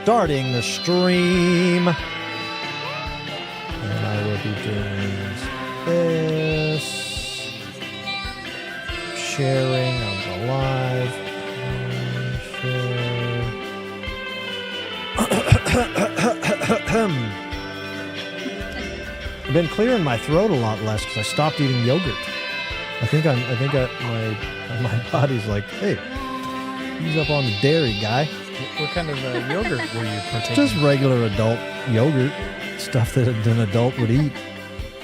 starting the stream. And I will be doing this. Sharing on the live. I've been clearing my throat a lot less because I stopped eating yogurt. I think my body's like, hey, ease up on the dairy, guy. What kind of yogurt were you partaking? Just regular adult yogurt, stuff that an adult would eat.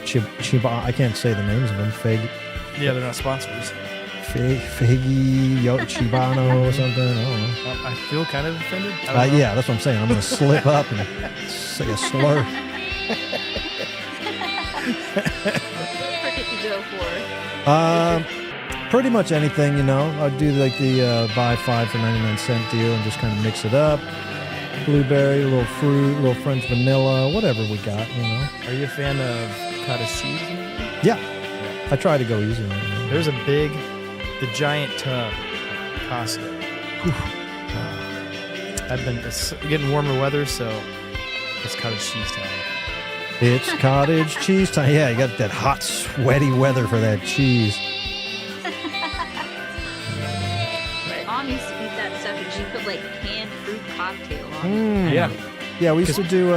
I can't say the names of them. Yeah, they're not sponsors. Figgy, Chibano or something. I don't know. I feel kind of offended. Yeah, that's what I'm saying. I'm going to slip up and say a slur. What did you go for? Pretty much anything, you know. I'd do like the buy 5 for 99-cent deal and just kind of mix it up. Blueberry, a little fruit, a little French vanilla, whatever we got, you know. Are you a fan of cottage cheese? Yeah. I try to go easy on it. There's the giant tub at Costco. It's getting warmer weather, so it's cottage cheese time. It's cottage cheese time. Yeah, you got that hot, sweaty weather for that cheese. Mom used to eat that stuff, and she put like canned fruit cocktail on it. Yeah. Yeah, we used to do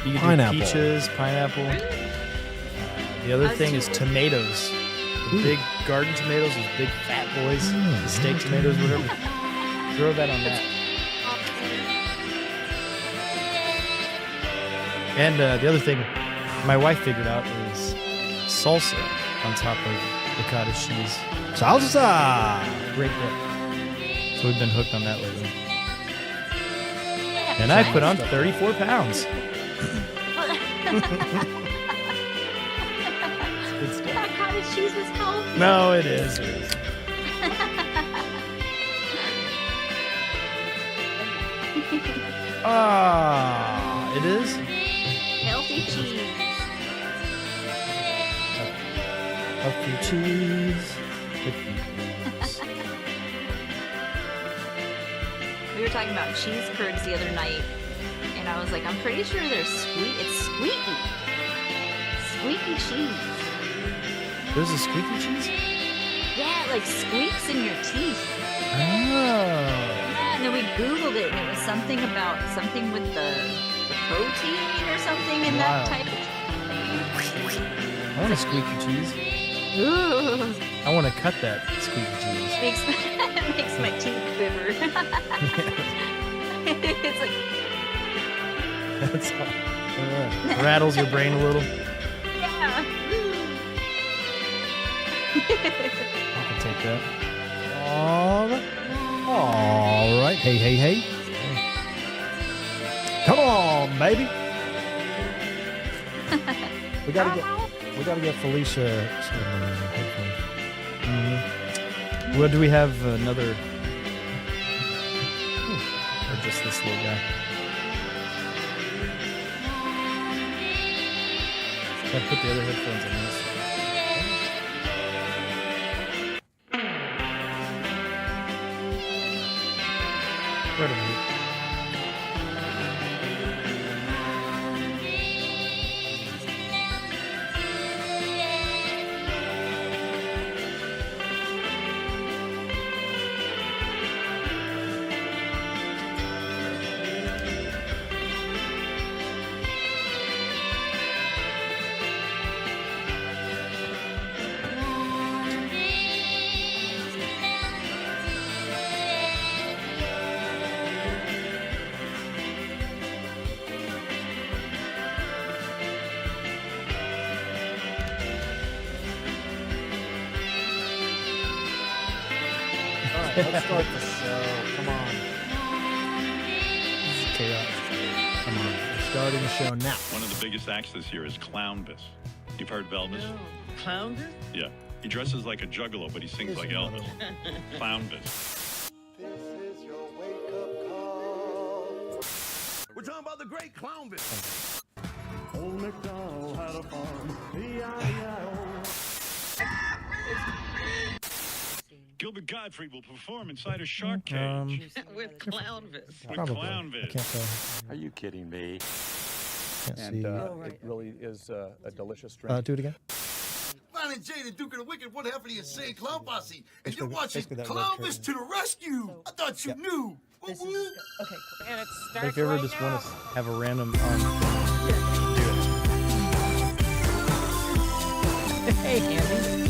You can pineapple. do peaches, pineapple. The other thing is tomatoes. The big garden tomatoes, those big fat boys, the steak tomatoes, whatever. Throw that on that. And the other thing my wife figured out is salsa on top of the cottage cheese. salsa. Great dip. So we've been hooked on that lately. And I put on 34 pounds. That cottage cheese was healthy. No, it is. It is. It is? Healthy cheese. Healthy cheese. We were talking about cheese curds the other night, and I was like, I'm pretty sure they're sweet. It's squeaky. Squeaky cheese. There's a squeaky cheese? Yeah, it like squeaks in your teeth. Oh. Yeah, and then we Googled it, and it was something with the protein or something in that type of I want a squeaky cheese. Ooh. I want to cut that squeaky cheese. Makes my teeth quiver. It's like That's rattles your brain a little. yeah. I can take that. All right. Hey. Come on, baby. We gotta get Felicia some headphones. Well, do we have another? Or just this little guy? Gotta put the other headphones in this. Right over here. Let's start the show. Come on. This is chaos. Come on. We're starting the show now. One of the biggest acts this year is Clownvis. You've heard of Elvis? No. Clownvis? Yeah. He dresses like a juggalo, but he sings like Elvis. Clownvis. We're talking about the great Clownvis. Old MacDonald had a farm. E-I-E-I-O. Gilbert Gottfried will perform inside a shark cage. With Clownvis. With Probably. I Clownvis. can't tell. Are you kidding me? Can't And see. it really is a delicious drink. Do it again. Ron and Jay, the Duke of the Wicked, what happened to the insane clown posse? And Basically- you're watching basically that red Clownvis curtain. to the rescue. I thought you knew. This is Woo-woo. okay, cool. And it But starts if you ever right just now. want to have a random arm, do it. Hey, Andy.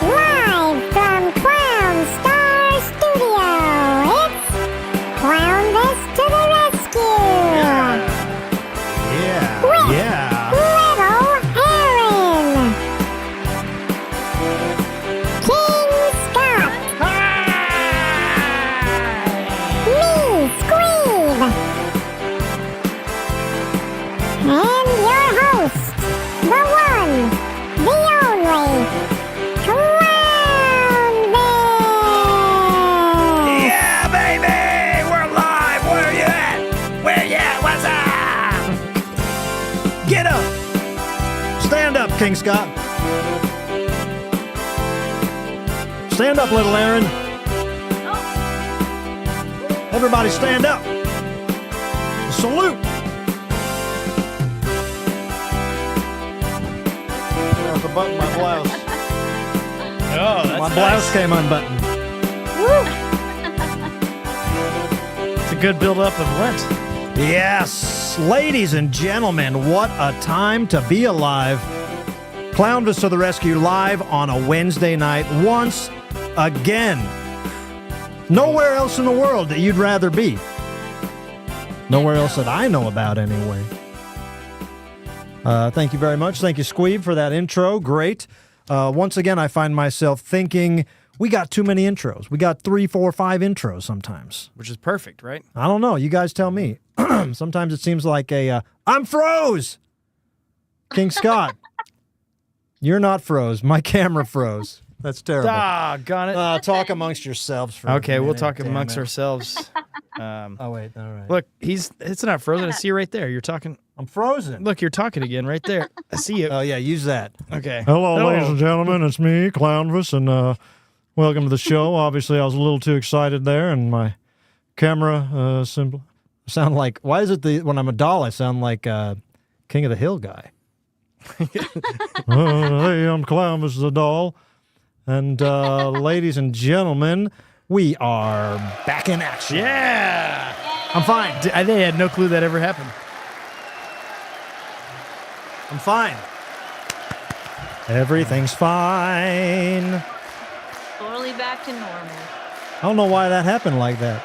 Live from Clown Star Studio, it's Clownvis to the rescue! Yeah. With Yeah. Little Aaron! King Scott! Me, Squeeb! And your host, the one, the only, Clownvis! Yeah, baby! We're live! Where you at? Where you at? What's up? Get up! Stand up, King Scott. Stand up, little Aaron. Everybody stand up. Salute. Have to button my blouse. Oh, that's My blouse came unbuttoned. It's a good build-up of Lent. Yes, ladies and gentlemen, what a time to be alive. Clownvis to the rescue live on a Wednesday night once again. Nowhere else in the world that you'd rather be. Nowhere else that I know about anyway. Thank you very much. Thank you, Squeeb, for that intro. Great. Once again, I find myself thinking we got too many intros. We got 3, 4, 5 intros sometimes. Which is perfect, right? I don't know. You guys tell me. Sometimes it seems like I'm froze. King Scott, you're not froze. My camera froze. That's terrible. Doggone it. Talk amongst yourselves for Okay, a we'll minute. talk Damn amongst it. ourselves. Oh, wait. All right. Look, it's not frozen. I see you right there. You're talking. I'm frozen. Look, you're talking again right there. I see you. Oh, yeah. Use that. Okay. Hello, ladies and gentlemen. It's me, Clownvis, and welcome to the show. Obviously, I was a little too excited there, and my camera sound like. Why is it when I'm a doll, I sound like King of the Hill guy? Hey, I'm Clownvis the doll, and ladies and gentlemen, we are back in action. Yeah. I'm fine. They had no clue that ever happened. I'm fine. Everything's fine. Totally back to normal. I don't know why that happened like that.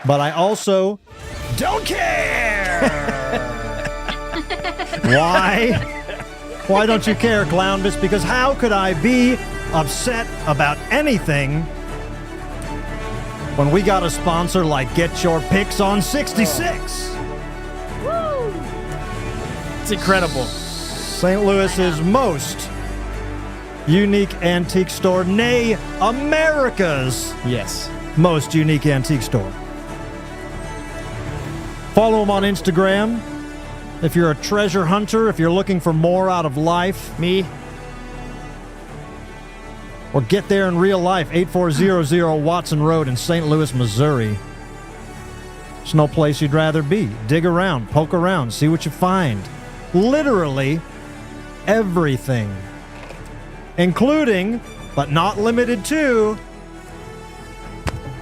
But I also don't care. Why? Why don't you care, Clownvis? Because how could I be upset about anything when we got a sponsor like Get Your Picks on 66? It's incredible. St. Louis's most unique antique store, nay, America's Yes. most unique antique store. Follow them on Instagram. If you're a treasure hunter, if you're looking for more out of life, Me. or get there in real life, 8400 Watson Road in St. Louis, Missouri. There's no place you'd rather be. Dig around, poke around, see what you find. Literally everything, including but not limited to.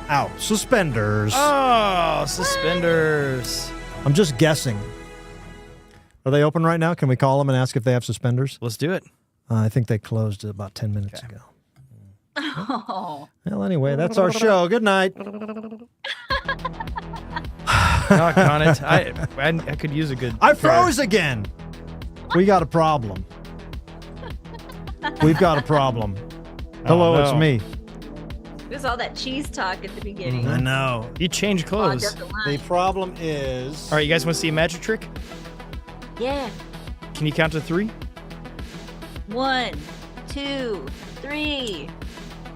Ow, suspenders. Oh, suspenders. I'm just guessing. Are they open right now? Can we call them and ask if they have suspenders? Let's do it. I think they closed about 10 minutes ago. Oh. Well, anyway, that's our show. Good night. Doggone it. I could use a good. I froze again. We got a problem. We've got a problem. Hello, no. it's me. There's all that cheese talk at the beginning. I know. You change Clogged clothes. up the The line. problem is. All right, you guys want to see a magic trick? Yeah. Can you count to 3? 1, 2, 3.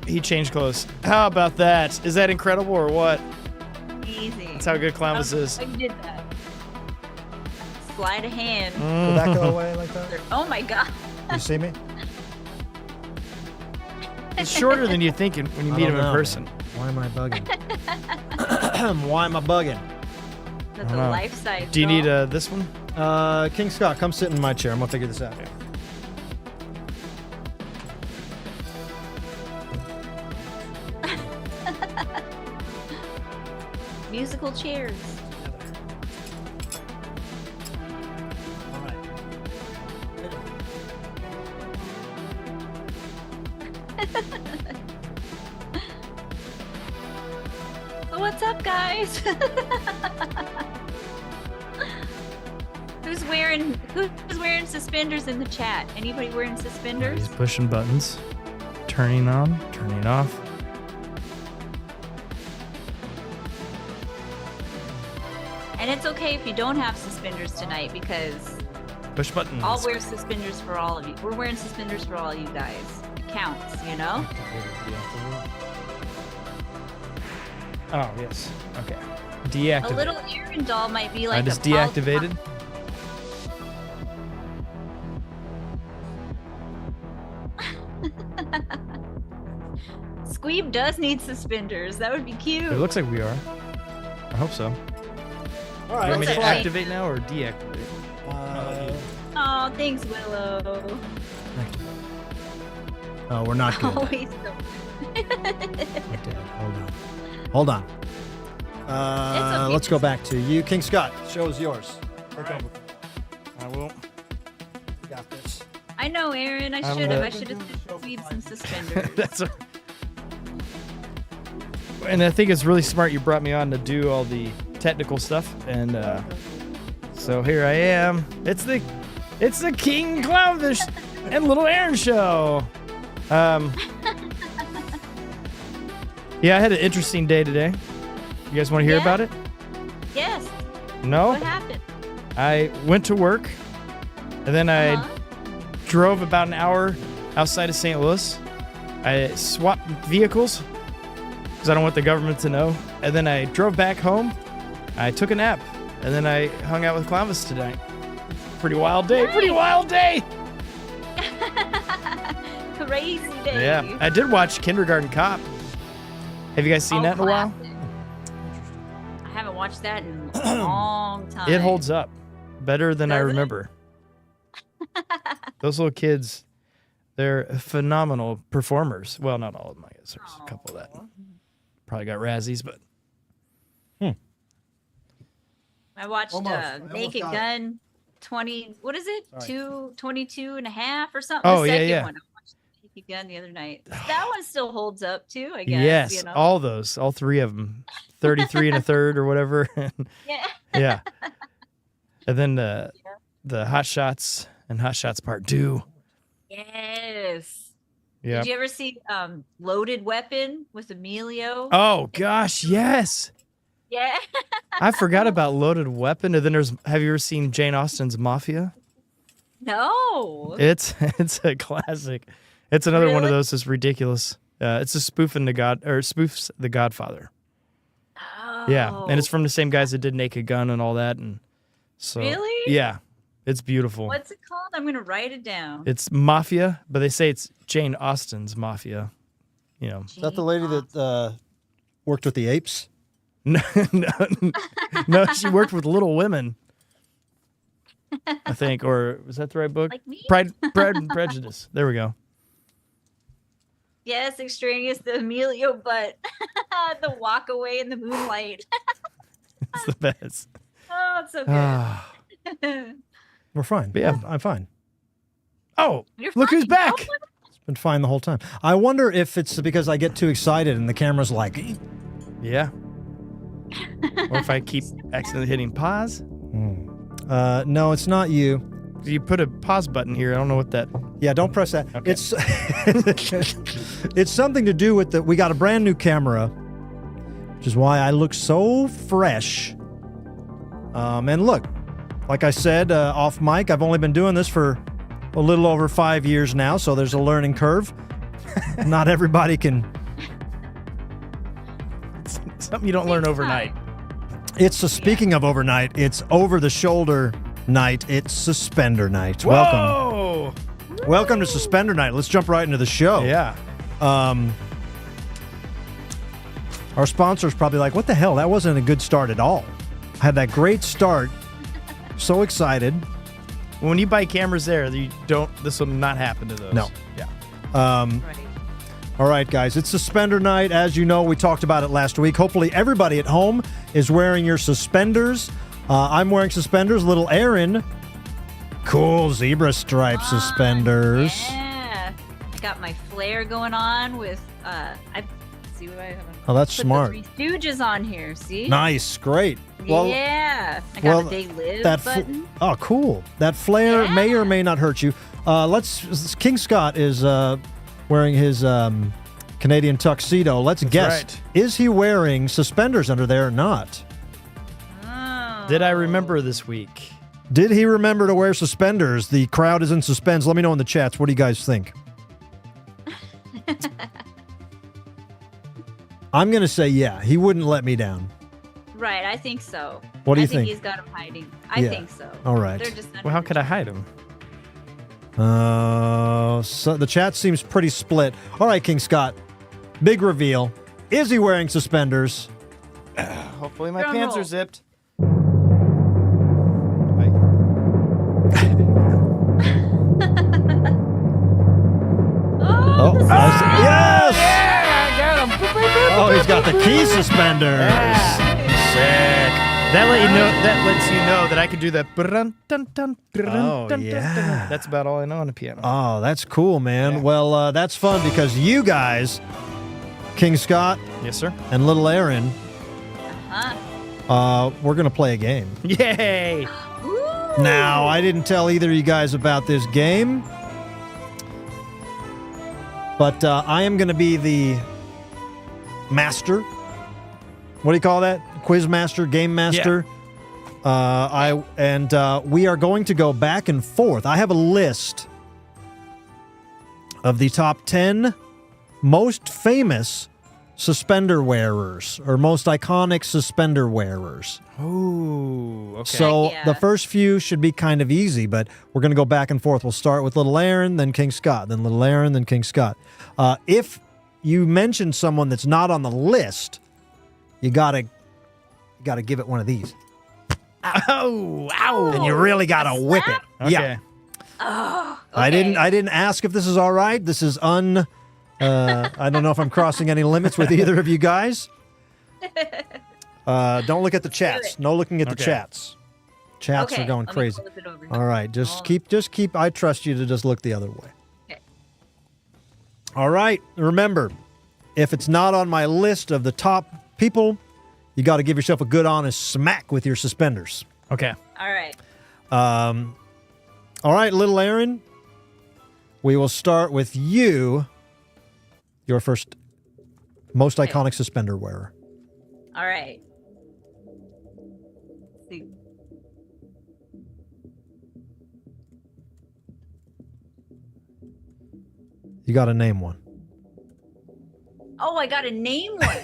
He changed clothes. How about that? Is that incredible or what? Easy. That's how good Clownvis is. I did that. Slide a hand. Did that go away like that? Oh my god. You see me? It's shorter than you think when you I meet don't him in know. person. Why am I bugging? Why am I bugging? That's a know. life size. Do you need doll. this one? King Scott, come sit in my chair. I'm gonna figure this out. Musical chairs. So what's up, guys? Who's wearing suspenders in the chat? Anybody wearing suspenders? He's pushing buttons. Turning on, turning off. And it's okay if you don't have suspenders tonight because Push buttons. I'll wear suspenders for all of you. We're wearing suspenders for all you guys. It counts, you know? Oh, yes. Okay. A Deactivate. little Aaron doll might be like I just a Paul- deactivated. Squeeb does need suspenders. That would be cute. It looks like we are. I hope so. All You want me What's to that? activate now or deactivate? Oh, thanks, Willow. Oh, we're not good. Always so. Okay, hold on. okay. Let's go back to you, King Scott. Show is yours. I will. You got this. I know, Aaron. I I'm should have. gonna- I should have Squeeb some suspenders. That's a... And I think it's really smart you brought me on to do all the technical stuff, and so here I am. It's the King Clownvis and Little Aaron show. Yeah, I had an interesting day today. You guys want to hear Yeah? about it? Yes. No? What happened? I went to work, and then I Uh-huh. drove about an hour outside of St. Louis. I swapped vehicles because I don't want the government to know. And then I drove back home. I took a nap, and then I hung out with Clownvis tonight. Pretty wild day. Pretty wild day. Crazy day. Yeah, I did watch Kindergarten Cop. Have you guys seen that in a while? classic. I haven't watched that in a long time. It holds up better than I Does it? remember. Those little kids, they're phenomenal performers. Well, not all of them, I guess. There's a couple that probably got Razzies, but I watched Almost Naked got it. Gun 20, what is it? Sorry. 22 and a half or something? Oh, the yeah, second yeah. one. I watched Naked Gun the other night. That one still holds up too, I guess. yes, You know? all those, all three of them, 33 and a third or whatever. Yeah. Yeah. And then the Hot Shots and Hot Shots Part 2. Yes. Yeah. Did you ever see Loaded Weapon with Emilio? Oh gosh, yes. Yeah. I forgot about Loaded Weapon. And then have you ever seen Jane Austen's Mafia? No. It's a classic. It's another one of Really? those that's ridiculous. It's a spoofing spoofs The Godfather. Oh. Yeah, and it's from the same guys that did Naked Gun and all that, and so Really? yeah, it's beautiful. What's it called? I'm gonna write it down. It's Mafia, but they say it's Jane Austen's Mafia. You know, Is that the lady that worked with the apes? no, no, she worked with Little Women, I think, or was that the right book? Like me? Pride and Prejudice. There we go. Yes, extraneous, the Emilio butt. The walk away in the moonlight. It's the best. Oh, it's so good. We're fine. Yeah. I'm fine. Oh, You're look who's fine. back. It's been fine the whole time. I wonder if it's because I get too excited and the camera's like, Yeah. Or if I keep accidentally hitting pause. no, it's not you. You put a pause button here. I don't know what that. Yeah, don't press that. Okay. It's it's something to do with the. We got a brand new camera, which is why I look so fresh. And look, like I said off mic, I've only been doing this for a little over 5 years now, so there's a learning curve. Not everybody can. Something you don't learn overnight. Speaking of overnight, it's over the shoulder night. It's Suspender Night. Whoa! Welcome to Suspender Night. Let's jump right into the show. Yeah. Our sponsor's probably like, what the hell? That wasn't a good start at all. I had that great start. So excited. When you buy cameras there, this will not happen to those. No. Yeah. Right. All right, guys. It's Suspender Night. As you know, we talked about it last week. Hopefully everybody at home is wearing your suspenders. I'm wearing suspenders. Little Aaron. Cool zebra stripe suspenders. Yeah. Got my flare going on with see what I have. Oh, that's Put smart. the Three Stooges on here. See? Nice. Great. Well, yeah. I got the They Live button. Oh, cool. That flare Yeah. may or may not hurt you. King Scott is wearing his Canadian tuxedo. Let's guess. right. Is he wearing suspenders under there or not? Oh. Did I remember this week? Did he remember to wear suspenders? The crowd is in suspense. Let me know in the chats. What do you guys think? I'm going to say yeah. He wouldn't let me down. Right, I think so. What do you I think think? he's got him hiding. I Yeah. think so. All right. They're just Well, how could I hide them? So the chat seems pretty split. All right, King Scott. Big reveal. Is he wearing suspenders? Hopefully my Drum pants roll. are zipped. Oh, yes! Yeah, I got them. Oh, he's got the key suspenders. Sick. That lets you know that I can do that. Oh, yeah. That's about all I know on the piano. Oh, that's cool, man. Yeah. Well, that's fun because you guys, King Scott Yes, sir. and Little Aaron, Huh? we're going to play a game. Yay! Ooh. Now, I didn't tell either of you guys about this game, but I am going to be the master. What do you call that? Quiz master, game master. We are going to go back and forth. I have a list of the top 10 most famous suspender wearers or most iconic suspender wearers. Ooh, okay. So yeah. the first few should be kind of easy, but we're going to go back and forth. We'll start with Little Aaron, then King Scott, then Little Aaron, then King Scott. If you mention someone that's not on the list, you gotta give it one of these, Ow! Ow! and you really gotta whip it. Okay. Yeah, Oh, I okay. didn't ask if this is all right. This is I don't know if I'm crossing any limits with either of you guys. Don't look at the chats. No looking at the Okay. chats. Chats Okay, are going let me crazy. close it over here. All right, just keep. I trust you to just look the other way. Okay. All right. Remember, if it's not on my list of the top people, you got to give yourself a good, honest smack with your suspenders. Okay. All right. All right, Little Aaron. We will start with you. Your first, most iconic suspender wearer. All right. Let's see. You got to name one. Oh, I got to name one.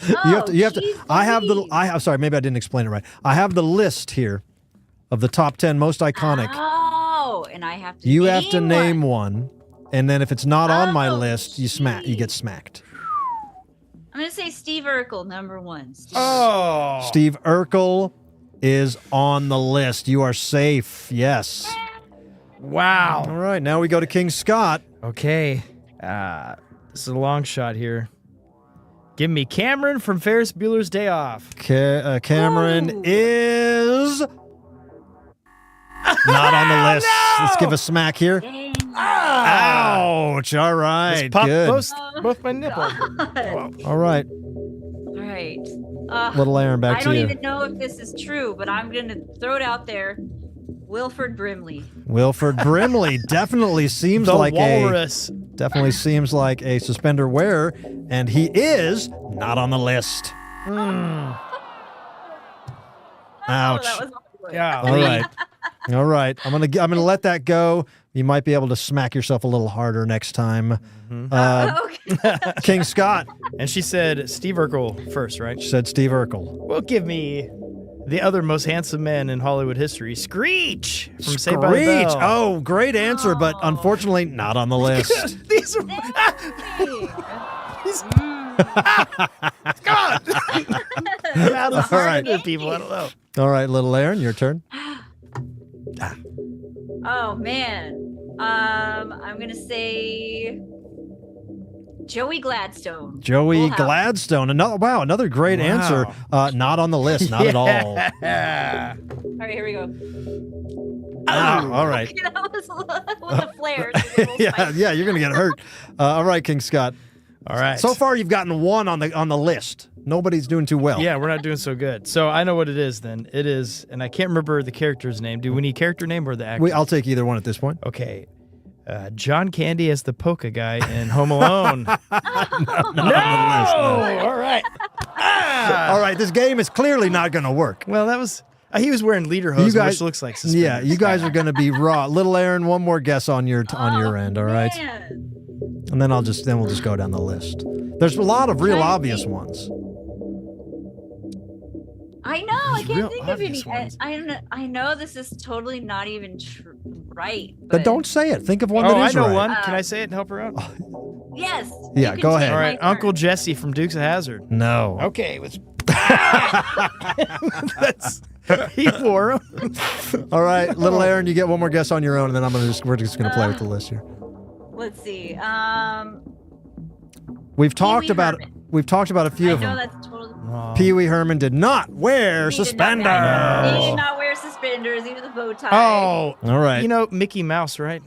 You have to. geez, I have the. Louise. I'm sorry. Maybe I didn't explain it right. I have the list here of the top 10 most iconic. Oh, and I have to. You have to name one, and then if it's not on my Oh, list, you get smacked. I'm gonna say Steve Urkel, number one. Steve. Oh. Steve Urkel is on the list. You are safe. Yes. Wow. All right. Now we go to King Scott. Okay. This is a long shot here. Give me Cameron from Ferris Bueller's Day Off. Cameron is not on the list. Let's give a smack here. Dang. Ouch! All right, Just popped good. both my nipples. All right, All right. little Aaron, back I to don't you. even know if this is true, but I'm going to throw it out there. Wilford Brimley. Wilford Brimley definitely seems The like walrus. a suspender wearer, and he is not on the list. Oh, Ouch! that was awkward. Yeah. All right. I'm gonna let that go. You might be able to smack yourself a little harder next time. Okay. King Scott And she said Steve Urkel first, right? said Steve Urkel. Well, give me the other most handsome man in Hollywood history, Screech from Saved by the Screech. Bell. Oh, great answer, but unfortunately not on the list. These are God. How to All right. find people? I don't know. All right, little Aaron, your turn. Oh, man. I'm going to say Joey Gladstone. Joey Full House. Gladstone. Another great answer. Not on the list, not at all. Yeah. All right, here we go. All right. Okay, that was with the flares. with the little spikes. yeah, you're gonna get hurt. All right, King Scott. All right. So far, you've gotten one on the list. Nobody's doing too well. Yeah, we're not doing so good. So I know what it is then. It is, and I can't remember the character's name. Do we need character name or the actor? I'll take either one at this point. Okay. John Candy as the polka guy in Home Alone. Not on the list, no. All right. All right, this game is clearly not going to work. Well, that was he was wearing lederhosen, which looks like suspenders. Yeah, you guys are going to be raw. Little Aaron, one more guess on your end, all right? Man. And then we'll just go down the list. There's a lot of real obvious ones. I know. I real can't think of any. obvious ones. I know this is totally not even right. But don't say it. Think of one Oh, that I is know right. one. Can I say it and help her out? Yes. Yeah, you can go take ahead. All my right, turn. Uncle Jesse from Dukes of Hazzard. No. Okay, let's. He wore them. All right, little Aaron, you get one more guess on your own, and then we're just gonna play with the list here. Let's see. We've talked about a few I of know them. that's totally. Pee Wee Herman did not wear He did suspenders. not- He did not wear suspenders. He was a bow tie. Oh, All right. you know Mickey Mouse, right?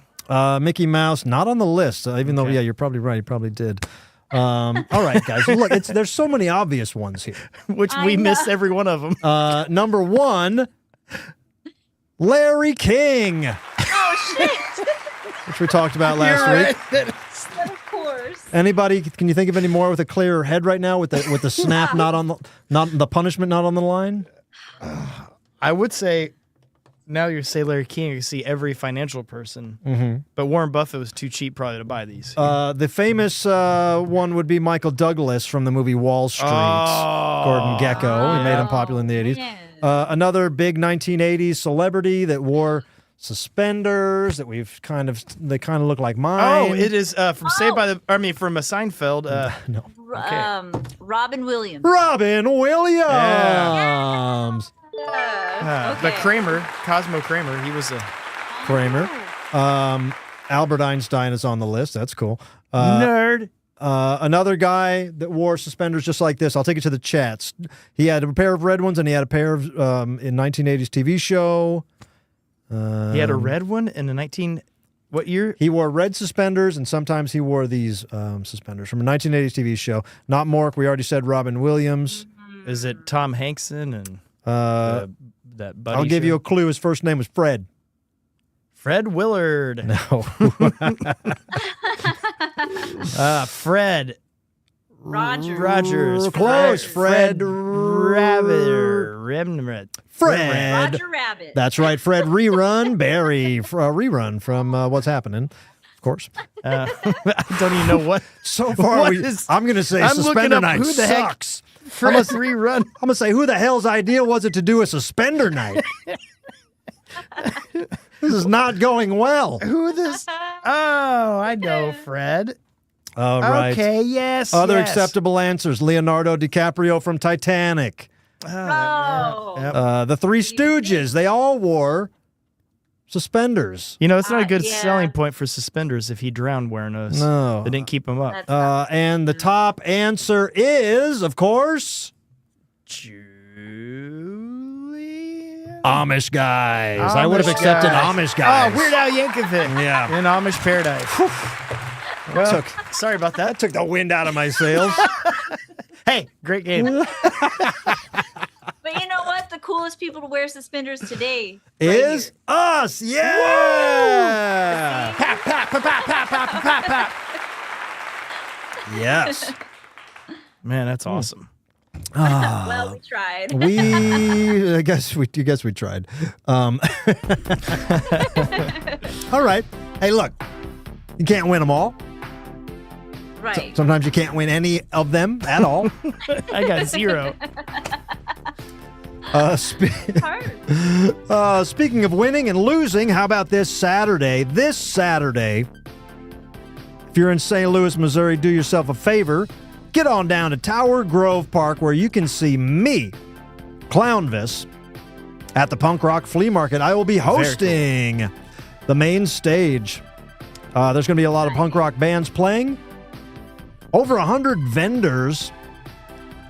Mickey Mouse, not on the list, even though, Okay. yeah, you're probably right. You probably did. All right, guys. Look, there's so many obvious ones here. Which I we know. missed every one of them. Number one, Larry King, Oh shit! which we talked about last week. But of course. Anybody? Can you think of any more with a clearer head right now? With the snap not the punishment not on the line? I would say, now you say Larry King, you see every financial person. Mm-hmm. But Warren Buffett was too cheap probably to buy these. The famous one would be Michael Douglas from the movie Wall Street. Oh. Gordon Gekko. He made him popular in the 80s. Man. Another big 1980s celebrity that wore suspenders that they kind of look like mine. Oh, it is from from Seinfeld. No. Robin Williams. Robin Williams. But Kramer, Cosmo Kramer, he was a Kramer. Albert Einstein is on the list. That's cool. nerd. Another guy that wore suspenders just like this. I'll take it to the chats. He had a pair of red ones, and he had a pair of in 1980s TV show. He had a red one in the what year? He wore red suspenders, and sometimes he wore these suspenders from a 1980s TV show. Not Mork. We already said Robin Williams. Is it Tom Hankson and that buddy? I'll give you a clue. His first name was Fred. Fred Willard. No. Fred. Rogers. Close. Fred. Rabbit. Fred. Roger Rabbit. That's right. Fred Rerun. Barry. Rerun from What's Happening. Of course. I don't even know what. So far, What is- I'm going to say I'm looking Suspender up Night who the heck- sucks. Fred Rerun. I'm going to say, who the hell's idea was it to do a Suspender Night? This is not going well. Who this? Oh, I know Fred. All right. Okay, yes. Other yes. acceptable answers. Leonardo DiCaprio from Titanic. Oh. Yep. The Three Stooges. They all wore Suspenders. You know, it's not a good Yeah. selling point for Suspenders if he drowned wearing those. No. They didn't keep him up. That's not- And the top answer is, of course, Amish guys. I would have accepted Amish guys. Oh, Weird Al Yankovic. Yeah. In Amish Paradise. Well, sorry about that. Took the wind out of my sails. Hey, great game. But you know what? The coolest people to wear suspenders today Is us. Yeah. Pap, pap, pap, pap, pap, pap, pap, pap. Yes. Man, that's awesome. Well, we tried. I guess we tried. All right. Hey, look, you can't win them all. Right. Sometimes you can't win any of them at all. I got 0. Hard. Speaking of winning and losing, how about this Saturday? This Saturday, if you're in St. Louis, Missouri, do yourself a favor. Get on down to Tower Grove Park where you can see me, Clownvis, at the Punk Rock Flea Market. I will be hosting the main stage. There's going to be a lot of punk rock bands playing. Over 100 vendors.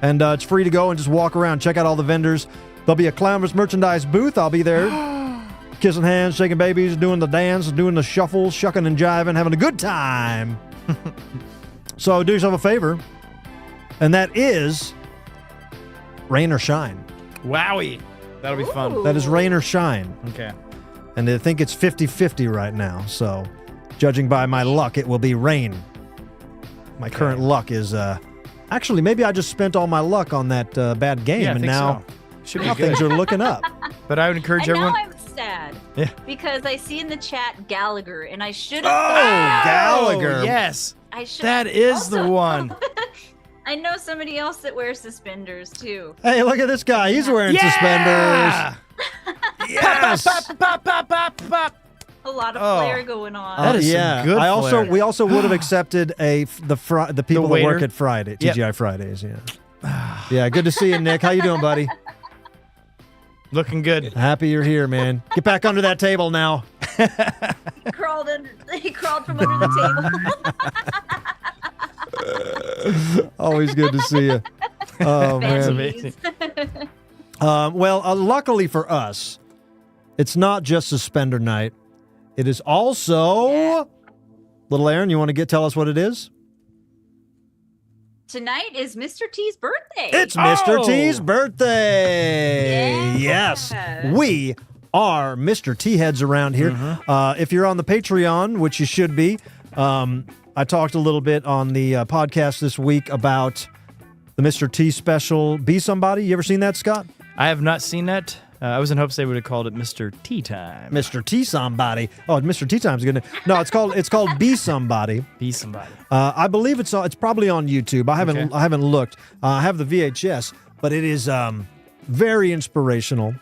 And it's free to go and just walk around, check out all the vendors. There'll be a Clownvis merchandise booth. I'll be there kissing hands, shaking babies, doing the dance, doing the shuffle, shucking and jiving, having a good time. So do yourself a favor. And that is rain or shine. Wowie. That'll be fun. That is rain or shine. Okay. And I think it's 50-50 right now. So judging by my luck, it will be rain. My current luck is... actually, maybe I just spent all my luck on that bad game. Yeah, I and think now, so. Should be now good. things are looking up. But I would encourage And everyone. now I'm sad. Yeah. Because I see in the chat Gallagher, and I should have. Oh, Gallagher. Oh, yes. I should. That is the Also- one. I know somebody else that wears suspenders too. Hey, look at this guy. He's wearing suspenders. Yes. Pop, pop, pop, pop, pop. A lot of Oh. flair going on. That is some yeah. good flair. We also would have accepted the people that waiter? work at Friday, Yep. TGI Fridays. Yeah. Yeah. Good to see you, Nick. How you doing, buddy? Looking good. Happy you're here, man. Get back under that table now. He crawled from under the table. Always good to see you. Oh That's man. amazing. Well, luckily for us, it's not just Suspender Night. It is also Little Aaron. You want to tell us what it is? Tonight is Mr. T's birthday. It's Mr. Oh. T's birthday. Yeah. Yes, we are Mr. T heads around here. If you're on the Patreon, which you should be, I talked a little bit on the podcast this week about the Mr. T special, Be Somebody. You ever seen that, Scott? I have not seen that. I was in hopes they would have called it Mr. Tea Time. Mr. T Somebody. Oh, Mr. T Time's good. No, it's called Be Somebody. Be somebody. I believe it's probably on YouTube. I haven't Okay. I haven't looked. I have the VHS, but it is very inspirational.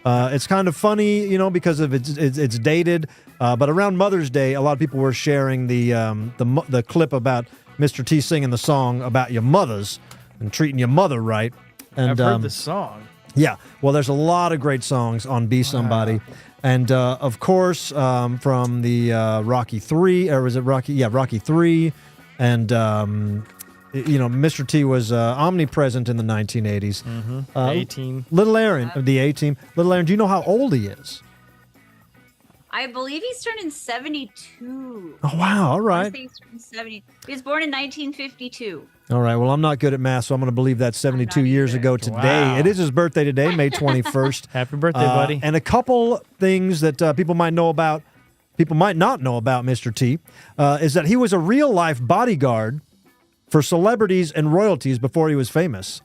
It's kind of funny, because of it's dated. But around Mother's Day, a lot of people were sharing the clip about Mr. T singing the song about your mothers and treating your mother right. And I've heard the song. yeah, well, there's a lot of great songs on Be Somebody. And, of course, from the Rocky 3, or was it Rocky? Yeah, Rocky 3. And, Mr. T was omnipresent in the 1980s. The 18. Little Aaron, the A-Team. Little Aaron, do you know how old he is? I believe he's turning 72. Oh, wow, all I right. think he's turning 70. He was born in 1952. All right, well, I'm not good at math, so I'm going to believe that's 72 not years either. ago today. Wow. It is his birthday today, May 21st. Happy birthday, buddy. And a couple things that people might not know about Mr. T, is that he was a real-life bodyguard for celebrities and royalties before he was famous.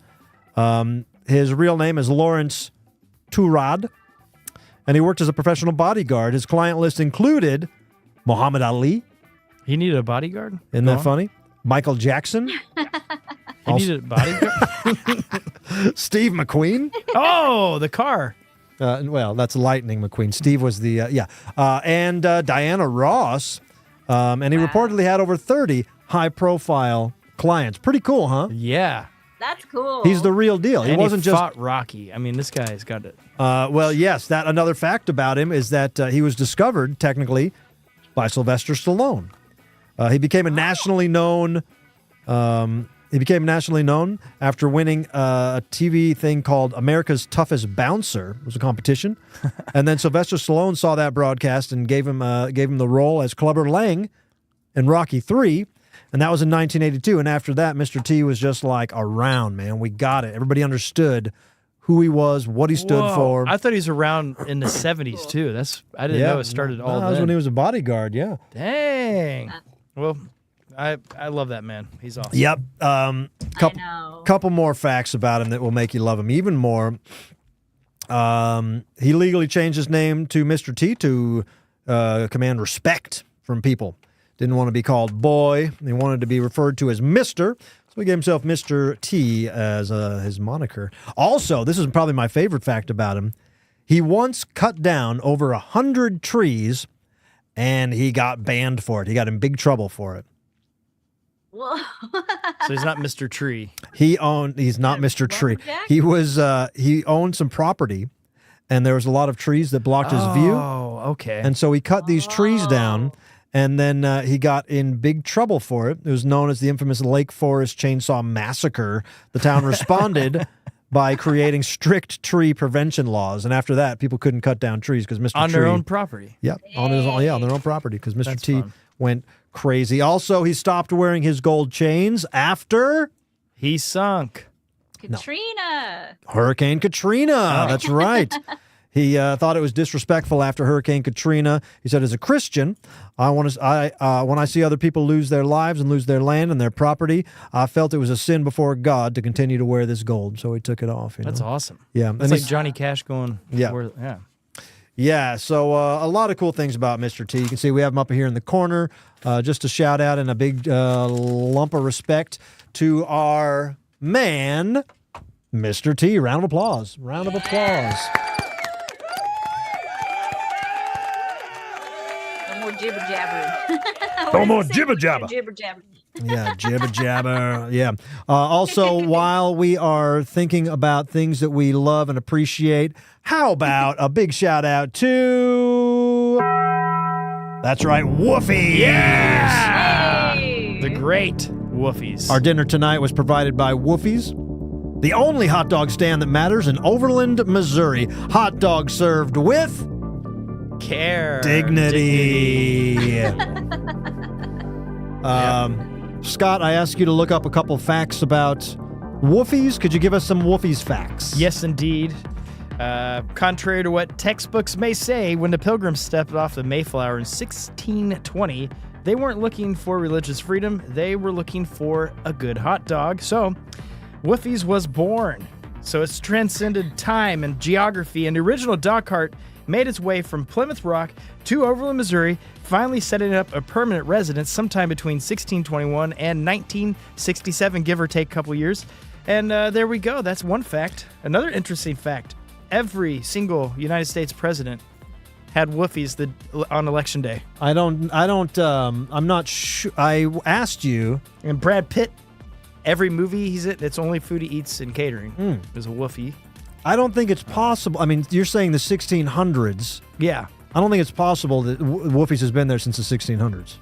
His real name is Lawrence Turad, and he worked as a professional bodyguard. His client list included Muhammad Ali. He needed a bodyguard? Isn't Go that on. funny? Michael Jackson. He needed a bodyguard? Steve McQueen. Oh, the car. Well, that's Lightning McQueen. Steve was the, and Diana Ross. And he reportedly had over 30 high-profile clients. Pretty cool, huh? Yeah. That's cool. He's the real deal. He And wasn't he just. fought Rocky. I mean, this guy's got it. Well, yes. That another fact about him is that he was discovered technically by Sylvester Stallone. He became a nationally known. He became nationally known after winning a TV thing called America's Toughest Bouncer. It was a competition, and then Sylvester Stallone saw that broadcast and gave him the role as Clubber Lang in Rocky III, and that was in 1982. And after that, Mr. T was just like around, man. We got it. Everybody understood who he was, what he stood Whoa. for. I thought he was around in the 70s, too. I didn't know it started all that was then. when he was a bodyguard. Yeah. Dang. Well, I love that man. He's awesome. Yep. I know. Couple more facts about him that will make you love him even more. He legally changed his name to Mr. T to command respect from people. Didn't want to be called boy. He wanted to be referred to as Mr. So he gave himself Mr. T as his moniker. Also, this is probably my favorite fact about him. He once cut down over 100 trees, and he got banned for it. He got in big trouble for it. Whoa. So he's not Mr. Tree. He's not Mr. Tree. He owned some property, and there was a lot of trees that blocked his view. Oh, okay. And so he cut these trees down, and then he got in big trouble for it. It was known as the infamous Lake Forest Chainsaw Massacre. The town responded by creating strict tree prevention laws, and after that, people couldn't cut down trees because Mr. On Tree their own property. Yep, on their own property because Mr. That's T fun. went crazy. Also, he stopped wearing his gold chains after He sunk. Katrina. Hurricane Katrina. That's right. He thought it was disrespectful after Hurricane Katrina. He said, as a Christian, when I see other people lose their lives and lose their land and their property, I felt it was a sin before God to continue to wear this gold. So he took it off. That's awesome. Yeah. That's like Johnny Cash going. Yeah. Yeah. Yeah, so a lot of cool things about Mr. T. You can see we have him up here in the corner. Just a shout out and a big lump of respect to our man, Mr. T. Round of applause. Round of applause. No more jibber jabbering. No more jibber jabber. Jibber jabber. Yeah, jibber jabber. Yeah. Also, while we are thinking about things that we love and appreciate, how about a big shout out to. That's right, Woofies. Yeah! Hey! The great Woofies. Our dinner tonight was provided by Woofies, the only hot dog stand that matters in Overland, Missouri. Hot dog served with care. dignity. Scott, I asked you to look up a couple facts about Woofies. Could you give us some Woofies facts? Yes, indeed. Contrary to what textbooks may say, when the Pilgrims stepped off the Mayflower in 1620, they weren't looking for religious freedom. They were looking for a good hot dog. So, Woofies was born. So it's transcended time and geography, and the original dog cart made its way from Plymouth Rock to Overland, Missouri, finally setting up a permanent residence sometime between 1621 and 1967, give or take a couple years. And there we go. That's one fact. Another interesting fact. Every single United States president had Woofies on election day. I'm not sure. I asked you. And Brad Pitt, every movie he's in, it's only food he eats in catering is a Woofie. I don't think it's possible. I mean, you're saying the 1600s. Yeah. I don't think it's possible that Woofies has been there since the 1600s.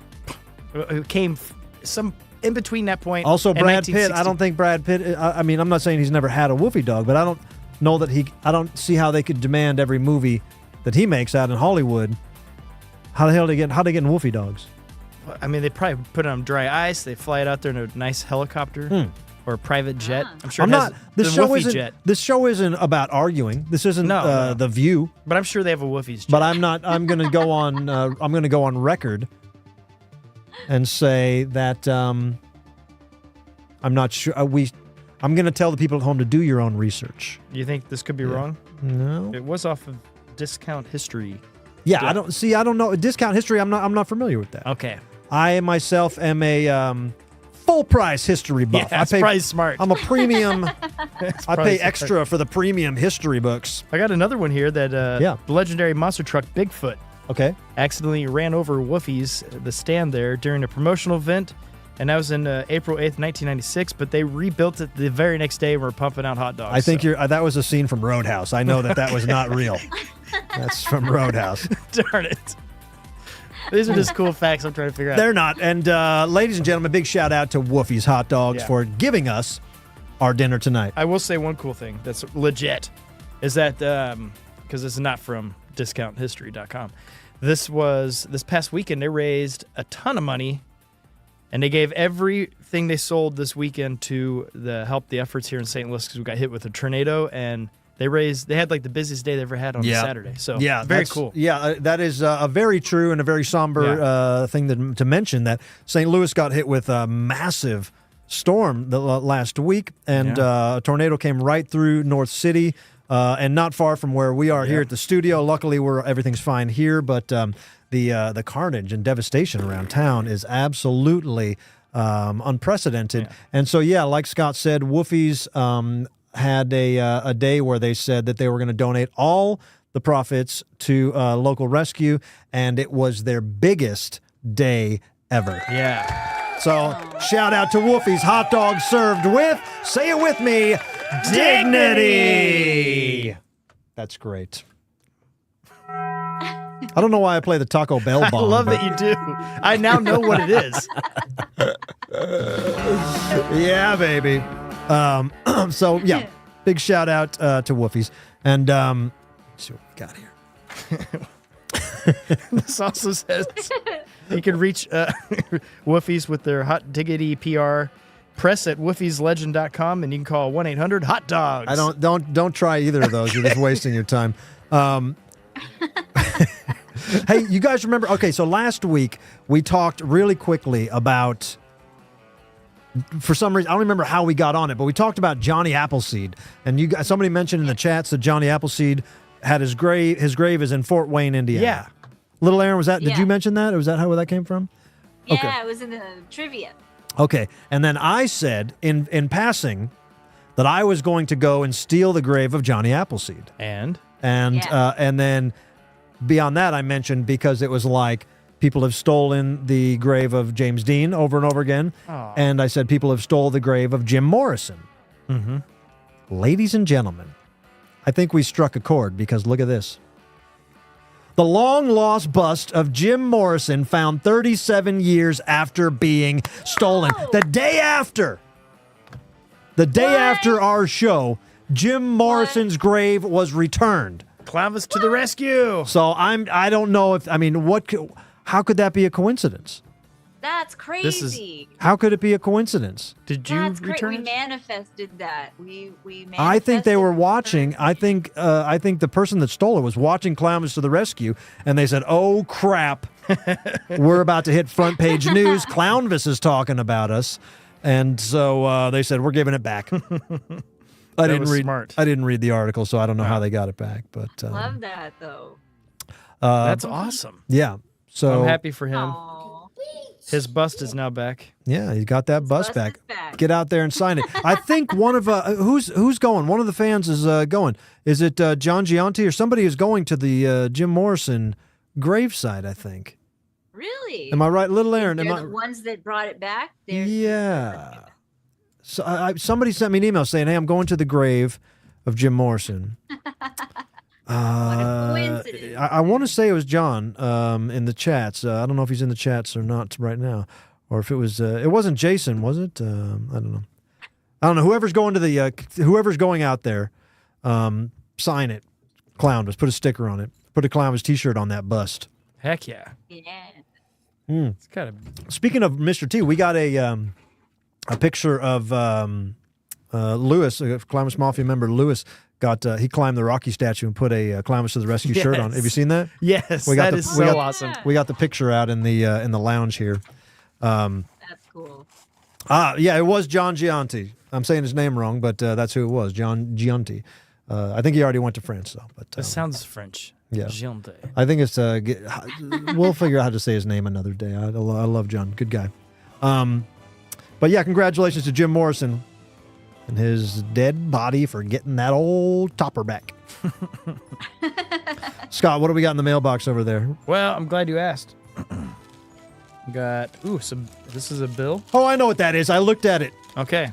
It came some in between that point. Also, and Brad Pitt. 1960. I don't think Brad Pitt. I mean, I'm not saying he's never had a Woofie dog, but I don't know that I don't see how they could demand every movie that he makes out in Hollywood. How the hell do they get in Woofie dogs? I mean, they probably put it on dry ice. They fly it out there in a nice helicopter or a private jet. I'm sure. This show isn't about arguing. This isn't No. The View. But I'm sure they have a Woofie's jet. But I'm not. I'm going to go on. I'm going to go on record and say that I'm not sure. I'm going to tell the people at home to do your own research. You think this could be wrong? No. It was off of Discount History. Yeah, I don't know. Discount history. I'm not familiar with that. Okay. I myself am a full price history buff. Yeah, that's probably smart. I'm a premium. I pay smart. extra for the premium history books. I got another one here that the legendary monster truck Bigfoot Okay. accidentally ran over Woofie's, the stand there, during a promotional event And that was in April 8th, 1996, but they rebuilt it the very next day and were pumping out hot dogs. I think that was a scene from Roadhouse. I know that was not real. That's from Roadhouse. Darn it. These are just cool facts I'm trying to figure out. They're not. And ladies and gentlemen, big shout out to Woofie's Hot Dogs for giving us our dinner tonight. I will say one cool thing that's legit is that, because this is not from discounthistory.com, this past weekend, they raised a ton of money, and they gave everything they sold this weekend to help the efforts here in St. Louis, because we got hit with a tornado, and they had like the busiest day they ever had on a Saturday. So very cool. Yeah, that is a very true and a very somber thing to mention, that St. Louis got hit with a massive storm last week, and a tornado came right through North City, and not far from where we are here at the studio. Luckily, everything's fine here, but the carnage and devastation around town is absolutely unprecedented. Yeah. And so, like Scott said, Woofie's had a day where they said that they were going to donate all the profits to local rescue, and it was their biggest day ever. Yeah. So shout out to Woofie's Hot Dogs served with, say it with me, dignity. That's great. I don't know why I play the Taco Bell bomb. I love that you do. I now know what it is. Yeah, baby. So, big shout out to Woofie's. And let's see what we got here. This also says you can reach Woofie's with their Hot Diggity PR press at woofie'slegend.com, and you can call 1-800-HOT-DOGS. I don't try either of those. You're just wasting your time. Hey, you guys remember? Okay, so last week we talked really quickly about, for some reason, I don't remember how we got on it, but we talked about Johnny Appleseed. And somebody mentioned in the chats that Johnny Appleseed had his grave is in Fort Wayne, Indiana. Yeah. Little Aaron, did you mention that? Or was that how that came from? Yeah, Okay. it was in the trivia. Okay, and then I said in passing that I was going to go and steal the grave of Johnny Appleseed. And then beyond that, I mentioned because it was like people have stolen the grave of James Dean over and over again. Aww. And I said people have stole the grave of Jim Morrison. Mm-hmm. Ladies and gentlemen, I think we struck a chord, because look at this. The long-lost bust of Jim Morrison found 37 years after being stolen. The day after our show, Jim Morrison's grave was returned. Clownvis to the rescue. So I don't know how could that be a coincidence? That's crazy. How could it be a coincidence? Did you return We it? manifested that. We manifested I think they were watching. I think the person that stole it was watching Clownvis to the rescue, and they said, "Oh crap, we're about to hit front page news. Clownvis is talking about us," and so they said, "We're giving it back." I didn't read the article, so I don't know how they got it back. But love that though. That's awesome. Yeah. So I'm happy for him. Aww. His bust is now back. Yeah, he got that bust back. is back. Get out there and sign it. I think one of who's going? One of the fans is going. Is it John Gianti or somebody is going to the Jim Morrison gravesite? I think. Really? Am I right, Little Aaron? They're the ones that brought it back. Yeah. So somebody sent me an email saying, "Hey, I'm going to the grave of Jim Morrison." What a coincidence. I want to say it was John in the chats. I don't know if he's in the chats or not right now, or if it was. It wasn't Jason, was it? I don't know. Whoever's going to whoever's going out there, sign it. Clownvis, put a sticker on it. Put a Clownvis T-shirt on that bust. Heck yeah. Yeah. It's kind of. Speaking of Mr. T, we got a picture of Lewis, Clownvis Mafia member Lewis. He climbed the Rocky statue and put a Clownvis to the Rescue shirt on. Have you seen that? Yes, that is so awesome. We got the picture out in the lounge here. That's cool. Yeah, it was John Gianti. I'm saying his name wrong, but that's who it was, John Gianti. I think he already went to France, though. But That sounds French. Yeah. Gianti. I think it's we'll figure out how to say his name another day. I love John. Good guy. But yeah, congratulations to Jim Morrison and his dead body for getting that old topper back. Scott, what do we got in the mailbox over there? Well, I'm glad you asked. We got some This is a bill? Oh, I know what that is. I looked at it. Okay.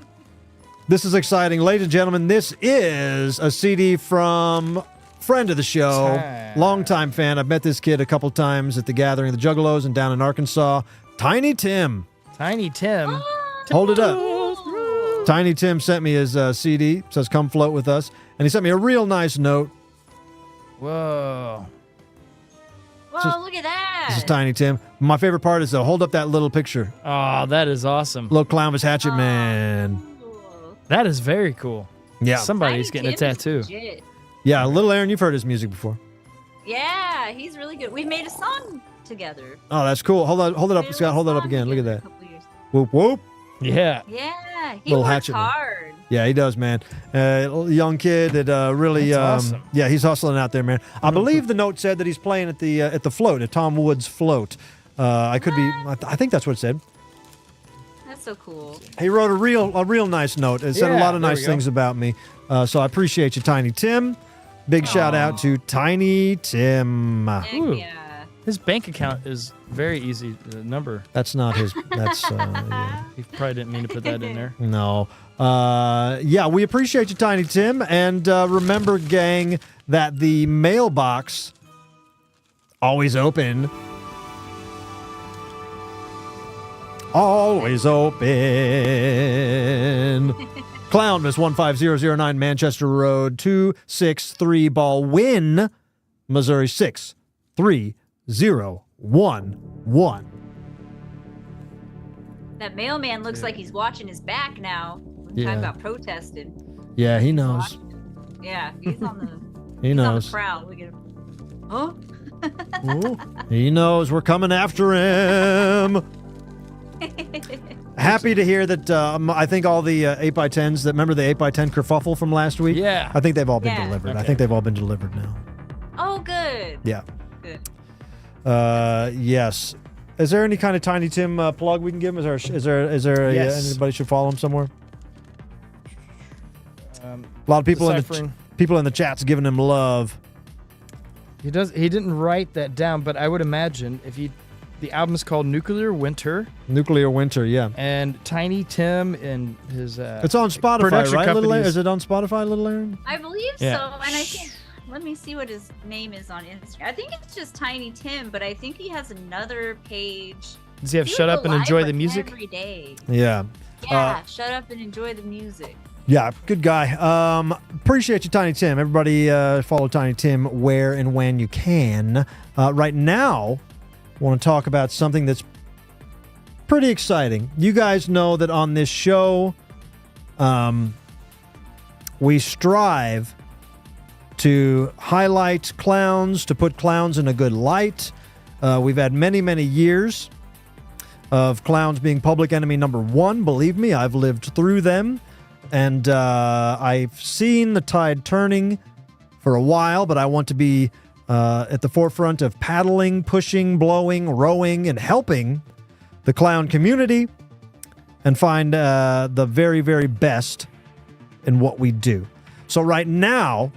This is exciting. Ladies and gentlemen, this is a CD from friend of the show, longtime fan. I've met this kid a couple times at the Gathering of the Juggalos and down in Arkansas. Tiny Tim. Tiny Tim. Hold it up. Tiny Tim sent me his CD. Says, come float with us. And he sent me a real nice note. Whoa. Whoa, look at that. This is Tiny Tim. My favorite part is, hold up that little picture. Oh, that is awesome. Little Clownvis Hatchet Man. That is very cool. Yeah. Somebody's getting a tattoo. Yeah, Little Aaron, you've heard his music before. Yeah, he's really good. We've made a song together. Oh, that's cool. Hold it up, Scott. Hold that up again. Look at that. Whoop, whoop. Yeah. Yeah, he Little works hatchet man. hard. Yeah, he does, man. Young kid that really, That's awesome. yeah, he's hustling out there, man. I believe the note said that he's playing at the float, at Tom Wood's float. I could be. I think that's what it said. That's so cool. He wrote a real nice note. It said a lot of there nice we go. things about me. So I appreciate you, Tiny Tim. Big shout out to Tiny Tim. Heck Ooh. yeah. His bank account is very easy number. That's not his. That's yeah. He probably didn't mean to put that in there. No. Yeah, we appreciate you, Tiny Tim. And remember, gang, that the mailbox always open. Always open. Clownvis 15009 Manchester Road 263 Ballwin, Missouri 63011. That mailman looks like he's watching his back now. We're Yeah. talking about protesting. Yeah, he knows. Yeah, he's on the He he's on the knows. prowl. Look at him. Huh? He knows we're coming after him. Happy to hear that. I think all the 8x10s that remember the 8x10 kerfuffle from last week. Yeah. I think they've all been Yeah. delivered. I Okay. think they've all been delivered now. Oh, good. Yeah. Good. Yes. Is there any kind of Tiny Tim plug we can give him? Is there Yes. anybody should follow him somewhere? Um, A lot of people deciphering. people in the chat's giving him love. He didn't write that down, but I would imagine the album is called Nuclear Winter, Nuclear Winter, yeah. and Tiny Tim and his It's on Spotify, production right? Little Aaron? companies- Is it on Spotify, Little Aaron? I believe Yeah. so. And I think, let me see what his name is on Instagram. I think it's just Tiny Tim, but I think he has another page. Does he have He Shut would Up go and live, Enjoy like, the Music? every day. Yeah. Yeah, shut up and enjoy the music. Yeah, good guy. Appreciate you, Tiny Tim. Everybody follow Tiny Tim where and when you can. Right now, I want to talk about something that's pretty exciting. You guys know that on this show, we strive to highlight clowns, to put clowns in a good light. We've had many, many years of clowns being public enemy number one. Believe me, I've lived through them. And I've seen the tide turning for a while, but I want to be at the forefront of paddling, pushing, blowing, rowing, and helping the clown community and find the very, very best in what we do. So right now,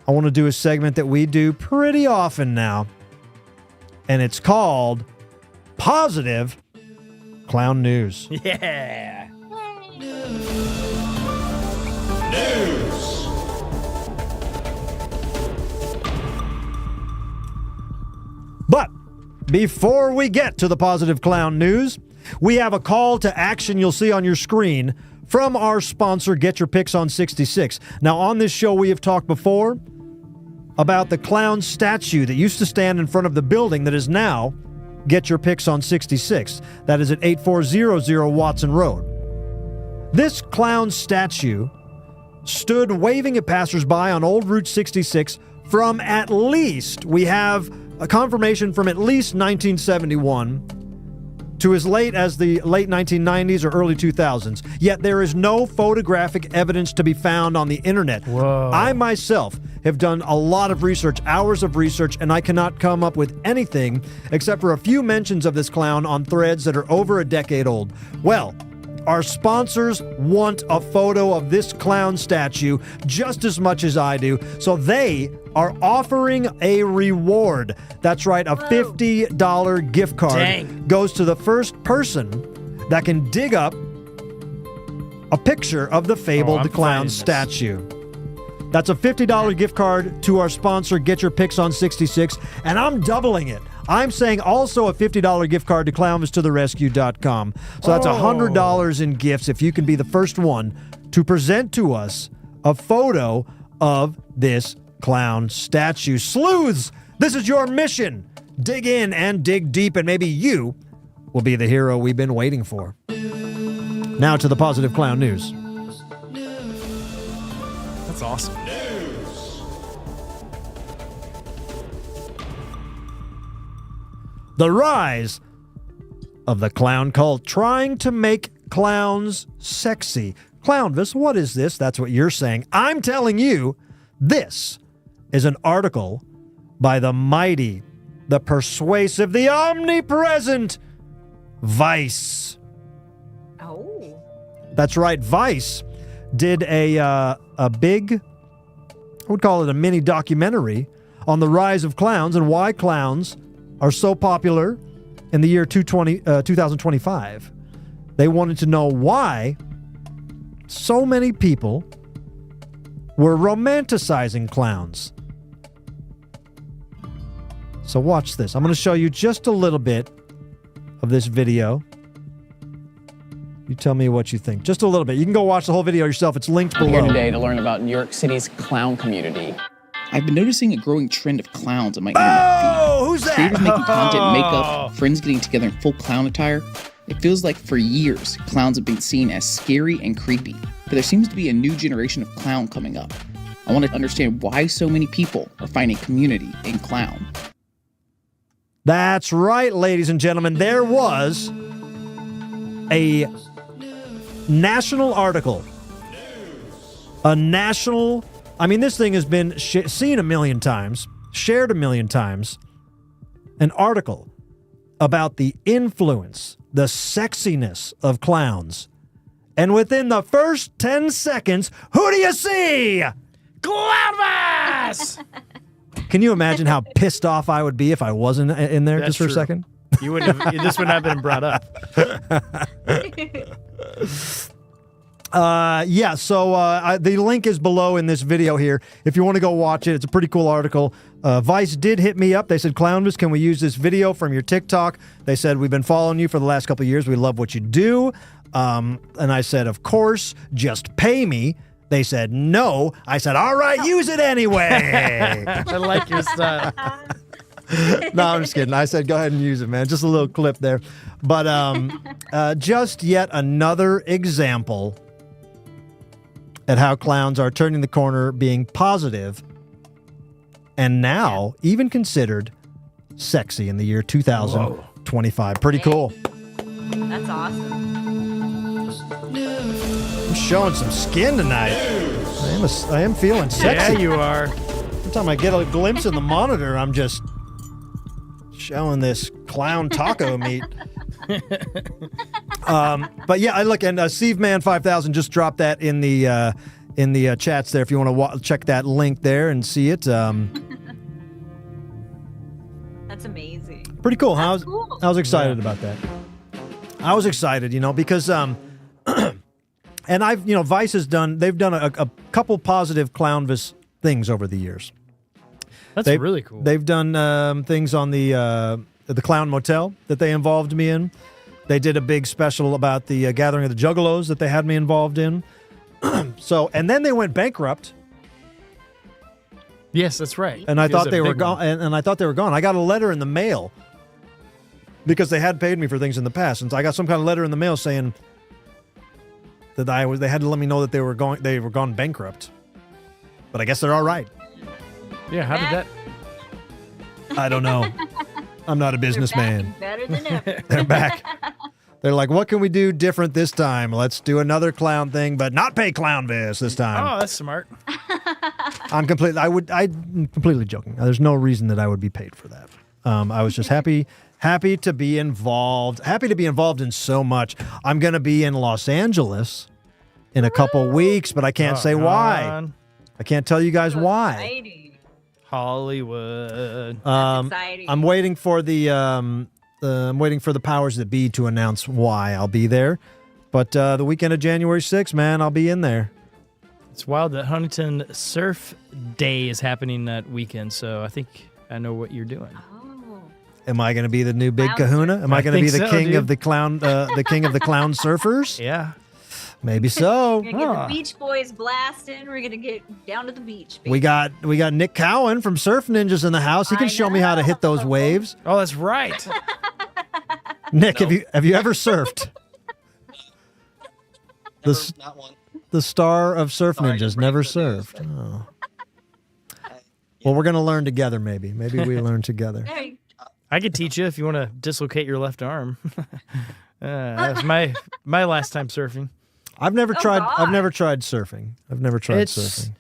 I want to do a segment that we do pretty often now, and it's called Positive Clown News. Yeah. But before we get to the positive clown news, we have a call to action you'll see on your screen from our sponsor, Get Your Picks on 66. Now, on this show, we have talked before about the clown statue that used to stand in front of the building that is now Get Your Picks on 66. That is at 8400 Watson Road. This clown statue stood waving at passersby on Old Route 66 from at least, we have a confirmation from at least 1971 to as late as the late 1990s or early 2000s. Yet there is no photographic evidence to be found on the internet. Whoa. I myself have done a lot of research, hours of research, and I cannot come up with anything except for a few mentions of this clown on threads that are over a decade old. Well, Our sponsors want a photo of this clown statue just as much as I do, so they are offering a reward. That's right, a $50 gift card goes to the first person that can dig up a picture of the fabled clown statue. That's a $50 gift card to our sponsor, Get Your Picks on 66, and I'm doubling it. I'm saying also a $50 gift card to clownvistotherescue.com. So that's $100 in gifts if you can be the first one to present to us a photo of this clown statue. Sleuths, this is your mission. Dig in and dig deep, and maybe you will be the hero we've been waiting for. Now to the positive clown news. That's awesome. The rise of the clown cult trying to make clowns sexy. Clownvis, what is this? That's what you're saying. I'm telling you, this is an article by the mighty, the persuasive, the omnipresent Vice. Oh. That's right. Vice did a big, I would call it a mini documentary on the rise of clowns and why clowns are so popular in the year 2025. They wanted to know why so many people were romanticizing clowns. So watch this. I'm going to show you just a little bit of this video. You tell me what you think. Just a little bit. You can go watch the whole video yourself. It's linked below. I'm here today to learn about New York City's clown community. I've been noticing a growing trend of clowns on my internet feed. Who's that? Creators making content, makeup, friends getting together in full clown attire. It feels like for years, clowns have been seen as scary and creepy. But there seems to be a new generation of clown coming up. I want to understand why so many people are finding community in clown. That's right, ladies and gentlemen. There was a national article. A national... I mean, this thing has been seen a million times, shared a million times. An article about the influence, the sexiness of clowns. And within the first 10 seconds, who do you see? Clownvis! Can you imagine how pissed off I would be if I wasn't in there just for a second? You wouldn't have, this wouldn't have been brought up. The link is below in this video here. If you want to go watch it, it's a pretty cool article. Vice did hit me up. They said, Clownvis, can we use this video from your TikTok? They said, we've been following you for the last couple of years. We love what you do. And I said, of course, just pay me. They said, no. I said, all right, use it anyway. I like your style. No, I'm just kidding. I said, go ahead and use it, man. Just a little clip there. But just yet another example at how clowns are turning the corner, being positive, and now even considered sexy in the year 2025. Whoa. Pretty cool. That's awesome. I'm showing some skin tonight. I am feeling sexy. Yeah, you are. Every time I get a glimpse in the monitor, I'm just showing this clown taco meat. But yeah, I look, and Steve Man 5000 just dropped that in the chats there. If you want to check that link there and see it. That's amazing. Pretty cool. That's cool. I was excited about that. I was excited, because and Vice has they've done a couple positive Clownvis things over the years. That's really cool. They've done things on the Clown Motel that they involved me in. They did a big special about the Gathering of the Juggalos that they had me involved in. And then they went bankrupt. Yes, that's right. And I thought they were gone. And I thought they were gone. I got a letter in the mail because they had paid me for things in the past, and so I got some kind of letter in the mail saying that they had to let me know that they were gone bankrupt. But I guess they're all right. Yeah, how did that? I don't know. I'm not a businessman. Better than ever. They're back. They're like, what can we do different this time? Let's do another clown thing, but not pay Clownvis this time. Oh, that's smart. I'm completely joking. There's no reason that I would be paid for that. I was just happy Happy to be involved. Happy to be involved in so much. I'm going to be in Los Angeles in a couple weeks, but I can't say why. I can't tell you guys why. Exciting. Hollywood. Exciting. I'm waiting for the powers that be to announce why I'll be there. But the weekend of January 6th, man, I'll be in there. It's wild that Huntington Surf Day is happening that weekend, so I think I know what you're doing. Oh. Am I going to be the new big Clown kahuna? surfer. Am I going to be the think so, king dude. of the clown surfers? Yeah. Maybe so. We're gonna get the Beach Boys blasting. We're gonna get down to the beach. Baby. We got Nick Cowan from Surf Ninjas in the house. He can I show me how to hit those waves. Oh, that's right. Nick, have you ever surfed? Not one. The star of Surf Sorry, Ninjas your never brain for this. surfed. Oh. Well, we're gonna learn together. Maybe we learn together. There you I could teach you if you want to dislocate your left arm. That was my last time surfing. I've never tried. God. I've never tried surfing. I've never tried surfing.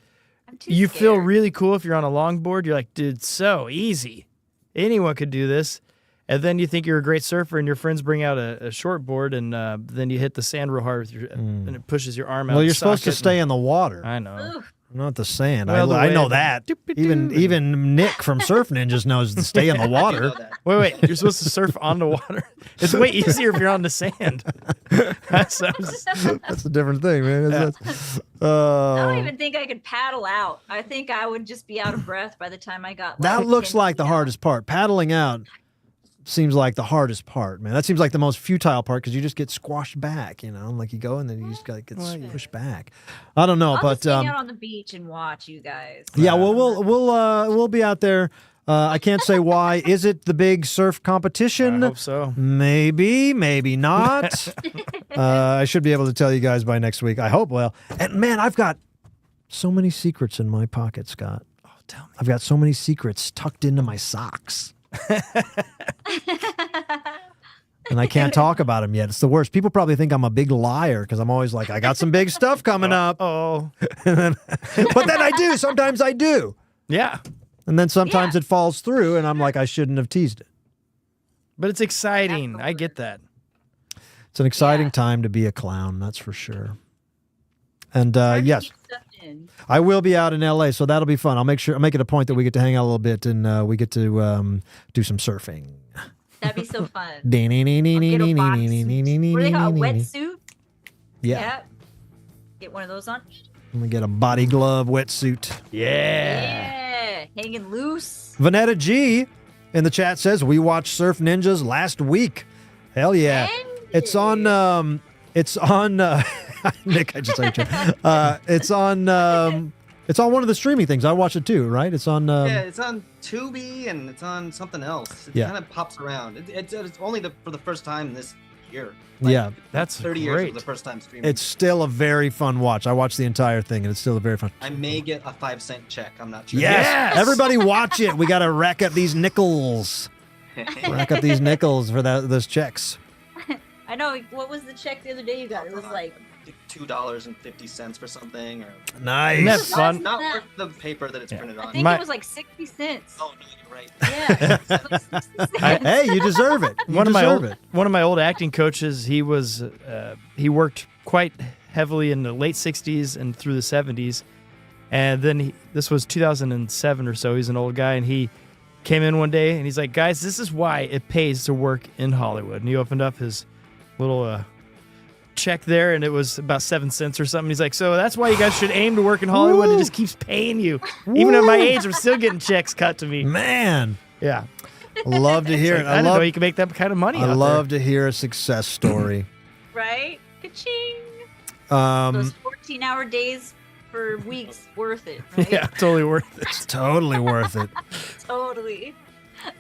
I'm too You feel scared. really cool if you're on a longboard. You're like, dude, so easy. Anyone could do this. And then you think you're a great surfer, and your friends bring out a short board, and then you hit the sand real hard with and it pushes your arm out. Well, the you're supposed to socket stay in the water, I know. Ugh. not the sand. Well, the I know wave. that. Doop-a-doo. Even Nick from Surf Ninjas knows to stay in the water. Wait, you're supposed to surf on the water. It's way easier if you're on the sand. That's That's a different thing, man. I don't even think I could paddle out. I think I would just be out of breath by the time I got. That like, looks 10 like the feet out. hardest part. Paddling out seems like the hardest part, man. That seems like the most futile part because you just get squashed back, like you go and then you just got to get pushed back. I don't know, I'll but just hang out on the beach and watch you guys. yeah, well, we'll be out there. I can't say why. Is it the big surf competition? I hope so. Maybe not. I should be able to tell you guys by next week. I hope. Well, and man, I've got so many secrets in my pocket, Scott. Oh, tell me. I've got so many secrets tucked into my socks. And I can't talk about them yet. It's the worst. People probably think I'm a big liar because I'm always like, I got some big stuff coming up. Oh. But then I do. Sometimes I do. Yeah. And then sometimes it falls through and I'm like, I shouldn't have teased it. But it's exciting. I get that. It's an exciting time to be a clown. That's for sure. And yes, Keep stuff in. I will be out in LA, so that'll be fun. I'll make it a point that we get to hang out a little bit and we get to do some surfing. That'd be so fun. What Get a bodysuit. What do they call a wetsuit? Yeah. Get one of those on. We get a body glove wetsuit. Yeah. Hanging loose. Vanetta G in the chat says we watched Surf Ninjas last week. Hell yeah. It's on Nick, I just saw you. It's on one of the streaming things. I watch it too, right? It's on Yeah, it's on Tubi and it's on something else. It Yeah. kind of pops around. It's only for the first time this year. Yeah. That's 30 years great. was the first time streaming. It's still a very fun watch. I watched the entire thing and it's still a very fun. I may get a 5-cent check. I'm not sure. Yes! Everybody watch it. We got to rack up these nickels. Rack up these nickels for those checks. I know. What was the check the other day you got? It was like $2.50 for something, or Nice. Isn't that fun? not worth the paper that it's printed I on. think it was like 60 cents. Oh no, you're right. Yeah. It was like 60 cents. Hey, you deserve it. You One of deserve it. my old acting coaches, he worked quite heavily in the late 60s and through the 70s. And then this was 2007 or so. He's an old guy and he came in one day and he's like, "Guys, this is why it pays to work in Hollywood." And he opened up his little check there and it was about 7 cents or something. He's like, "So that's why you guys should aim to work in Hollywood. It just keeps paying you. Even at my age, I'm still getting checks cut to me." Man, Yeah. love to hear it. I didn't know you could make that kind of money. I love to hear a success story. Right? Ka-ching. Um, Those 14-hour days for weeks worth it, right? Yeah, totally worth it. it's totally worth it. Totally.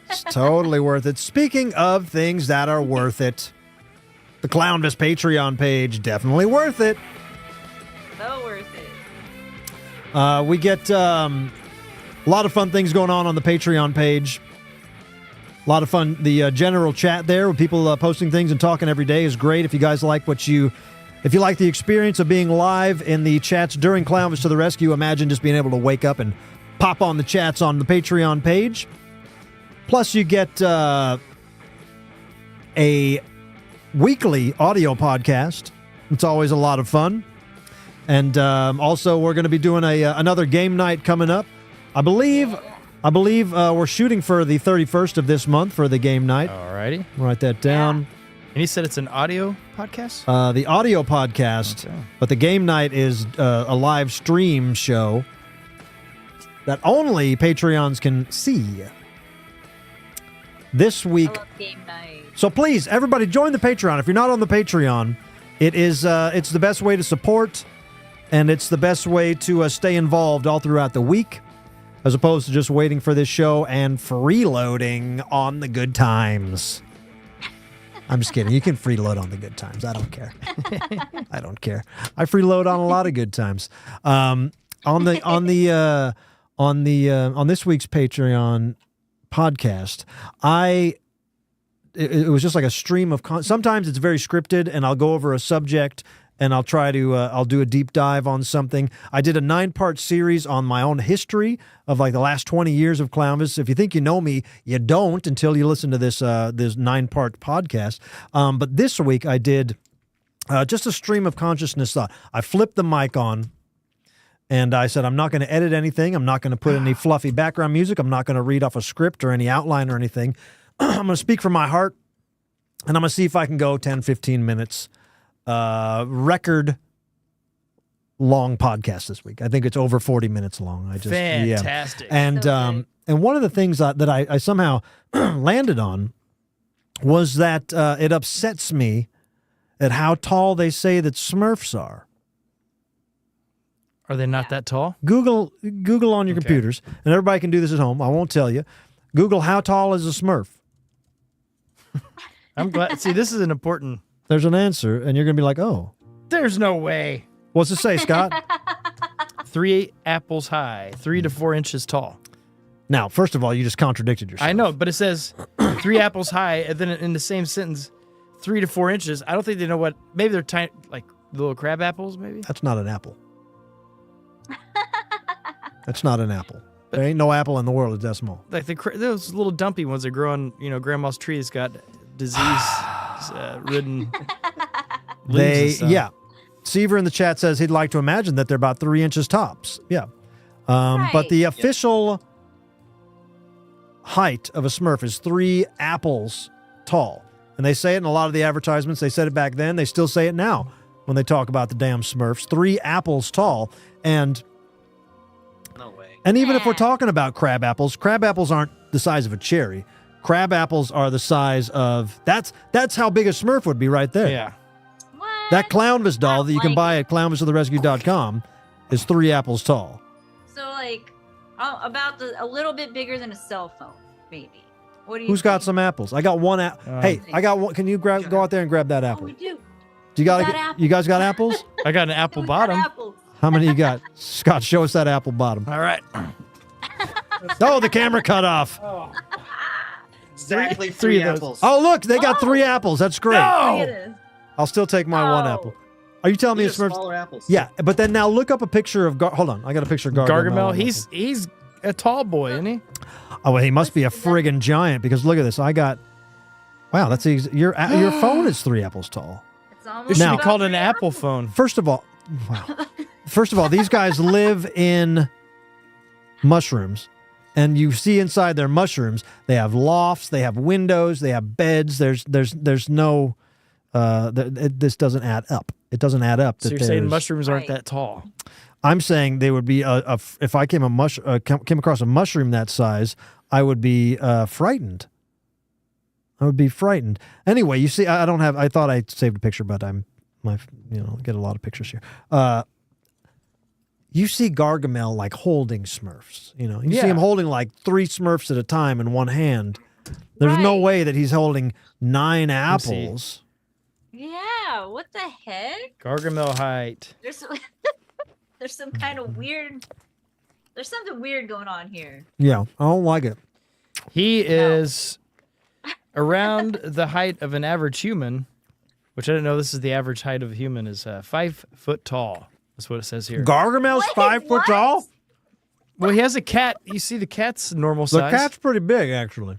It's totally worth it. Speaking of things that are worth it, the Clownvis Patreon page, definitely worth it. So worth it. We get a lot of fun things going on the Patreon page. A lot of fun. The general chat there with people posting things and talking every day is great. If you guys like if you like the experience of being live in the chats during Clownvis to the Rescue, imagine just being able to wake up and pop on the chats on the Patreon page. Plus, you get a weekly audio podcast. It's always a lot of fun. And also, we're going to be doing another game night coming up. I believe we're shooting for the 31st of this month for the game night. Alrighty. Write that down. And he said it's an audio podcast? The audio podcast, Okay. but the game night is a live stream show that only Patreons can see. This week. I love game night. So please, everybody, join the Patreon. If you're not on the Patreon, it's the best way to support, and it's the best way to stay involved all throughout the week, as opposed to just waiting for this show and freeloading on the good times. I'm just kidding. You can freeload on the good times. I don't care. I don't care. I freeload on a lot of good times. On this week's Patreon podcast, it was just like a stream of sometimes it's very scripted, and I'll go over a subject and I'll try to I'll do a deep dive on something. I did a 9-part series on my own history of like the last 20 years of Clownvis. If you think you know me, you don't until you listen to this 9-part podcast. But this week I did just a stream of consciousness thought. I flipped the mic on and I said, I'm not going to edit anything. I'm not going to put any fluffy background music. I'm not going to read off a script or any outline or anything. I'm going to speak from my heart, and I'm going to see if I can go 10, 15 minutes. Record long podcast this week. I think it's over 40 minutes long. Fantastic. Yeah. And and one of the things that I somehow landed on was that it upsets me at how tall they say that Smurfs are. Are they not that tall? Google on your computers, and everybody can do this at home. I won't tell you. Google how tall is a Smurf. I'm glad. See, this is an important. There's an answer, and you're going to be like, oh. There's no way. What's it say, Scott? 3 apples high, 3 to 4 inches tall. Now, first of all, you just contradicted yourself. I know, but it says 3 apples high, and then in the same sentence, 3 to 4 inches. I don't think they know what. Maybe they're tiny, like little crab apples, maybe? That's not an apple. That's not an apple. There ain't no apple in the world that's that small. Like those little dumpy ones that grow on, Grandma's tree that's got disease-ridden leaves. Yeah. Seaver in the chat says he'd like to imagine that they're about 3 inches tops. Yeah. But the official height of a Smurf is 3 apples tall. And they say it in a lot of the advertisements. They said it back then. They still say it now when they talk about the damn Smurfs. 3 apples tall. And No way. And even if we're talking about crab apples aren't the size of a cherry. Crab apples are the size of that's how big a Smurf would be right there. Yeah. What? That Clownvis doll that you can buy at clownvisoftherescue.com is 3 apples tall. So like, about a little bit bigger than a cell phone, maybe. What do you? Who's got think? some apples? I got one apple. Hey, I got one. Can you go out there and grab that Oh, apple? we do. You guys got apples? I got an apple We got bottom. apples. How many you got? Scott, show us that apple bottom. All right. Oh, the camera cut off. Exactly Three three of those. apples. Oh, look, they got 3 apples. That's great. Look No! at this. I'll still take my 1 apple. Are you telling me These it's are Smurfs? smaller apples. Yeah, but then now look up a picture of hold on, I got a picture of Gargamel, Gargamel. he's a tall boy, isn't he? Oh, well, he must be a friggin' giant because look at this. I got. Wow, that's your phone is 3 apples tall. It's It almost should Now- be called about an 3 Apple apples. phone. First of all, these guys live in mushrooms, and you see inside their mushrooms they have lofts, they have windows, they have beds. There's no. This doesn't add up. It doesn't add up. So that you're saying there's- mushrooms aren't Right. that tall? I'm saying they would be if I came across a mushroom that size, I would be frightened. I would be frightened. Anyway, you see, I don't have. I thought I saved a picture, but get a lot of pictures here. You see Gargamel like holding Smurfs. You see Yeah. him holding like 3 Smurfs at a time in one hand. There's no Right. way that he's holding 9 see. apples. Yeah. What the heck? Gargamel height. There's some kind of weird. There's something weird going on here. Yeah, I don't like it. He is around the height of an average human, which I didn't know this is the average height of a human is 5 foot tall. That's what it says here. Gargamel's Wait, 5 foot what? tall. Well, he has a cat. You see the cat's normal The size. cat's pretty big, actually.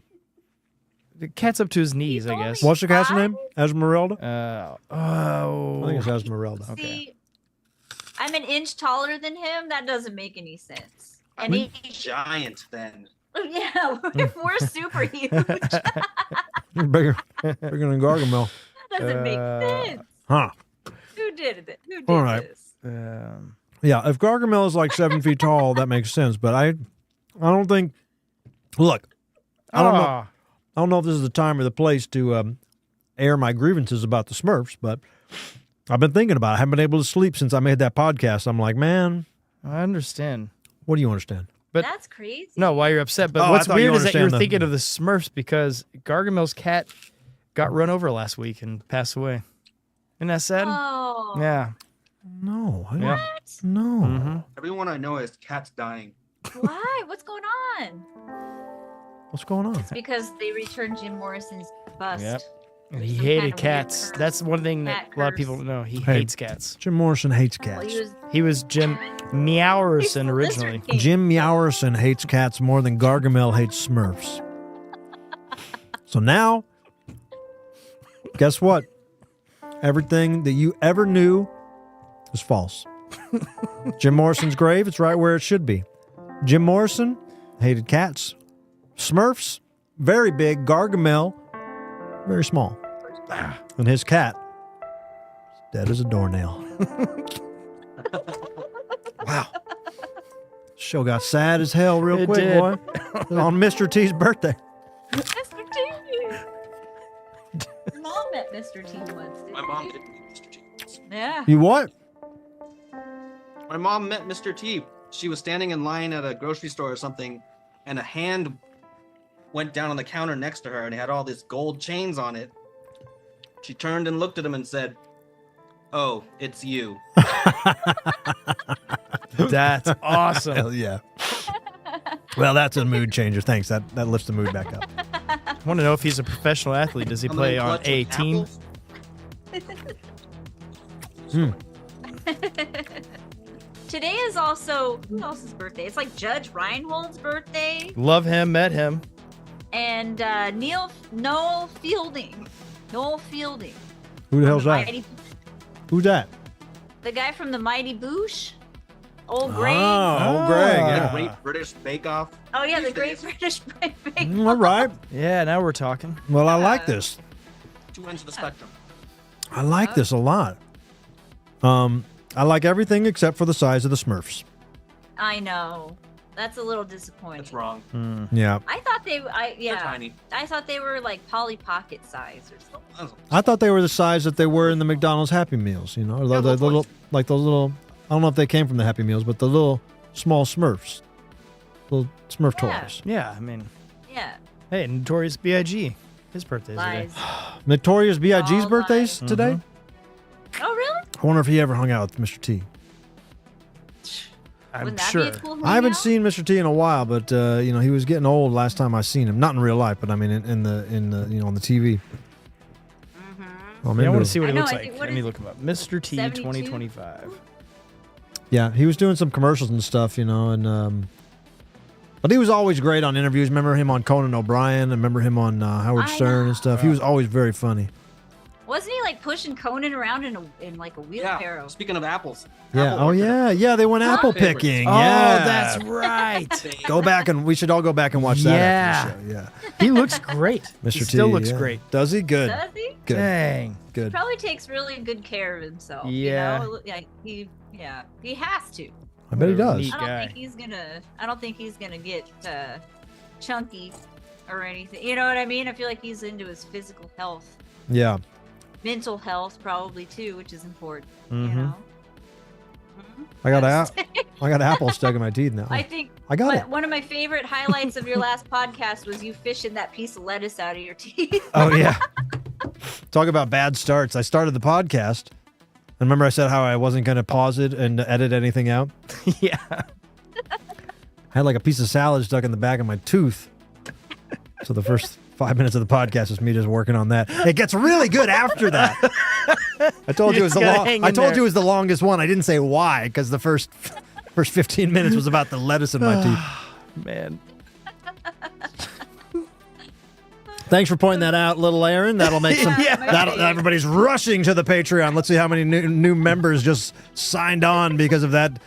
The cat's up to his knees, I guess. What's the cat's name? Esmeralda? Oh. I think it's Esmeralda. See, Okay. I'm an inch taller than him. That doesn't make any sense. And I'm giant then. yeah, we're super huge. Bigger than Gargamel. That doesn't make sense. Huh. Who did it? Who did All right. this? Yeah, if Gargamel is like 7 feet tall, that makes sense. But I don't think. Look, I don't know. I don't know if this is the time or the place to air my grievances about the Smurfs, but I've been thinking about it. I haven't been able to sleep since I made that podcast. I'm like, man. I understand. What do you understand? But That's crazy. no, why you're upset. But Oh, I what's thought you weird is that you're understand thinking of the Smurfs because Gargamel's cat got run over last week and passed away. Isn't that sad? Oh. Yeah. No. I don't. Yeah. What? No. Mm-hmm. Everyone I know has cats dying. Why? What's going on? What's going on? It's because they returned Jim Morrison's bust. Yep. And There's he some hated kind of cats. weird That's one thing that cat a lot of people curse. don't know. He Hey. hates cats. Jim Morrison hates Well, cats. He was Jim He's Meowerson the originally. Lizard King. Jim Meowerson hates cats more than Gargamel hates Smurfs. So now, guess what? Everything that you ever knew is false. Jim Morrison's grave, it's right where it should be. Jim Morrison hated cats. Smurfs, very big. Gargamel, very small. And his cat, dead as a doornail. Wow. Show got sad as hell real It quick, did. boy. On Mr. T's birthday. Mr. T. Mom met Mr. T once. Didn't My mom she? did meet Mr. T. Yeah. You what? My mom met Mr. T. She was standing in line at a grocery store or something, and a hand went down on the counter next to her, and it had all these gold chains on it. She turned and looked at him and said, "Oh, it's you." That's awesome. Hell yeah. Well, that's a mood changer. Thanks. That lifts the mood back up. I want to know if he's a professional athlete. Does he I'm play gonna on clutch a with team? apples. Today is also who else's birthday? It's like Judge Reinhold's birthday Love him, met him. and Noel Fielding. Noel Fielding. Who the hell's that? Mighty, Who's that? the guy from the Mighty Boosh. Old Greg. Oh, Greg. The Yeah. Great British Bake Off. Oh yeah, the These Great days. British Bake. All right. Yeah, now we're talking. Well, I like this. Two ends of the spectrum. I like this a lot. I like everything except for the size of the Smurfs. I know. That's a little disappointing. That's wrong. Yeah. I thought they, They're tiny. I thought they were like Polly Pocket size or something. I thought they were the size that they were in the McDonald's Happy Meals, you know, or the little, like those little, I don't know if they came from the Happy Meals, but the little small Smurfs, little Smurf Yeah. toys. Yeah, I mean, Yeah. hey, Notorious B.I.G. His birthday's today. Lies. Notorious B.I.G.'s All birthday's lies. today? Oh really? I wonder if he ever hung out with Mr. T. I'm Wouldn't that sure. be a cool I haven't hangout? seen Mr. T in a while, but you know, he was getting old last time I seen him. Not in real life, but I mean in the you know, on the TV. Yeah, I want to see what I he know, looks I like. think- what Let me is look him up. Mr. T 72? 2025. Yeah, he was doing some commercials and stuff, you know, and but he was always great on interviews. Remember him on Conan O'Brien? I remember him on Howard I Stern know. and stuff. He was always very funny. Wasn't he like pushing Conan around in like a wheelbarrow? Yeah. Speaking of apples. Yeah. Apple Oh orchard. yeah. They went apple Favorites. picking. Oh, Yeah. that's right. Go back and we should all go back and watch that. After the show. He looks great. Yeah. Mr. He T still looks yeah. great. Does he? Good. Does he? Good. Dang. Good. Probably takes really good care of himself. Yeah. You know? Like he has to. I bet he does. Neat I don't guy. think he's gonna get chunky or anything. You know what I mean? I feel like he's into his physical health, Yeah. mental health probably too, which is important. Mhm. You know. I got I got apple stuck in my teeth now. I think I got it. one of my favorite highlights of your last podcast was you fishing that piece of lettuce out of your teeth. Oh yeah. Talk about bad starts. I started the podcast. And remember I said how I wasn't going to pause it and edit anything out? Yeah. I had like a piece of salad stuck in the back of my tooth. So the first 5 minutes of the podcast is me just working on that. It gets really good after that. I told you it was the I told you it was the longest one. I didn't say why because the first 15 minutes was about the lettuce in my teeth. Man. Thanks for pointing that out, little Aaron. That'll make some. Everybody's rushing to the Patreon. Let's see how many new members just signed on because of that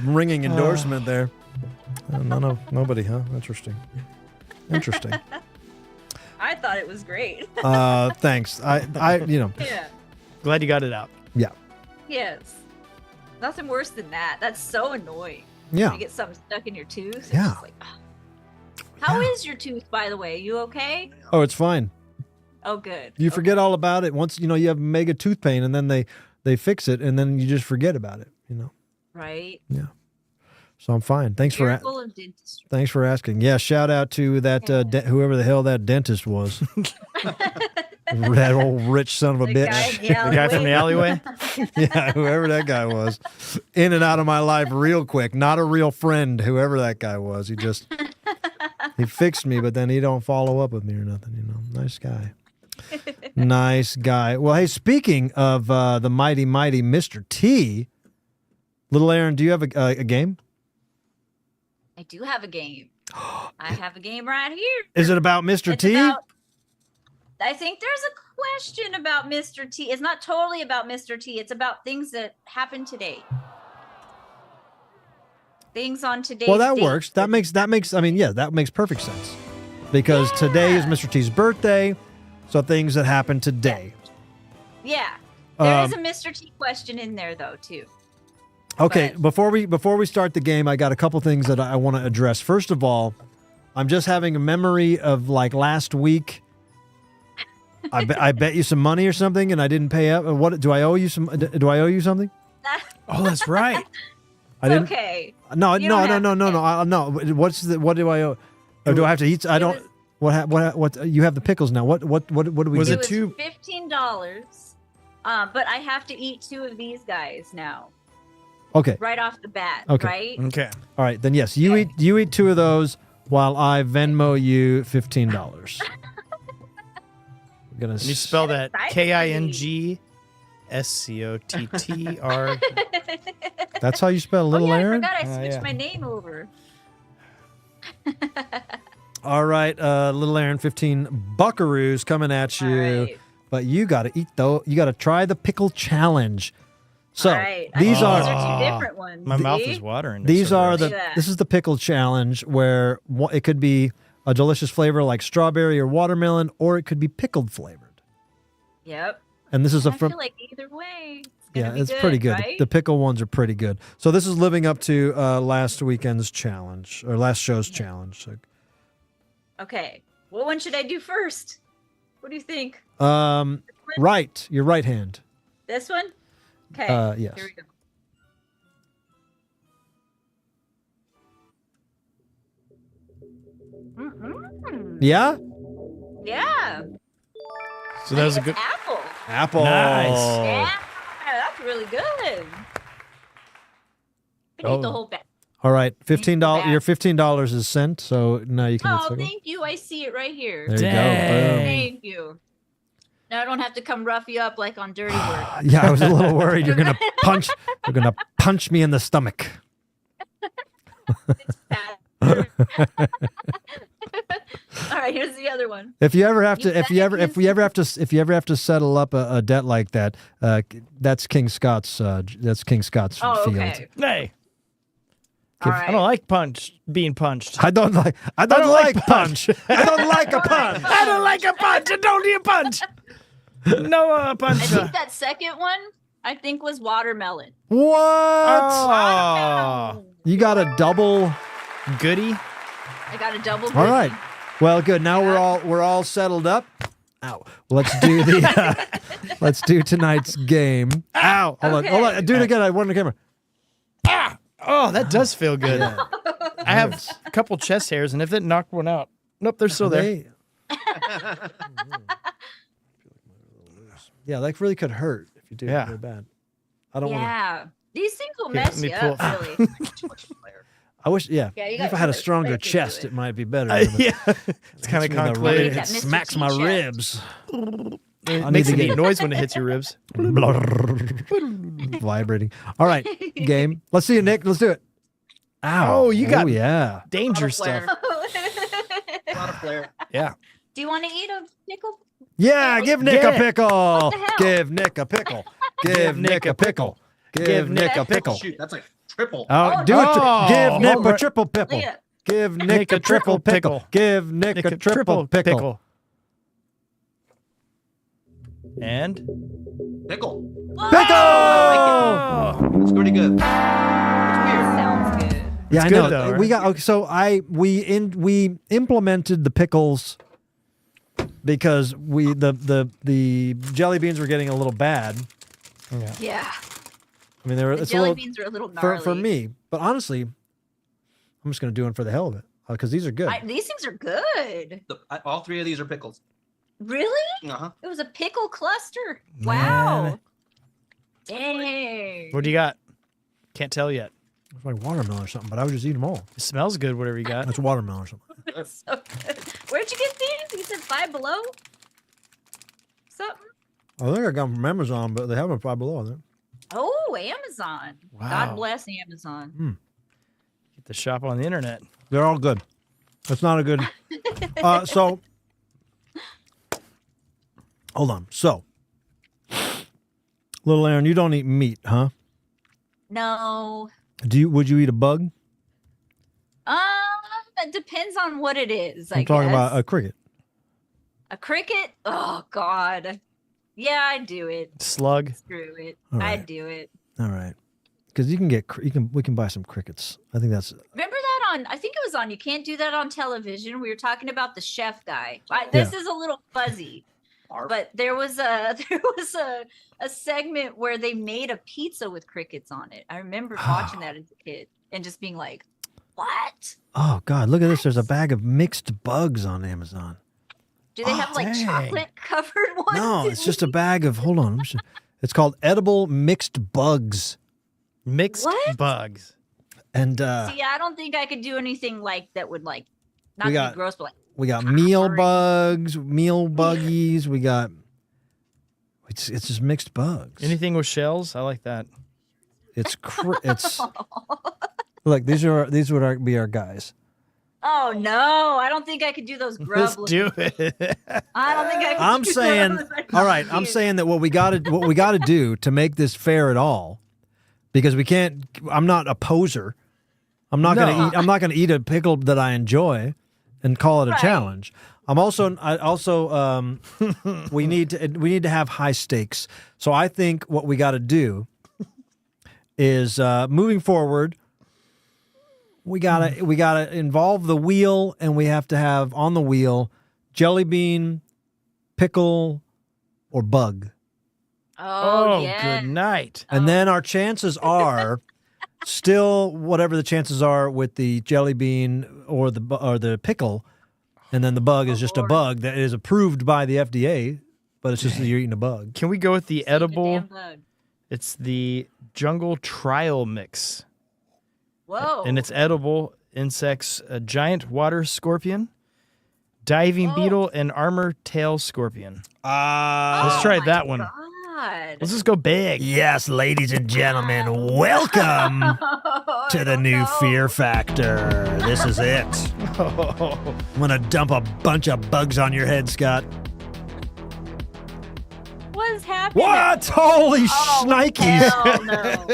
ringing endorsement there. Nobody, huh? Interesting. I thought it was great. Thanks. Yeah. Glad you got it out. Yeah. Yes. Nothing worse than that. That's so annoying. Yeah. You get something stuck in your tooth. It's Yeah. just like, ugh. How is your tooth, by the way? You okay? Oh, it's fine. Oh, good. You forget all about it once you have mega tooth pain, and then they fix it, and then you just forget about it. Right? Yeah. So I'm fine. Thanks Miracle of dentistry. Thanks for asking. Yeah. Shout out to that whoever the hell that dentist was. That old rich son of a bitch. The guy from the alleyway. Yeah, whoever that guy was. In and out of my life real quick. Not a real friend, whoever that guy was. He fixed me, but then he don't follow up with me or nothing, Nice guy. Nice guy. Well, hey, speaking of the mighty Mr. T, little Aaron, do you have a game? I do have a game. I have a game right here. Is it about Mr. T? I think there's a question about Mr. T. It's not totally about Mr. T. It's about things that happened today. Things on today's Well, that date. works. That makes that makes perfect sense. Because today is Mr. T's birthday, so things that happened today. Yeah. There is a Mr. T question in there though, too. Okay, before we start the game, I got a couple things that I want to address. First of all, I'm just having a memory of like last week. I bet you some money or something, and I didn't pay up. What do I owe you? Do I owe you something? Oh, that's right. I didn't. Okay. No. What do I owe? Or do I have to eat? I don't. What? You have the pickles now. What do we? Was do? it two? $15. But I have to eat 2 of these guys now. Okay. Right off the bat. Okay. Right. Okay. All right, then yes, you eat 2 of those while I Venmo you $15. Gonna Can you spell that KINGSCOTTR? That's how you spell Little I Aaron? forgot I switched my name over. All right, Little Aaron, 15 buckaroos coming at you. Right. But you got to eat though. You got to try the pickle challenge. So Right. these I are think those are 2 different ones. My mouth see? is watering. these are the Look at that. this is the pickle challenge where it could be a delicious flavor like strawberry or watermelon, or it could be pickled flavored. Yep. And this is I a feel like either way. yeah, it's pretty good. Right? The pickle ones are pretty good. So this is living up to last weekend's challenge or last show's challenge. So, Okay. What one should I do first? What do you think? right, your right hand. This one? Okay. Yes. Here we go. Yeah. Yeah. So that was a It's good apple. Apple. Nice. Yeah, that's really good. You can eat the whole bag. All right, $15. bad. Your $15 is sent, so now you can. Oh, eat the- thank you. I see it right here. There you Dang. go. Boom. Thank you. Now I don't have to come rough you up like on Dirty Work. Yeah, I was a little worried you're gonna punch. You're gonna punch me in the stomach. It's bad. All right, here's the other one. If you ever have to, You if you ever have to settle up a debt like that, that's King Scott's. That's King Scott's Oh, field. okay. Hey, All right. I don't like being punched. I don't like punch. I don't like a punch. I don't like a punch. I don't need a punch. No punch. I think that second one, I think, was watermelon. What? Oh, You got a double. goody. I got a double. All right. Well, good. Now we're all settled up. Ow. Let's do let's do tonight's game. Ow. Hold on. Do it again. I want the camera. Ah! Oh, that does feel good. I have a couple chest hairs, and if it knocked one out, nope, they're still there. Yeah, that really could hurt if you do it really bad. I don't want to. Yeah. These things will Here, mess let me you pull up, it. really. I wish, Yeah, you if got I had a to stronger respect it, chest, do it it. might be better. Yeah, it's kind of Hits me in the concave. rib. That It Mr. smacks T my chest. ribs. It I makes need a to neat get- noise when it hits your ribs. Vibrating. All right, game. Let's see you, Nick. Let's do it. Ow. Oh, you got yeah. danger stuff. A lot of flair. Yeah. Do you want to eat a pickle? Yeah, give Nick a pickle. What the hell? Give Nick a pickle. Give Nick a pickle. Give Nick a pickle. Shoot, that's like triple. Oh, do it. Oh. Give Nick a triple pickle. Look at- Give Nick a triple pickle. Give Nick a triple pickle. And Pickle. Pickle! It's pretty good. It's weird. Sounds good. Yeah, I good know. though, right? We got okay, so we implemented the pickles because the jelly beans were getting a little bad. Yeah. I mean, they were The it's a jelly little beans are a little gnarly. for me, but honestly, I'm just gonna do it for the hell of it because these are good. These things are good. All three of these are pickles. Really? Uh-huh. It was a pickle cluster. Man. Wow. Dang. what do you got? Can't tell yet. It's like watermelon or something, but I would just eat them all. It smells good, whatever you got. It's watermelon or something. That's so good. Where'd you get these? You said Five Below? Something? I think I got them from Amazon, but they have them Five Below. I think. Oh, Amazon. Wow. God bless Amazon. Get the shop on the internet. They're all good. That's not a good. So, hold on. So, little Aaron, you don't eat meat, huh? No. Would you eat a bug? It depends on what it is, I I'm talking guess. about a cricket. A cricket? Oh, God. Yeah, I'd do it. Slug. Screw it. All right. I'd do it. All right, because we can buy some crickets. I think that's Remember that on, I think it was on You Can't Do That on Television. We were talking about the chef guy. This is a little fuzzy. But there was a segment where they made a pizza with crickets on it. I remember watching that as a kid and just being like, "What? Oh God, look at this. There's a bag of mixed bugs on Amazon. Do they have like dang. chocolate covered ones?" No, it's just a bag of hold on. It's called edible mixed bugs. Mixed What? bugs. And See, I don't think I could do anything like that would like not We to got- be gross, but like we got meal Sorry. bugs, meal buggies. We got it's just mixed bugs. Anything with shells? I like that. It's look. These would be our guys. oh no, I don't think I could do those grub. Let's do it. I don't think I could. I'm do saying, those. all right. I'm saying that what we got to do to make this fair at all, because we can't. I'm not a poser. I'm not gonna eat a pickle that I enjoy, and call it a Right. challenge. I also we need to have high stakes. So I think what we got to do is moving forward. We gotta involve the wheel, and we have to have on the wheel jelly bean, pickle, or bug. Oh, yeah. good night. And then our chances are still whatever the chances are with the jelly bean or the pickle, and then the bug is just a bug that is approved by the FDA, but it's just that you're eating a bug. Can we go with the edible? Damn bug. It's the Jungle Trial Mix. Whoa. And it's edible insects, a giant water scorpion, diving beetle, and armor tail scorpion. Let's try my that one. God. Let's just go big. Yes, ladies and gentlemen, welcome to the new Fear Factor. This is it. I'm gonna dump a bunch of bugs on your head, Scott. What is happening? What? Holy Oh, shnikes! hell no.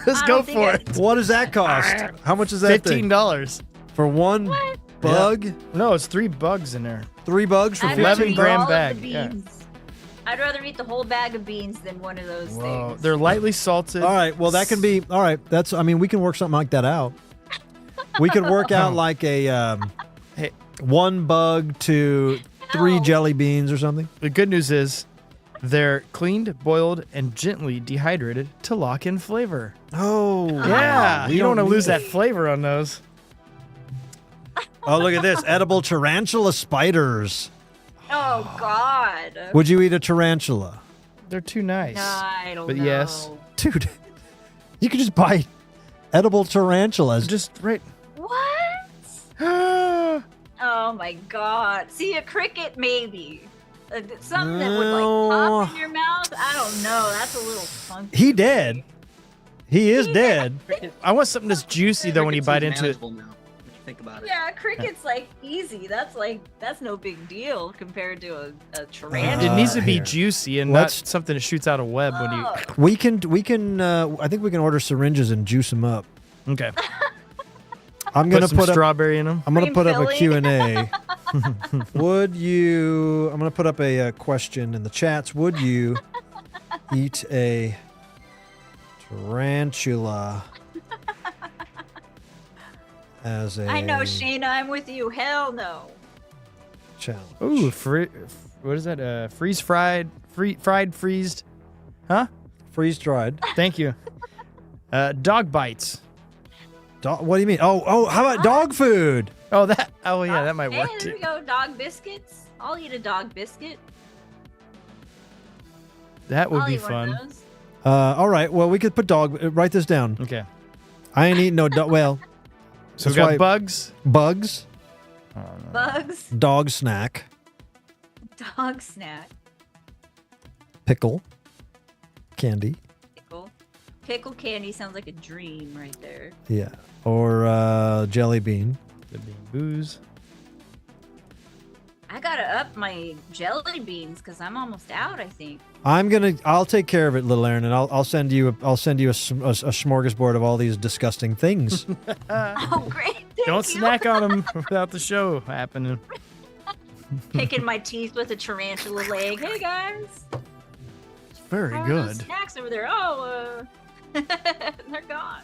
Let's I go don't think for I- it. What does that cost? How much is that thing? $15. For one bug? No, it's 3 bugs in there. 3 bugs for I'd 15 rather 11 eat gram all of the bag, yeah. beans. I'd rather eat the whole bag of beans than one of those Whoa, things. they're lightly salted. All right, well that can be all right. We can work something like that out. We could work out like a Hey. 1 bug to 3 No. jelly beans or something. The good news is they're cleaned, boiled, and gently dehydrated to lock in flavor. Oh, Yeah, we you don't want to need lose that it. flavor on those. Oh, look at this edible tarantula spiders. Oh, God. Would you eat a tarantula, They're too nice. I don't But know. yes. dude? You could just buy edible tarantulas. Just right. What? Oh, Oh, my God. See, a cricket, maybe. Something that would, like, No. pop in your mouth? I don't know. That's a little funky. He dead. He is dead. I want something that's juicy though when you bite into it. Manageable now. think about it. Yeah, cricket's like easy. That's no big deal compared to a tarantula. It needs to be here. juicy and Let's- not something that shoots out a web when you. We can. I think we can order syringes and juice them up. Okay. I'm gonna some put up. strawberry in them. I'm gonna Cream put up a filling. Q&A. Would you? I'm gonna put up a question in the chats. Would you eat a tarantula as a I know, Shayna, I'm with you. Hell no. challenge? Ooh, what is that? Fried, freezed. Huh? Freeze dried. Thank you. Dog bites. What do you mean? Oh, how about dog food? Oh, that. Oh, yeah, that might Hey, work there too. we go. Dog biscuits. I'll eat a dog biscuit. That would I'll be eat one of fun. those. All right. Well, we could put dog. Write this down. Okay. I ain't eating no dog. Well, So we that's got why- bugs. bugs, Bugs. dog snack, Dog snack. pickle, candy. Pickle. Pickle candy sounds like a dream right there. Yeah. Or jelly bean. Could be booze. I gotta up my jelly beans because I'm almost out, I think. I'll take care of it, little Aaron, and I'll send you a smorgasbord of all these disgusting things. Oh, great. Thank Don't you. snack on them without the show happening. Picking my teeth with a tarantula leg. Hey, guys. It's very How are those good. snacks over there? Oh, they're gone.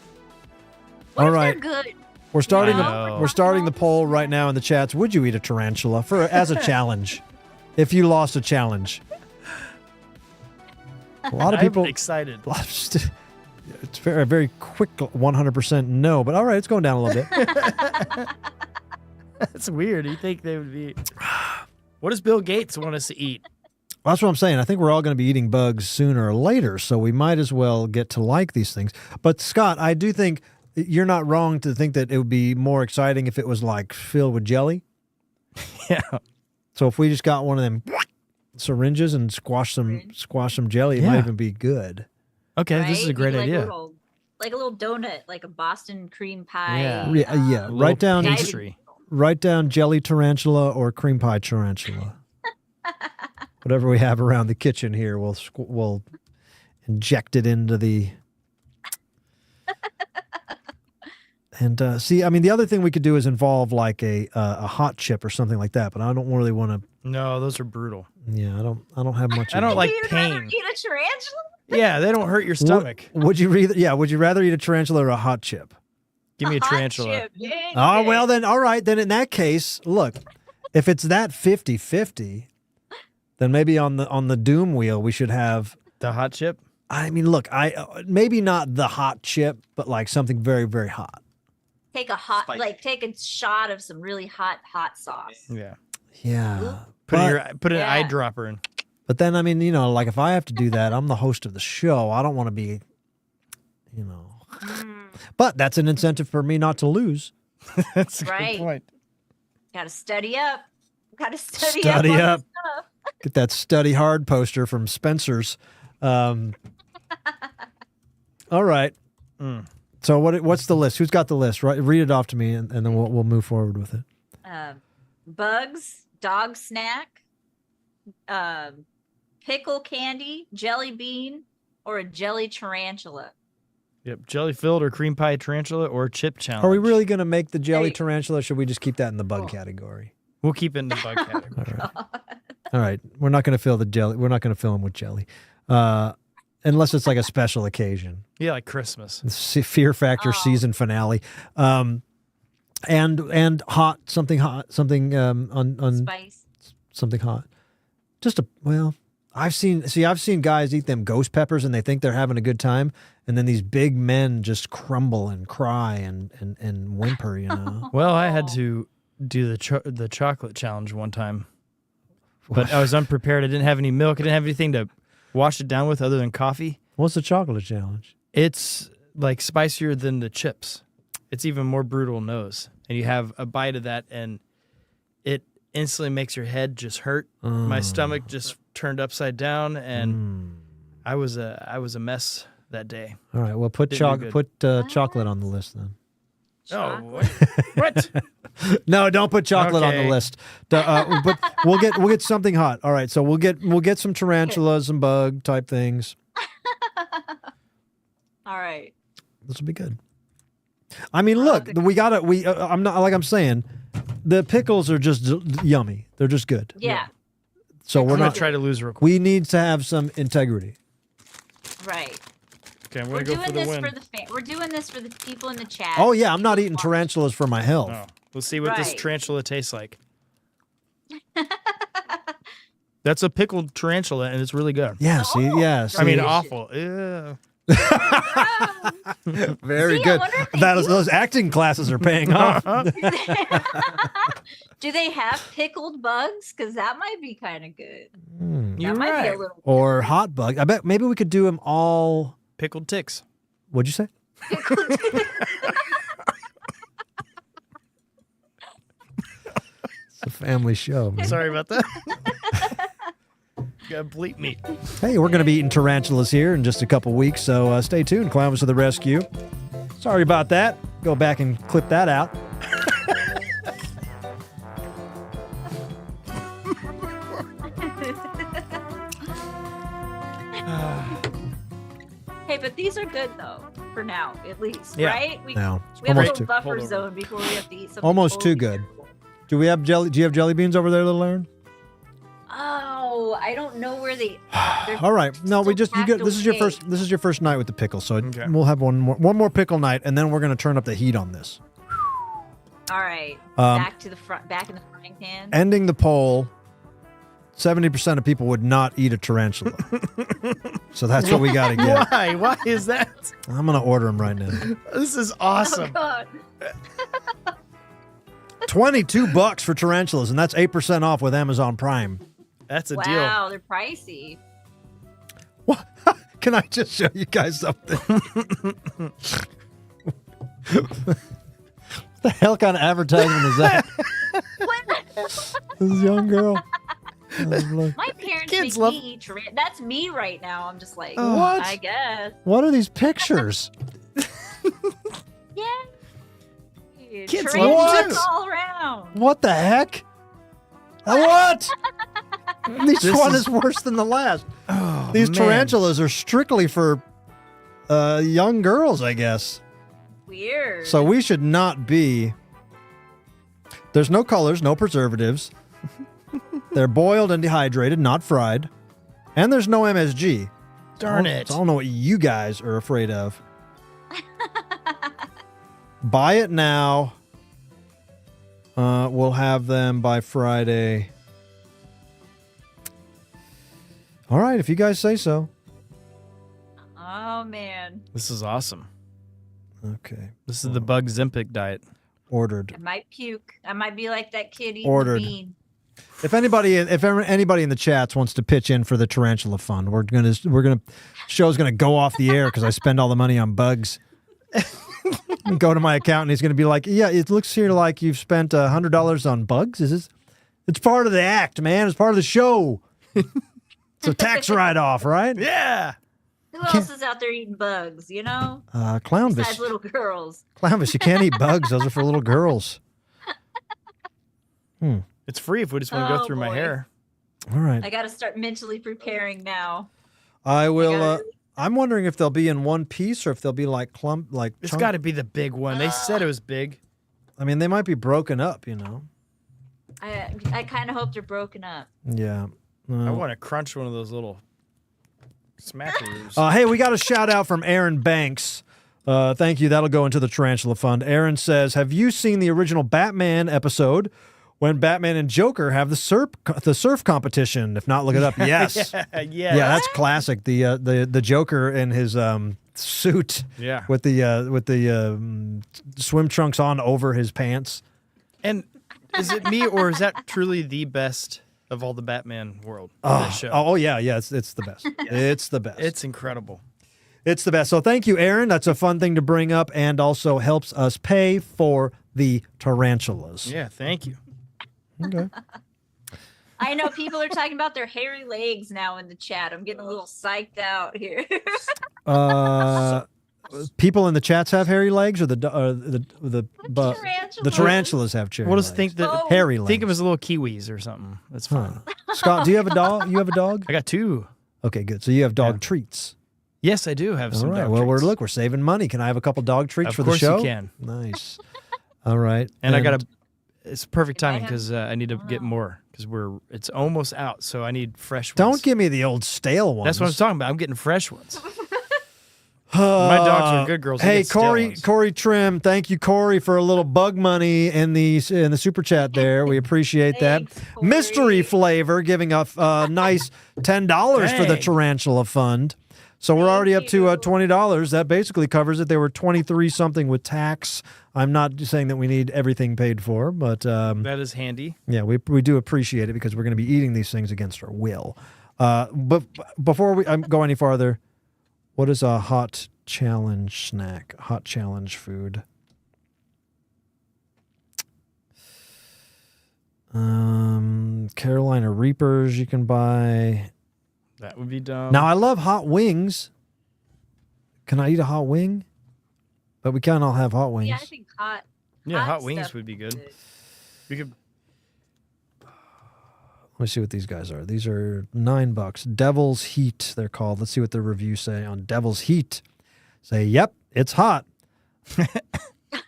All What if right. they're good? We're starting No. we're starting the poll right now in the chats. Would you eat a tarantula as a challenge? If you lost a challenge. A lot of I'm people excited. It's very very quick 100% no, but all right, it's going down a little bit. That's weird. You think they would be? What does Bill Gates want us to eat? That's what I'm saying. I think we're all going to be eating bugs sooner or later, so we might as well get to like these things. But Scott, I do think you're not wrong to think that it would be more exciting if it was like filled with jelly. Yeah. So if we just got one of them syringes and squash some jelly, it Yeah. might even be good. Okay, this is a Right? great Maybe idea. Like a little donut, like a Boston cream pie. Yeah. Yeah. Little Write down pastry. write down jelly tarantula or cream pie tarantula. Whatever we have around the kitchen here, we'll inject it into the. And see, I mean, the other thing we could do is involve like a hot chip or something like that, but I don't really want to. No, those are brutal. Yeah, I don't have much. I don't like You'd rather pain. eat a tarantula? Yeah, they don't hurt your stomach. Would you rather? Yeah, would you rather eat a tarantula or a hot chip? Give me a hot tarantula. chip, yeah. Oh, well, then, all right. Then in that case, look, if it's that 50-50, then maybe on the doom wheel, we should have. The hot chip? I mean, look, maybe not the hot chip, but like something very, very hot. Take a hot, Spicy. take a shot of some really hot sauce. Yeah. Yeah. Put an Yeah. eyedropper in. But then, I mean, like if I have to do that, I'm the host of the show. I don't want to be, But that's an incentive for me not to lose. That's a Right. good point. Gotta study up. Gotta study, Study up. on up. this stuff. Get that study hard poster from Spencer's. All right. So what's the list? Who's got the list? Right, read it off to me, and then we'll move forward with it. Bugs, dog snack, pickle candy, jelly bean, or a jelly tarantula. Yep. Jelly filled or cream pie tarantula or chip challenge. Are we really going to make the jelly Hey. tarantula? Or should we just keep that in the bug category? We'll keep it in the bug category. All right. We're not going to fill the jelly. We're not going to fill them with jelly, unless it's like a special occasion. Yeah, like Christmas. Fear Factor season finale, and hot something Spice. something hot. I've seen guys eat them ghost peppers and they think they're having a good time, and then these big men just crumble and cry and whimper. Well, I had to do the chocolate challenge one time, but I was unprepared. I didn't have any milk. I didn't have anything to wash it down with other than coffee. What's the chocolate challenge? It's like spicier than the chips. It's even more brutal nose. And you have a bite of that and it instantly makes your head just hurt. My stomach just turned upside down and I was a mess that day. All right. Well, put Didn't do chocolate on the list then. Oh, what? No, don't put chocolate on the Okay. list. But we'll get something hot. All right, so we'll get some tarantulas and bug type things. All right. This will be good. I mean, look, I'm not like I'm saying, the pickles are just yummy. They're just good. Yeah. So I'm we're gonna not. try to lose real quick. We need to have some integrity. Right. Okay, I'm We're gonna go doing for the this win. for the We're doing this for the people in the chat. Oh yeah, I'm not eating tarantulas for my health. No. We'll see what this Right. tarantula tastes like. That's a pickled tarantula, and it's really good. Yeah. See. Yeah. See? I mean, awful. Ew. Very See, I good. wonder if they do- Those acting classes are paying off. Do they have pickled bugs? Because that might be kind of good. You're That might be a right. little. Or hot bug. I bet maybe we could do them all. Pickled ticks. What'd you say? It's a family show, man. Sorry about that. Gotta bleep me. Hey, we're going to be eating tarantulas here in just a couple weeks, so stay tuned. Clownvis to the rescue. Sorry about that. Go back and clip that out. Hey, but these are good though, for now, at least, Yeah. right? We No, have a almost little too. buffer Hold over. zone before we have to eat something. Almost too totally good. different. Do we have jelly? Do you have jelly beans over there, little Aaron? Oh, I don't know where they. All right. No, we still just you get packed this is your away. first. This is your first night with the pickle, so Okay. we'll have one more pickle night, and then we're going to turn up the heat on this. All right, Um, back to the front, back in the frying pan. Ending the poll. 70% of people would not eat a tarantula. So that's what we got to get. Why? Why is that? I'm going to order them right now. This is Oh awesome. God! $22 for tarantulas, and that's 8% off with Amazon Prime. That's a deal. Wow, they're pricey. What? Can I just show you guys something? What the hell kind of advertisement is that? This young girl. My parents Kids make love- me eat tarantulas. That's me right now. I'm just like, What? I guess. What are these pictures? Yeah. Kids tarantulas love it. all around. What the heck? What? Each This one is- is worse than the last. Oh, These man. tarantulas are strictly for young girls, I guess. Weird. So we should not be. There's no colors, no preservatives. They're boiled and dehydrated, not fried. And there's no MSG. Darn So it. I don't know what you guys are afraid of. Buy it now. We'll have them by Friday. All right, if you guys say so. Oh man, This is awesome. Okay. This is the Bug Zempic diet. Ordered. I might puke. I might be like that kid eating Ordered. the bean. If anybody in the chats wants to pitch in for the tarantula fund, show's gonna go off the air because I spend all the money on bugs. Go to my account and he's gonna be like, "Yeah, it looks here like you've spent $100 on bugs. Is this? It's part of the act, man. It's part of the show. It's a tax write-off, right?" Yeah. Who else is out there eating bugs? You know, besides Clownvis. little girls. Clownvis, you can't eat bugs. Those are for little girls. It's free if we just want to go Oh, through my boy. hair. All right. I got to start mentally preparing now. I will. gotta- I'm wondering if they'll be in one piece or if they'll be like It's chunk- got to be the big one. They said it was big. I mean, they might be broken up. You know. I kind of hope they're broken up. Yeah. I want to crunch one of those little smackaroos. Hey, we got a shout out from Aaron Banks. Thank you. That'll go into the Tarantula Fund. Aaron says, "Have you seen the original Batman episode when Batman and Joker have the surf competition? If not, look it up." Yes. Yeah. Yeah, that's classic. The Joker in his suit. Yeah. With the swim trunks on over his pants. And is it me or is that truly the best of all the Batman world? That show? Oh yeah, it's the best. It's the best. It's incredible. It's the best. So thank you, Aaron. That's a fun thing to bring up and also helps us pay for the tarantulas. Yeah, thank you. Okay. I know people are talking about their hairy legs now in the chat. I'm getting a little psyched out here. people in the chats have hairy legs, or the tarantulas have We'll just think that hairy legs. Think of them as little kiwis or something. That's fine. Scott, do you have a dog? You have a dog? I got 2. Okay, good. So you have dog treats. Yes, I do have some. All right. Dog Well, treats. we're saving money. Can I have a couple dog treats Of for the show? course you can. Nice. All right. And I got it's perfect timing because I need to get more because it's almost out, so I need fresh ones. Don't give me the old stale ones. That's what I'm talking about. I'm getting fresh ones. My dogs are good girls. Hey, Corey Trim, thank you, Corey, for a little bug money in the super chat there. We appreciate that. Corey. Mystery Flavor giving a nice $10 for the Tarantula Fund. So we're already up to $20. That basically covers it. They were 23 something with tax. I'm not saying that we need everything paid for, but that is handy. Yeah, we do appreciate it because we're going to be eating these things against our will. But before we go any farther, what is a hot challenge snack? Hot challenge food. Carolina Reapers you can buy. That would be dumb. Now, I love hot wings. Can I eat a hot wing? But we can't all have hot wings. Yeah, I think hot. Yeah, hot wings would be good. We could. Let me see what these guys are. These are $9. Devil's Heat, they're called. Let's see what the reviews say on Devil's Heat. Say, yep, it's hot.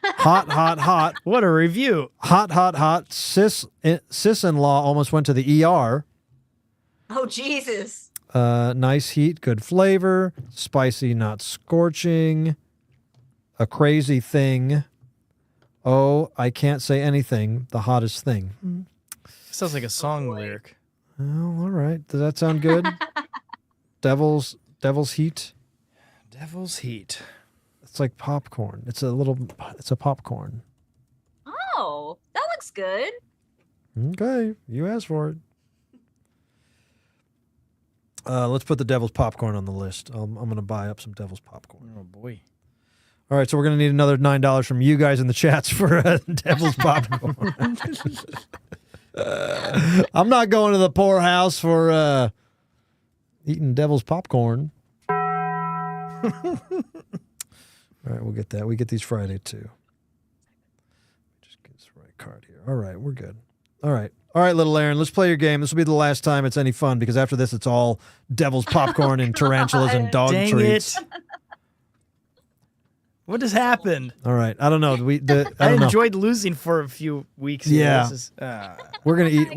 Hot, hot, hot. What a review. Hot, hot, hot. Sis-in-law almost went to the ER. Oh, Jesus. Nice heat, good flavor. Spicy, not scorching. A crazy thing. Oh, I can't say anything. The hottest thing. Sounds like a song lyric. Oh, all right. Does that sound good? Devil's Heat. Devil's Heat. It's like popcorn. It's a popcorn. Oh, that looks good. Okay, you asked for it. Let's put the Devil's Popcorn on the list. I'm going to buy up some Devil's Popcorn. Oh, boy. All right, so we're going to need another $9 from you guys in the chats for Devil's Popcorn. I'm not going to the poorhouse for eating Devil's Popcorn. All right, we'll get that. We get these Friday, too. Just get this right card here. All right, we're good. All right, little Aaron, let's play your game. This will be the last time it's any fun because after this, it's all Devil's Popcorn and tarantulas and dog treats. What has happened? All right, I don't know. I enjoyed losing for a few weeks. Yeah, we're gonna eat.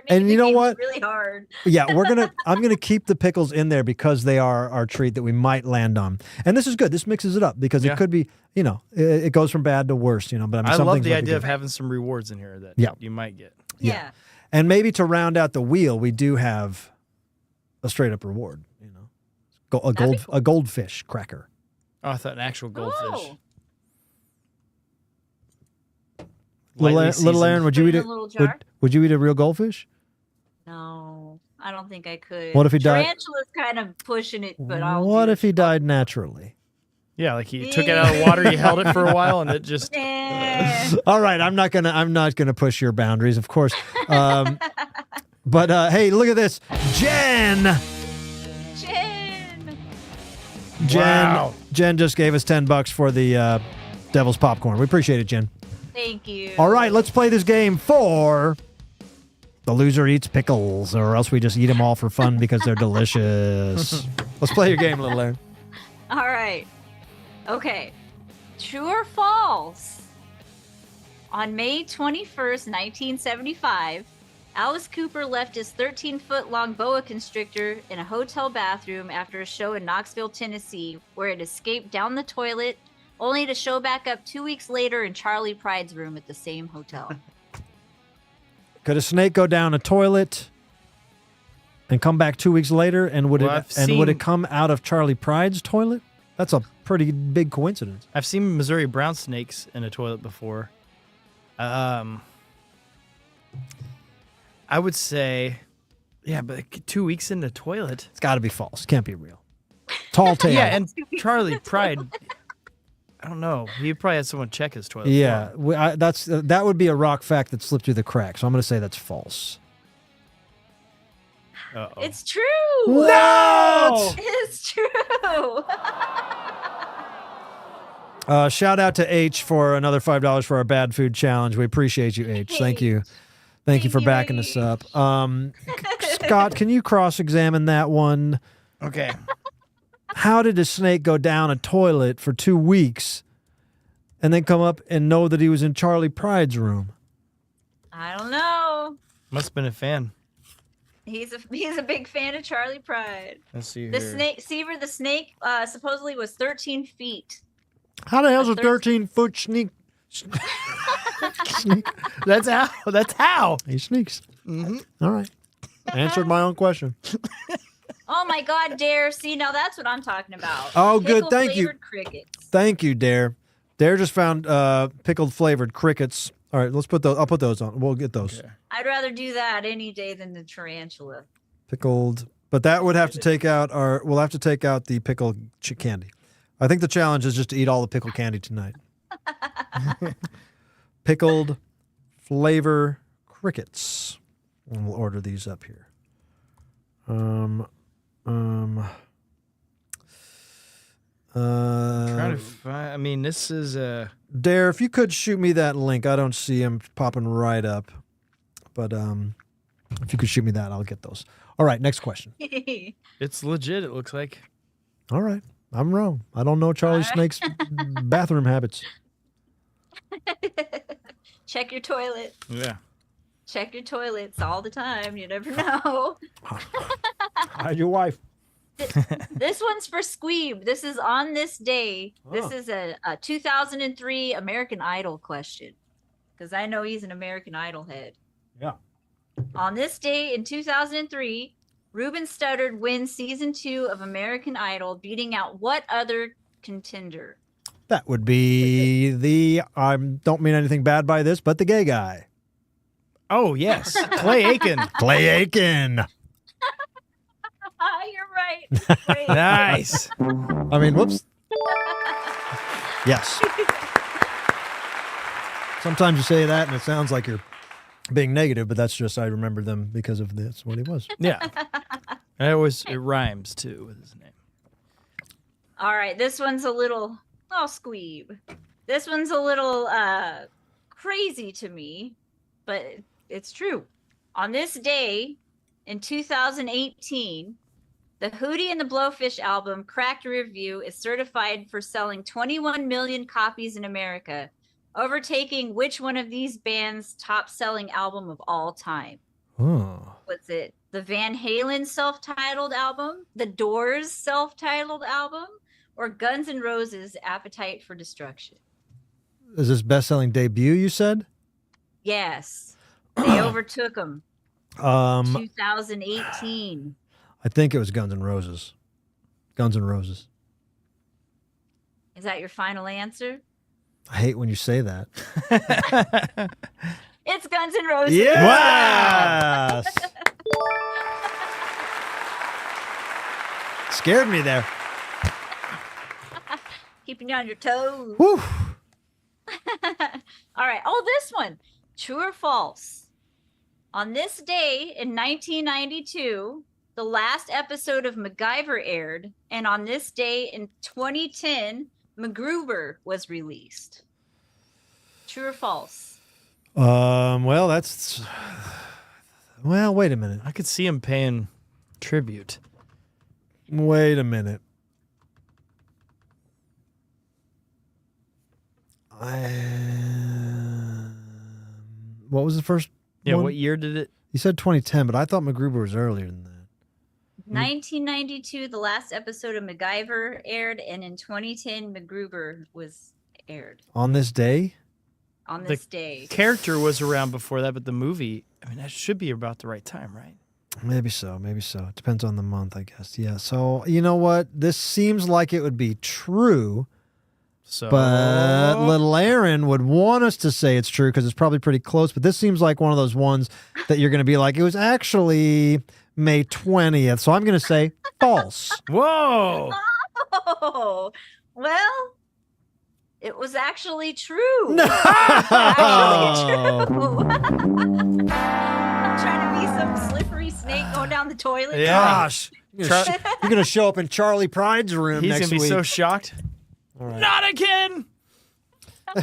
And you know what? Really hard. Yeah, I'm gonna keep the pickles in there because they are our treat that we might land on. And this is good. This mixes it up because it could be, it goes from bad to worse. But I love the idea of having some rewards in here that you might get. Yeah. And maybe to round out the wheel, we do have a straight up reward. A goldfish cracker. Oh, I thought an actual goldfish. Oh. Little Aaron, would you eat it? Would you eat a real goldfish? No, I don't think I could. What if he died? Tarantula's kind of pushing it, but I'll. What if he died naturally? Yeah, like he took it out of the water, you held it for a while, and it just. All right, I'm not gonna push your boundaries, of course. But hey, look at this, Jen. Wow. Jen just gave us $10 for the Devil's Popcorn. We appreciate it, Jen. Thank you. All right, let's play this game for the loser eats pickles, or else we just eat them all for fun because they're delicious. Let's play your game, little Aaron. All right. Okay. True or false? On May 21st, 1975, Alice Cooper left his 13-foot-long boa constrictor in a hotel bathroom after a show in Knoxville, Tennessee, where it escaped down the toilet, only to show back up 2 weeks later in Charlie Pride's room at the same hotel. Could a snake go down a toilet and come back 2 weeks later, and would it come out of Charlie Pride's toilet? That's a pretty big coincidence. I've seen Missouri brown snakes in a toilet before. I would say, yeah, but 2 weeks in the toilet. It's got to be false. Can't be real. Tall tale. Yeah, and Charlie Pride, I don't know. He probably had someone check his toilet. Yeah, that would be a rock fact that slipped through the cracks. So I'm going to say that's false. Uh-oh. It's true. No! It's true. Shout out to H for another $5 for our bad food challenge. We appreciate you, H. Thank you. Thank you for backing us up. Scott, can you cross-examine that one? Okay. How did a snake go down a toilet for 2 weeks and then come up and know that he was in Charlie Pride's room? I don't know. Must have been a fan. He's a big fan of Charlie Pride. Let's see The here. snake, Seaver the snake, supposedly was 13 feet. How the hell's a 13-foot sneak? Sneak? That's how. He sneaks. All right. Answered my own question. Oh my God, Dare! See, now that's what I'm talking about. Oh, good. Thank you. Pickle-flavored crickets. Thank you, Dare. Dare just found pickled flavored crickets. All right, let's put those. I'll put those on. We'll get those. Okay. I'd rather do that any day than the tarantula. Pickled, but that would have to take out our. We'll have to take out the pickled candy. I think the challenge is just to eat all the pickled candy tonight. Pickled flavor crickets. And we'll order these up here. Trying to find. I mean, this is a. Dare, if you could shoot me that link. I don't see him popping right up, but if you could shoot me that, I'll get those. All right, next question. It's legit. It looks like. All right, I'm wrong. I don't know Charlie Snake's bathroom habits. Check your toilet. Yeah. Check your toilets all the time. You never know. How's your wife? This one's for Squeeb. This is on this day. This Oh. is a 2003 American Idol question. Because I know he's an American Idol head. Yeah. On this day in 2003, Ruben Studdard wins season 2 of American Idol, beating out what other contender? That would be the. I don't mean anything bad by this, but the gay guy. Oh yes, Clay Aiken. Clay Aiken. You're right. Great. Nice. I mean, whoops. Yes. Sometimes you say that and it sounds like you're being negative, but that's just I remember them because of this. What he was. Yeah. It rhymes too with his name. All right, this one's a little Squeeb. This one's a little crazy to me, but it's true. On this day in 2018, the Hootie and the Blowfish album Cracked Rear View is certified for selling 21 million copies in America, overtaking which one of these bands' top-selling album of all time? Oh. Was it the Van Halen self-titled album, the Doors self-titled album, or Guns N' Roses' Appetite for Destruction? Is this best-selling debut, you said? Yes. They overtook them. 2018. I think it was Guns N' Roses. Guns N' Roses. Is that your final answer? I hate when you say that. It's Guns N' Roses. Yes! Scared me there. Keeping you on your toes. Whew. All right. Oh, this one. True or false? On this day in 1992, the last episode of MacGyver aired, and on this day in 2010, MacGruber was released. True or false? Well, that's. Well, wait a minute. I could see him paying tribute. Wait a minute. What was the first Yeah, one? what year did it? You said 2010, but I thought MacGruber was earlier than that. 1992, the last episode of MacGyver aired, and in 2010, MacGruber was aired On this day? on this day. Character was around before that, but the movie, I mean, that should be about the right time, right? Maybe so. Maybe so. It depends on the month, I guess. Yeah. So, you know what? This seems like it would be true, So, but little Aaron would want us to say it's true because it's probably pretty close. But this seems like one of those ones that you're going to be like, it was actually May 20th. So I'm going to say false. Whoa! Oh, well, it was actually true. No! Actually true. I'm trying to be some slippery snake going down the toilet. Yeah. Gosh. You're going to show up in Charlie Pride's room He's next gonna be week. so shocked. All right. Not again! I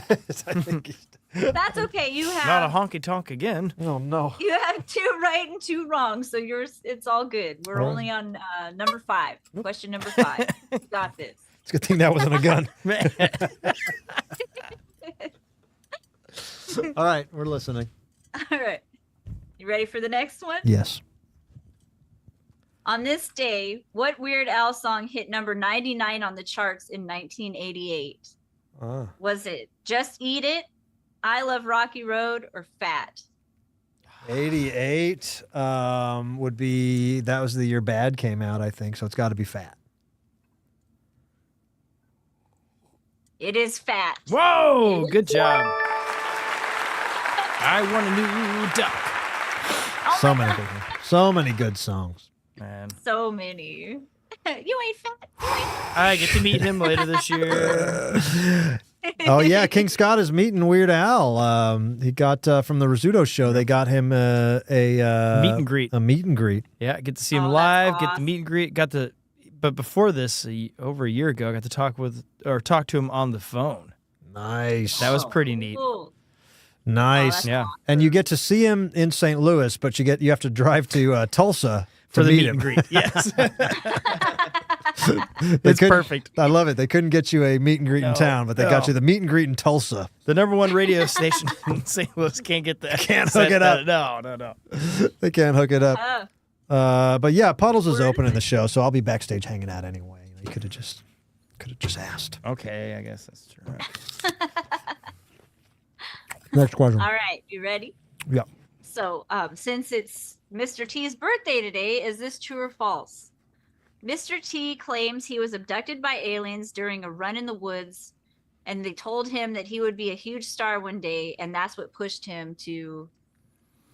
think he's... That's okay. You have Not a honky tonk again. Oh no. You have 2 right and 2 wrong, so it's all good. We're Well. only on number 5. Question number 5. You got this. It's a good thing that wasn't a gun. All right, we're listening. All right. You ready for the next one? Yes. On this day, what Weird Al song hit number 99 on the charts in 1988? Was it Just Eat It, I Love Rocky Road, or Fat? 88 would be, that was the year Bad came out, I think, so it's got to be Fat. It is Fat. Whoa, good job. I want a new duck. So many good songs. Man. So many. You ain't fat. I get to meet him later this year. Oh yeah, King Scott is meeting Weird Al. He got from the Rizzuto show. They got him a meet and greet. A meet and greet. Yeah, get to see him live. Get the meet and greet. But before this, over a year ago, I got to talk to him on the phone. Nice. That was pretty neat. Cool. Nice. Yeah. Awesome. And you get to see him in St. Louis, but you have to drive to Tulsa For the meet meet him. and greet. Yes. It's perfect. I love it. They couldn't get you a meet and greet in town, but they got you the meet and greet in Tulsa. The #1 radio station in St. Louis can't get that. Can't hook it up. No. They can't hook it up. But yeah, Puddles is opening the show, so I'll be backstage hanging out anyway. You could have just asked. Okay, I guess that's true. Next question. All right, you ready? Yeah. So, since it's Mr. T's birthday today, is this true or false? Mr. T claims he was abducted by aliens during a run in the woods, and they told him that he would be a huge star one day, and that's what pushed him to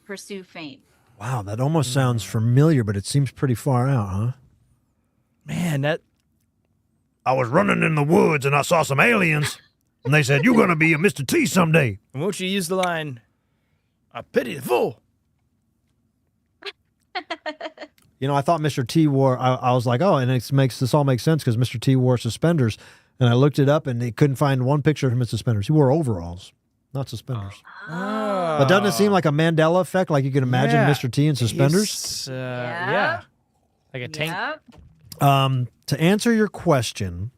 pursue fame. Wow, that almost sounds familiar, but it seems pretty far out, huh? Man, I was running in the woods and I saw some aliens, and they said, "You're going to be a Mr. T someday." Won't you use the line, "I pity the fool"? You know, I thought Mr. T wore, I was like, oh, and this all makes sense because Mr. T wore suspenders. And I looked it up and they couldn't find one picture of him in suspenders. He wore overalls, not suspenders. Oh. But doesn't it seem like a Mandela effect? Like you can imagine Mr. T in suspenders? Yeah. Like a tank. Yep. To answer your question,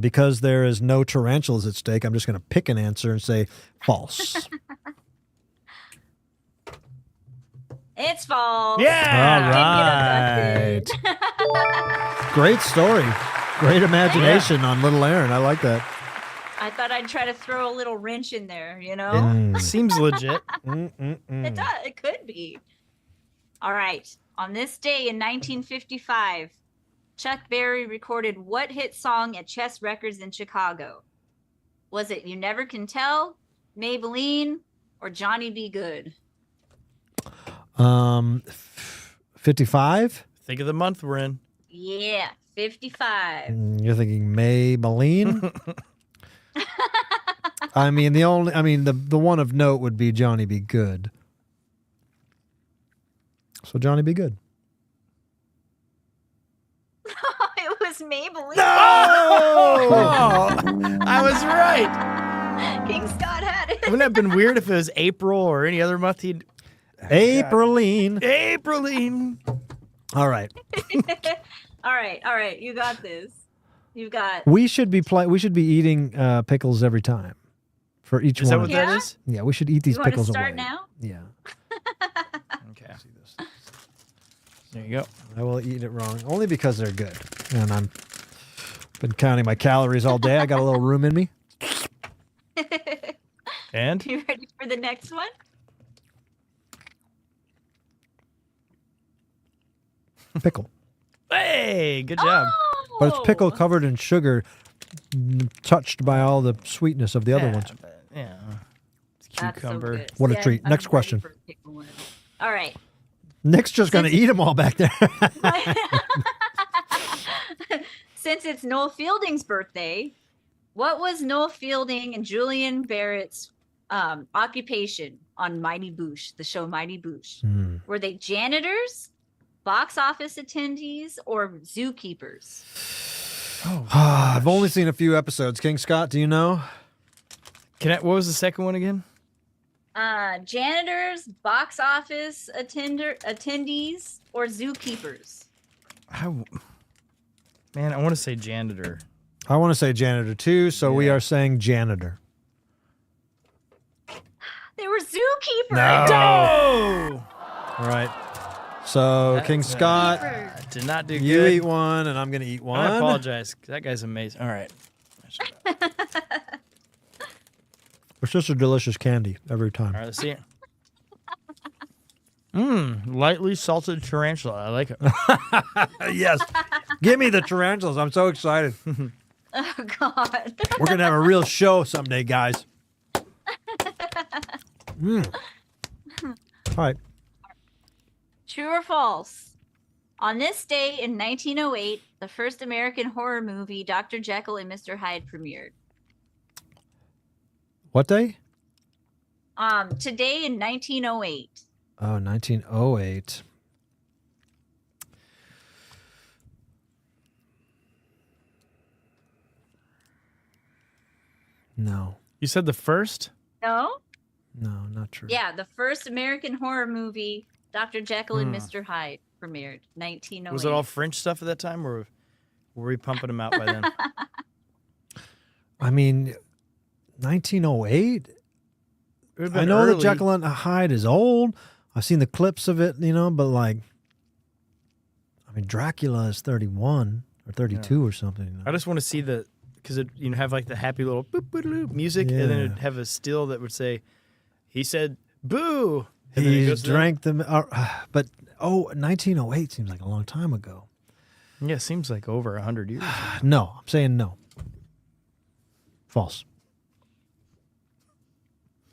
because there is no tarantulas at stake, I'm just going to pick an answer and say false. It's false. Yeah. All right. Great story. Great imagination on little Aaron. I like that. I thought I'd try to throw a little wrench in there, you know? Seems legit. It does. It could be. All right. On this day in 1955, Chuck Berry recorded what hit song at Chess Records in Chicago? Was it You Never Can Tell, Maybelline, or Johnny Be Good? 55? Think of the month we're in. Yeah, 55. You're thinking Maybelline? I mean, the one of note would be Johnny Be Good. So Johnny Be Good. It was Maybelline. Oh, I was right. King Scott had it. Wouldn't it have been weird if it was April or any other month he'd... Apriline. Apriline. All right. All right. You got this. You've got. We should be eating pickles every time for each Is one. that what that is? Yeah, we should eat these You want pickles to start away. now? Yeah. Okay. There you go. I will eat it wrong only because they're good, and I've been counting my calories all day. I got a little room in me. And You ready for the next one? Pickle. hey, good job. But it's pickle covered in sugar, touched by all the sweetness of the other ones. Yeah. It's That's so cucumber. good. What a Yeah, treat. I'm Next ready question. for a pickle one. All right. Nick's just going to eat them all back there. Since it's Noel Fielding's birthday, what was Noel Fielding and Julian Barrett's occupation on Mighty Boosh, the show Mighty Boosh? Were they janitors, box office attendees, or zookeepers? I've only seen a few episodes. King Scott, do you know? What was the second one again? Janitors, box office attendees, or zookeepers. Man, I want to say janitor. I want to say janitor too, so we are saying janitor. They were zookeepers. No. All right. So King Scott, I did not do good. you eat one, and I'm gonna eat one. I apologize. That guy's amazing. All right. It's just a delicious candy every time. All right, let's see it. Lightly salted tarantula. I like it. Yes. Give me the tarantulas. I'm so excited. Oh God. We're going to have a real show someday, guys. All right. True or false? On this day in 1908, the first American horror movie, Dr. Jekyll and Mr. Hyde, premiered. What day? Today in 1908. Oh, 1908. No. You said the first? No? No, not true. Yeah, the first American horror movie, Dr. Jekyll and Mr. Hyde, premiered 1908. Was it all French stuff at that time, or were we pumping them out by then? I mean, 1908? I know that Jekyll and Hyde is old. I've seen the clips of it, but like, I mean, Dracula is 31 or 32 or something. I just want to see because it have like the happy little boop, boop, boop music, and then it'd have a still that would say, he said, boo. And then it He goes drank them. But, 1908 seems like a long time ago. Yeah, it seems like over 100 years. No, I'm saying no. False.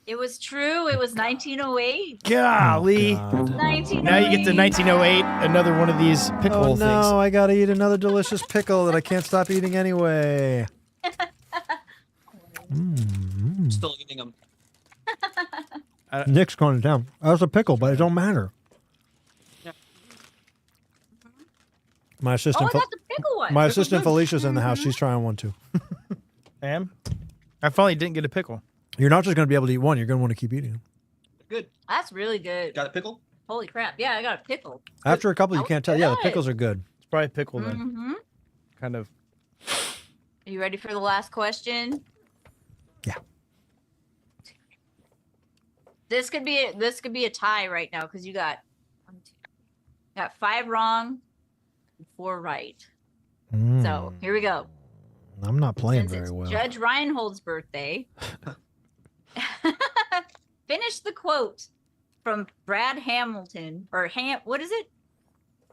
It was true. It was 1908. Golly. 1908. Now you get to 1908, another one of these pickle Oh, things. no, I got to eat another delicious pickle that I can't stop eating anyway. Still eating them. Nick's going down. That was a pickle, but it don't matter. Yeah. My assistant, that's the pickle one. my assistant Felicia's in the house. She's trying one too. I finally didn't get a pickle. You're not just going to be able to eat one. You're going to want to keep eating them. Good. That's really good. Got a pickle? Holy crap. Yeah, I got a pickle. After a couple, you That can't was tell. Yeah, the good. pickles are good. It's probably pickle then. Mm-hmm. Kind of. Are you ready for the last question? Yeah. This could be a tie right now because you got 5 wrong, and 4 right. So here we go. I'm not playing Since very it's well. Judge Reinhold's birthday. Finish the quote from Brad Hamilton what is it?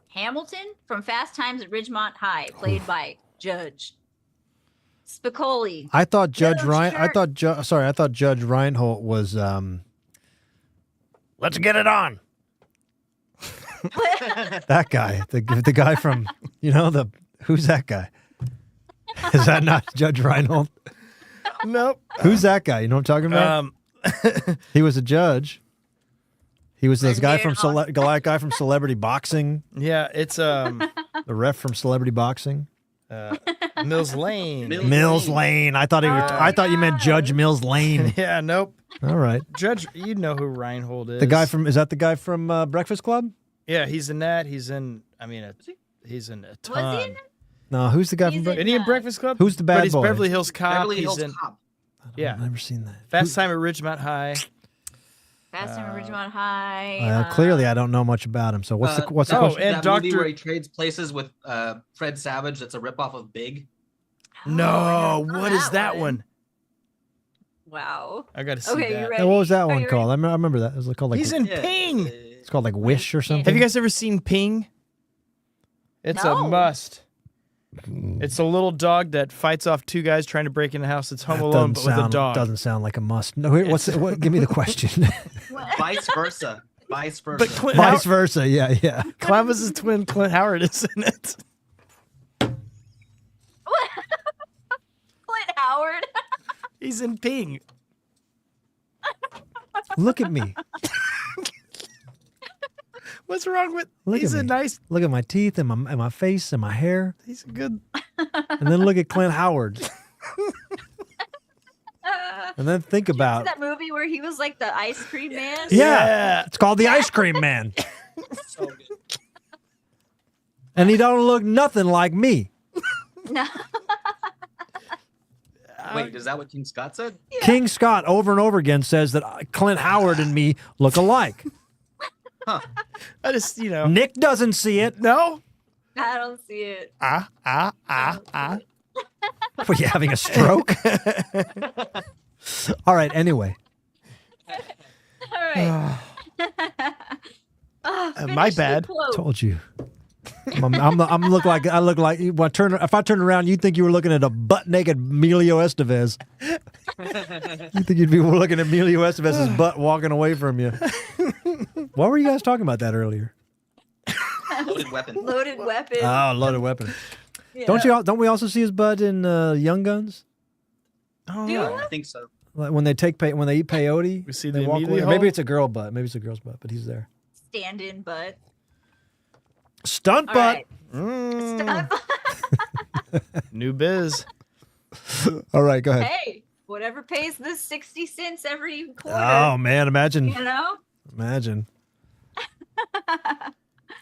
Hamilton from Fast Times at Ridgemont High, played by Judge Spicoli. I thought Judge Little Ryan. I shirt. thought Judge Reinhold was. Let's get it on. That guy, the guy from, who's that guy? Is that not Judge Reinhold? Nope. Who's that guy? You know what I'm talking about? He was a judge. He was this guy from guy from Celebrity Boxing. Yeah, it's The ref from Celebrity Boxing. Mills Lane. Mills Lane. I thought you meant Judge Mills Lane. Yeah, nope. All right. Judge, you know who Reinhold is. Is that the guy from Breakfast Club? Yeah, he's in that. He's in a ton. Was he in it? No, who's the guy He's from in Isn't he in Breakfast Club? Who's the bad But he's boy? Beverly Hills Cop. Beverly Hills he's in, Cop. Yeah. I've never seen that. Fast Time at Ridgemont High. Fast Time at Ridgemont High. Clearly, I don't know much about him. So what's the question? and that movie Dr. where he trades places with Fred Savage. That's a ripoff of Big. No, Oh, what is that one? Wow. I got to see Okay, that. you ready? What was that Are one you called? I remember that. It was called like He's in Yeah. Ping. it's called like Wish or something. Have you guys ever seen Ping? It's No. a must. It's a little dog that fights off 2 guys trying to break in a house. It's Home That Alone, but with a dog. Doesn't sound like a must. No, what? Give me the question. Vice versa. Vice versa. But Clint Vice versa. Yeah. Clownvis' twin Clint Howard is in it. Clint Howard. He's in Ping. Look at me. What's wrong with? Look He's at a me. nice. Look at my teeth and my face and my hair, He's a good. and then look at Clint Howard. And then think about that movie where he was like the ice cream man. yeah, it's called The Ice Cream Man. So good. And he don't look nothing like me. No. Wait, is that what King Scott said? King Scott over and over again says that Clint Howard and me look alike. Huh. I just, you know. Nick doesn't see it. No. I don't see it. Were you having a stroke? All right, anyway. All right. My Finish the bad. quote. Told you. I look like if I turn around, you'd think you were looking at a butt naked Emilio Estevez. You think you'd be looking at Emilio Estevez's butt walking away from you. What were you guys talking about that earlier? Loaded weapon. Loaded weapon. Oh, loaded weapon. Yeah. Don't we also see his butt in Young Guns? Oh, Do yeah. it? I think so. Like when they eat peyote, We see they the walk immediately away. Maybe hole? it's a girl butt. Maybe it's a girl's butt, but he's there. Stand-in butt. Stunt All butt. right. Mm. Stunt butt. New biz. All right, go ahead. Hey, whatever pays the 60 cents every quarter. Oh man, imagine. You know? Imagine.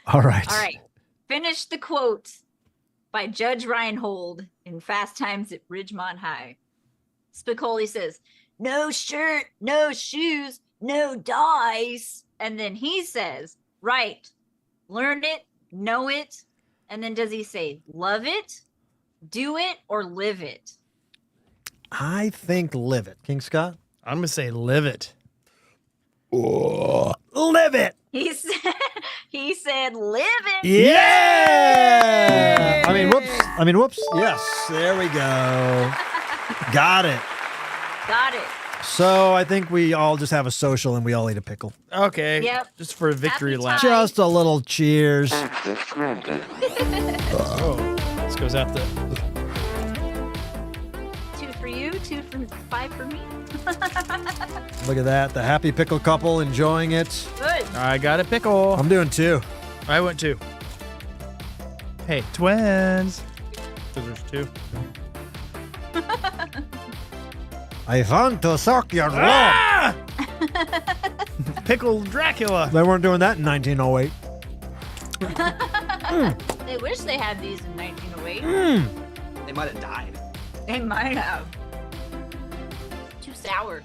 All right. All right. Finish the quote by Judge Reinhold in Fast Times at Ridgemont High. Spicoli says, "No shirt, no shoes, no dice." And then he says, "Right. Learn it, know it." And then does he say, "Love it, do it, or live it"? I think live it. King Scott? I'm going to say live it. Live it. He said, "Live it." Yeah. I mean, whoops. Yes. There we go. Got it. Got it. So I think we all just have a social and we all eat a pickle. Okay. Yep. Just for a victory Happy lap. time. Just a little cheers. Oh, this goes out the. 2 for you, 5 for me. Look at that. The happy pickle couple enjoying it. Good. I got a pickle. I'm doing 2. I went 2. Hey, twins. So there's 2. I want to suck your lung. Ah! Pickle Dracula. They weren't doing that in 1908. They wish they had these in 1908. They might have died. They might have. Too sour.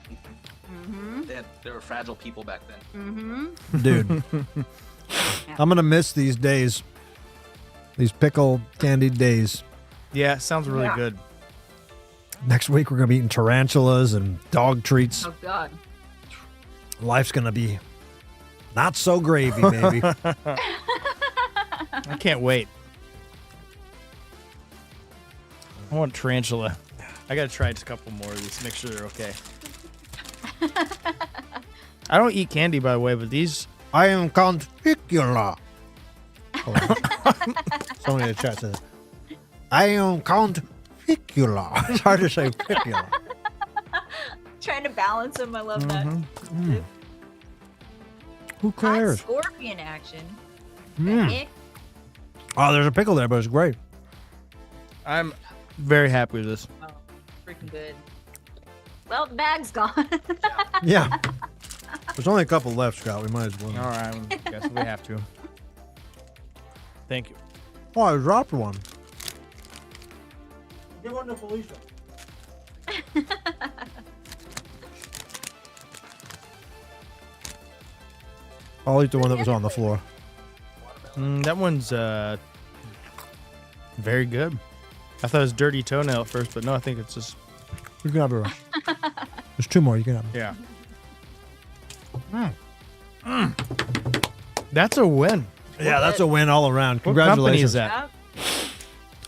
Mm-hmm. They were fragile people back then. Mm-hmm. Dude, I'm going to miss these days. These pickle candied days. Yeah, sounds really Yeah. good. Next week, we're going to be eating tarantulas and dog treats. Oh, God. Life's going to be not so gravy, baby. I can't wait. I want tarantula. I gotta try just a couple more of these, make sure they're okay. I don't eat candy, by the way, but these. I am Count Picula. Somebody in the chat said, I am Count Picula. It's hard to say Picula. Trying to balance them. I love that. Who Hot cares? scorpion action. Mm. Nick, Oh, there's a pickle there, but it's great. I'm very happy with this. oh, freaking good. Well, the bag's gone. Yeah. There's only a couple left, Scott. We might as well. All right, I guess we have to. Thank you. Oh, I dropped one. Give one to Felicia. I'll eat the one that was on the floor. That one's very good. I thought it was dirty toenail at first, but no, I think it's just You can have it. There's 2 more. You can have them. yeah. That's a win. Yeah, that's a win all around. What company is Congratulations. that?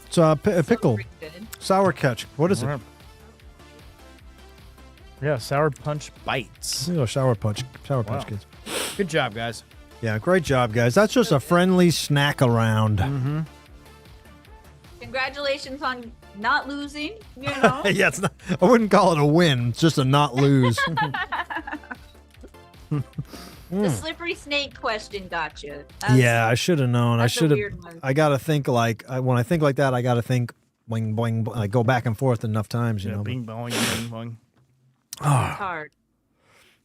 It's a pickle. Pretty good. Sour catch. What is it? Yeah, Sour Punch Bites. Oh, sour punch. Sour punch, Wow. kids. Good job, guys. Yeah, great job, guys. That's just a friendly snack around. Mm-hmm. Congratulations on not losing. You know. Yeah, it's not, I wouldn't call it a win. It's just a not lose. The slippery snake question got you. Yeah, I should have known. I that's a should have. weird one. I got to think like when I think like that, I got to think boing boing. Like go back and forth enough times, you Yeah, know. bing bong, bing bong. It's hard.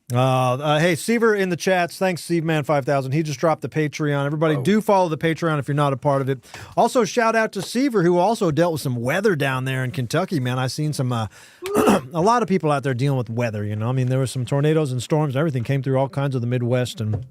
Hey, Seaver in the chats. Thanks, SeaveMan5000. He just dropped the Patreon. Everybody, do follow the Patreon if you're not a part of it. Also, shout out to Seaver, who also dealt with some weather down there in Kentucky, man. I've seen some, a lot of people out there dealing with weather, you know. I mean, there were some tornadoes and storms. Everything came through all kinds of the Midwest and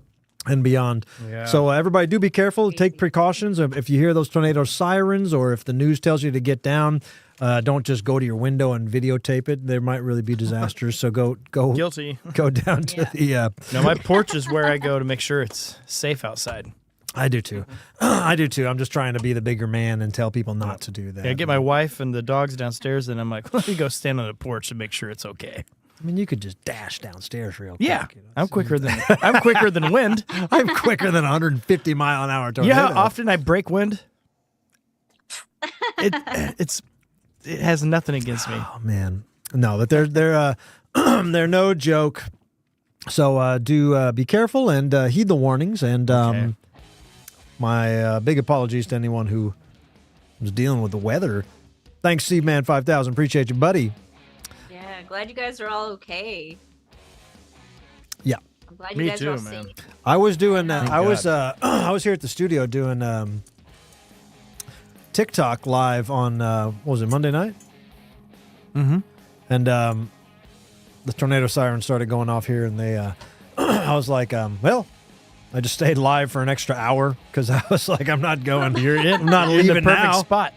beyond. Yeah. So everybody do be careful. Take precautions. If you hear those tornado sirens or if the news tells you to get down, don't just go to your window and videotape it. There might really be disasters. So go. Guilty. Go down to the. No, my porch is where I go to make sure it's safe outside. I do too. I do too. I'm just trying to be the bigger man and tell people not to do that. Yeah, I get my wife and the dogs downstairs, and I'm like, let me go stand on the porch and make sure it's okay. I mean, you could just dash downstairs real quick. Yeah, you know? I'm quicker than wind. I'm quicker than 150 mile an hour tornado. You know how often I break wind? It has nothing against me. Oh man, no, but they're they're no joke. So do be careful and heed the warnings. And my big apologies to anyone who was dealing with the weather. Thanks, SeaveMan5000. Appreciate you, buddy. Yeah, glad you guys are all okay. Yeah, I'm glad you guys are all safe. I was doing. I was here at the studio doing TikTok live on what was it, Monday night? Mm-hmm. And the tornado siren started going off here, and they I was like, well, I just stayed live for an extra hour because I was like, I'm not going. I'm not leaving in the perfect now. spot.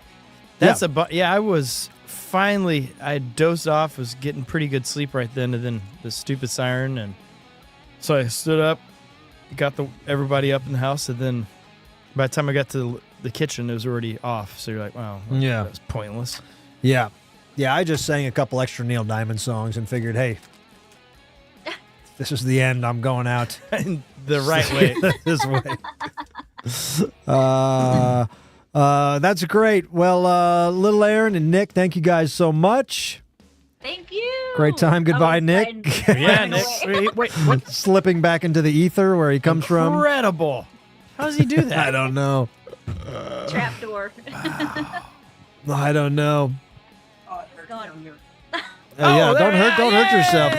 That's I was finally. I dozed off, was getting pretty good sleep right then, and then the stupid siren, and so I stood up, got everybody up in the house, and then by the time I got to the kitchen, it was already off. So you're like, wow, yeah, that was pointless. Yeah. I just sang a couple extra Neil Diamond songs and figured, hey, this is the end. I'm going out the right way. This way. That's great. Well, Little Aaron and Nick, thank you guys so much. Thank you. Great time. Goodbye, Nick. Yeah, Nick. Wait, what? Slipping back into the ether where he comes from. Incredible. How does he do that? I don't know. Trapdoor. I don't know. Go on. Yeah, don't hurt yourself.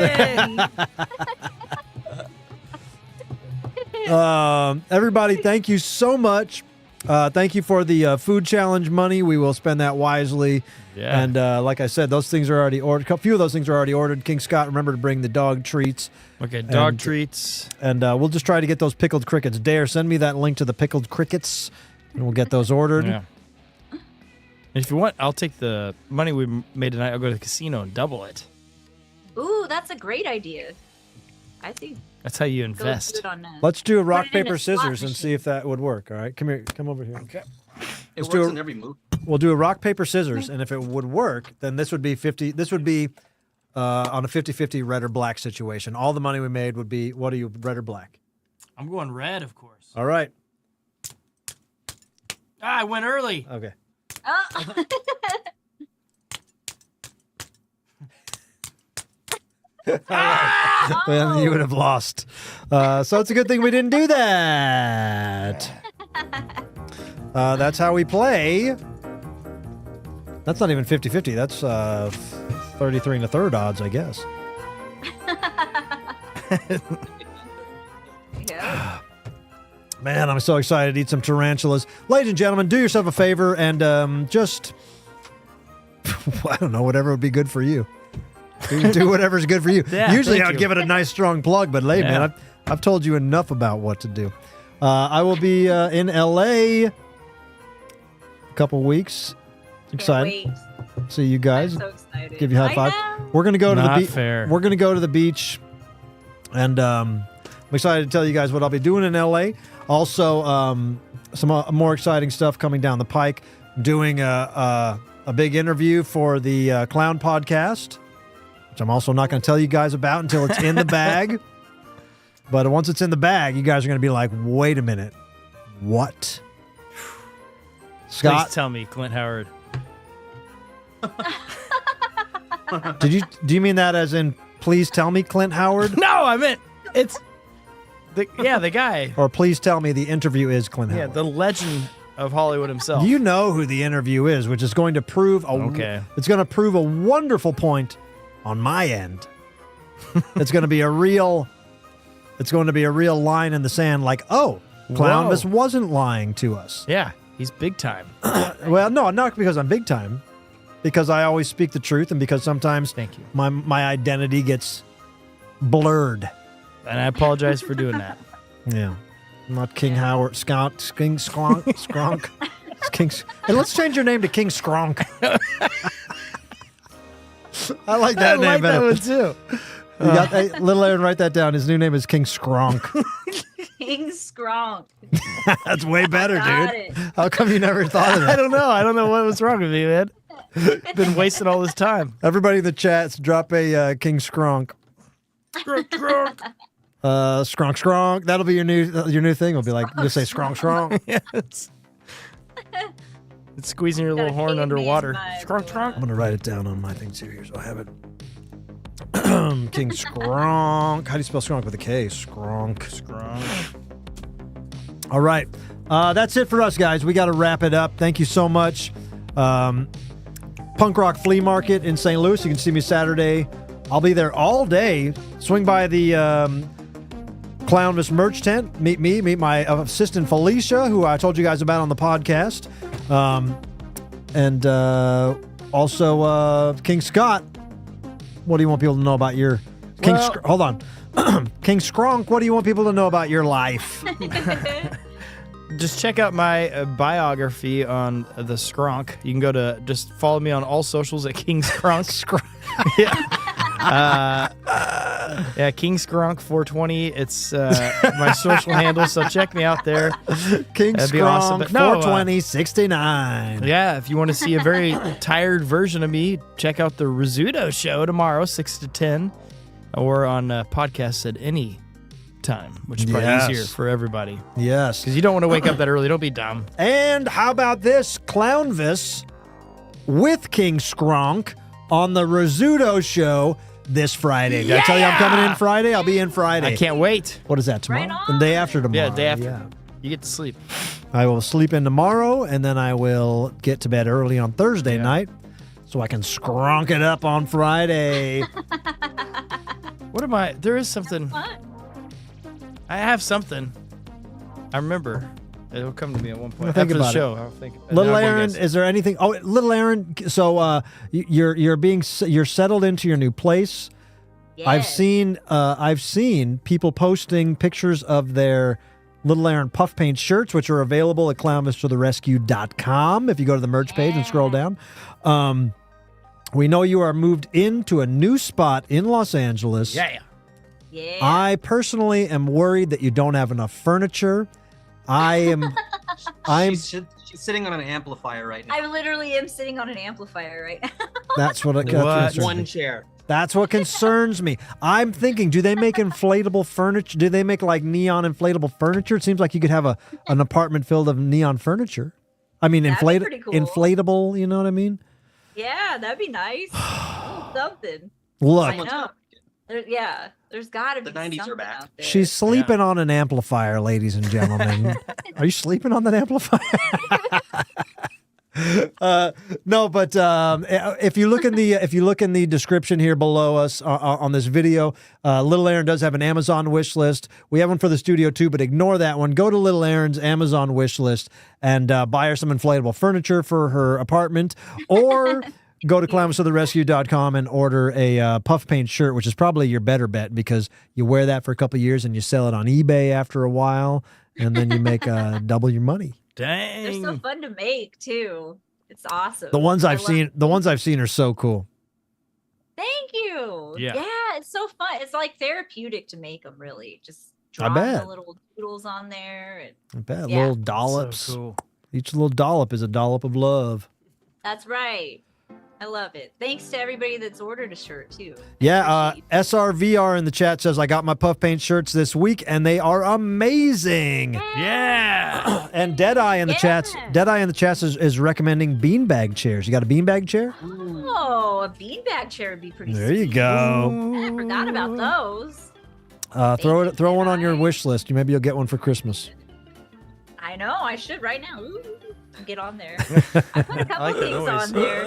Everybody, thank you so much. Thank you for the food challenge money. We will spend that wisely. Yeah. And like I said, those things are already ordered. A few of those things are already ordered. King Scott, remember to bring the dog treats. Okay, dog treats. And we'll just try to get those pickled crickets. Dare, send me that link to the pickled crickets, and we'll get those ordered. Yeah. And if you want, I'll take the money we made tonight. I'll go to the casino and double it. Ooh, that's a great idea. I think. That's how you invest. Let's do a rock, paper, scissors and see if that would work. All right, come here. Come over here. Okay. It works in every movie. We'll do a rock, paper, scissors, and if it would work, then this would be 50. This would be on a 50-50 red or black situation. All the money we made would be, what are you, red or black? I'm going red, of course. All right. I went early. Okay. Oh. Well, you would have lost. So it's a good thing we didn't do that. That's how we play. That's not even 50-50. That's 33 1/3 odds, I guess. Yeah. Man, I'm so excited to eat some tarantulas. Ladies and gentlemen, do yourself a favor and just, I don't know, whatever would be good for you. Do whatever's good for you. Yeah, Usually I would give it a nice strong plug, but hey, man, I've told you enough about what to do. I will be in LA a couple weeks. Excited. See you guys. I'm so excited. Give you a high five. We're gonna go to the beach. We're gonna go to the beach, and I'm excited to tell you guys what I'll be doing in LA. Also, some more exciting stuff coming down the pike. Doing a big interview for the Clown podcast, which I'm also not going to tell you guys about until it's in the bag. But once it's in the bag, you guys are going to be like, wait a minute, what? Scott, please tell me, Clint Howard. do you mean that as in, please tell me, Clint Howard? No, I meant it's the guy. Or please tell me the interview is Clint Howard. Yeah, the legend of Hollywood himself. You know who the interview is, which is going to prove it's going to prove a wonderful point on my end It's going to be a real line in the sand like, oh, Clownvis wasn't lying to us. Yeah, he's big time. Well, no, not because I'm big time. Because I always speak the truth and because sometimes Thank you. my identity gets blurred. And I apologize for doing that. Yeah. I'm not King Howard, King Skronk. It's King. Hey, let's change your name to King Skronk. I like that name I like better. that one too. You got, hey, little Aaron, write that down. His new name is King Skronk. King Skronk. That's way better, Got dude. it. How come you never thought of I that? don't know. I don't know what was wrong with me, man. Been wasting all this time. Everybody in the chats, drop a King Skronk. Skronk, Skronk. That'll be your new thing. Will be like, just say Skronk, Skronk. Yeah, it's squeezing your little horn underwater. Skronk, skronk. I'm gonna write it down on my thing too here, so I have it. King Skronk. How do you spell Skronk with a K? Skronk. Skronk. All right. That's it for us, guys. We got to wrap it up. Thank you so much. Punk Rock Flea Market in St. Louis. You can see me Saturday. I'll be there all day. Swing by the Clownvis merch tent. Meet my assistant Felicia, who I told you guys about on the podcast. And also King Scott. What do you want people to know about your hold on. King Skronk, what do you want people to know about your life? Just check out my biography on the Skronk. You can go to, just follow me on all socials at King Skronk. Yeah. Yeah, King Skronk 420. It's my social handle, so check me out there. King That'd be Skronk awesome. But no, 42069. Yeah, if you want to see a very tired version of me, check out the Rizzuto show tomorrow, 6 to 10, or on podcasts at any time, which is probably easier for everybody. Yes. Because you don't want to wake up that early. Don't be dumb. And how about this? Clownvis with King Skronk on the Rizzuto show this Friday. Did I tell you I'm coming in Friday? I'll be in Friday. I can't wait. What is that, tomorrow? Right on. The day after tomorrow. Yeah, day after. Yeah. You get to sleep. I will sleep in tomorrow, and then I will get to bed early on Thursday night so I can skronk it up on Friday. What am I? There is something. I have something. I remember. It'll come to me at one point. Think After the about show, it. I'll think. Little now I'm gonna Aaron, guess. is there anything? Oh, Little Aaron. So you're settled into your new place. Yes. I've seen people posting pictures of their Little Aaron puff paint shirts, which are available at clownvisfortherescue.com. If you go to the merch page and scroll down, we know you are moved into a new spot in Los Angeles. Yeah. Yeah. I personally am worried that you don't have enough furniture. She's sitting on an amplifier right now. I literally am sitting on an amplifier right now. That's what One chair. That's what concerns me. I'm thinking, do they make inflatable furniture? Do they make like neon inflatable furniture? It seems like you could have an apartment filled of neon furniture. I mean, That'd be pretty cool. inflatable, you know what I mean? Yeah, that'd be nice. Something. Look, I know. There's got to be The 90s are something back. out there. she's sleeping on an amplifier, ladies and gentlemen. Are you sleeping on that amplifier? No, but if you look in the description here below us on this video, Little Aaron does have an Amazon wish list. We have one for the studio too, but ignore that one. Go to Little Aaron's Amazon wish list and buy her some inflatable furniture for her apartment, or go to clownvisfortherescue.com and order a puff paint shirt, which is probably your better bet because you wear that for a couple of years and you sell it on eBay after a while, and then you make double your money. Dang. They're so fun to make too. It's awesome. The ones I I've love seen, the ones I've seen are so cool. Thank you. Yeah. It's so fun. It's like therapeutic to make them. Really, just I drawing bet. the little doodles on there. And I bet Yeah. little dollops. So cool. Each little dollop is a dollop of love. that's right. I love it. Thanks to everybody that's ordered a shirt too. Yeah, Appreciate it. SRVR in the chat says I got my puff paint shirts this week and they are amazing. Yeah. And Deadeye in the chats, is recommending beanbag chairs. You got a beanbag chair? Oh, a beanbag chair would be pretty. There you sweet. go. I forgot about those. Throw one on your wish list. Maybe you'll get one for Christmas. I know. I should right now. Ooh. get on there. I put a couple like that things noise. on there,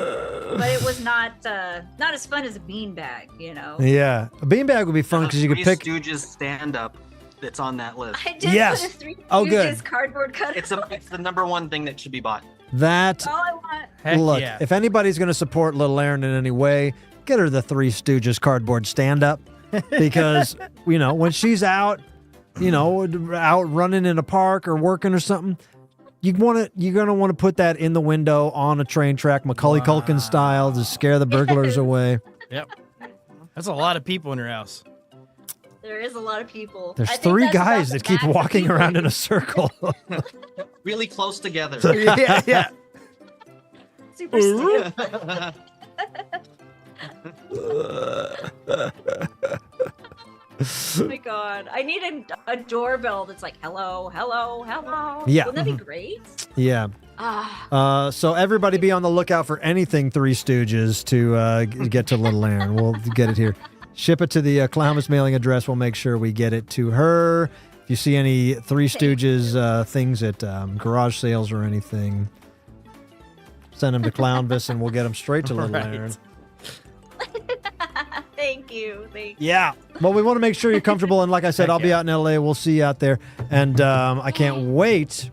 but it was not as fun as a beanbag, you know. Yeah, a beanbag would be fun because you could pick. Three Stooges stand-up that's on that list. I did Yes. put a Three Oh, good. Stooges cardboard cutout. It's the number one thing that should be bought. That all I want. Heck look, yeah. if anybody's going to support Little Aaron in any way, get her the Three Stooges cardboard stand-up because you know when she's out, out running in a park or working or something. You're gonna want to put that in the window on a train track, Macaulay Culkin style, to scare the burglars away. Yep. That's a lot of people in your house. There is a lot of people. There's I think 3 that's about guys the that keep max of walking people. around in a circle. Really close together. yeah. Super stiff. Oh my god. I need a doorbell that's like, hello, hello, hello. Yeah. Wouldn't that be great? Yeah. Ah, So everybody be on the lookout for anything Three Stooges to get to Little Aaron. We'll get it here. Ship it to the Clownvis mailing address. We'll make sure we get it to her. If you see any Three Stooges things at garage sales or anything, send them to Clownvis and we'll get them straight to Little Right. Aaron. thank you. Thank you. Yeah. Well, we want to make sure you're comfortable. And like I said, Heck I'll be yeah. out in LA. We'll see you out there. And I can't wait.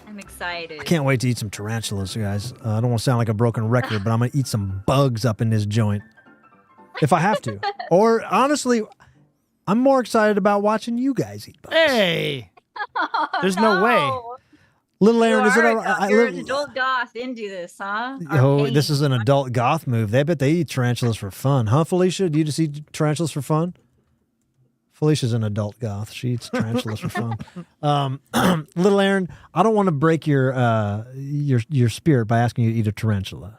I'm excited. I can't wait to eat some tarantulas, guys. I don't want to sound like a broken record, but I'm going to eat some bugs up in this joint if I have to. Or honestly, I'm more excited about watching you guys eat bugs. Hey. There's no way. Little Aaron, is it all You're right? an adult goth into this, huh? Oh, this is an adult goth move. They bet they eat tarantulas for fun. Huh, Felicia? Do you just eat tarantulas for fun? Felicia's an adult goth. She eats tarantulas for fun. Little Aaron, I don't want to break your spirit by asking you to eat a tarantula.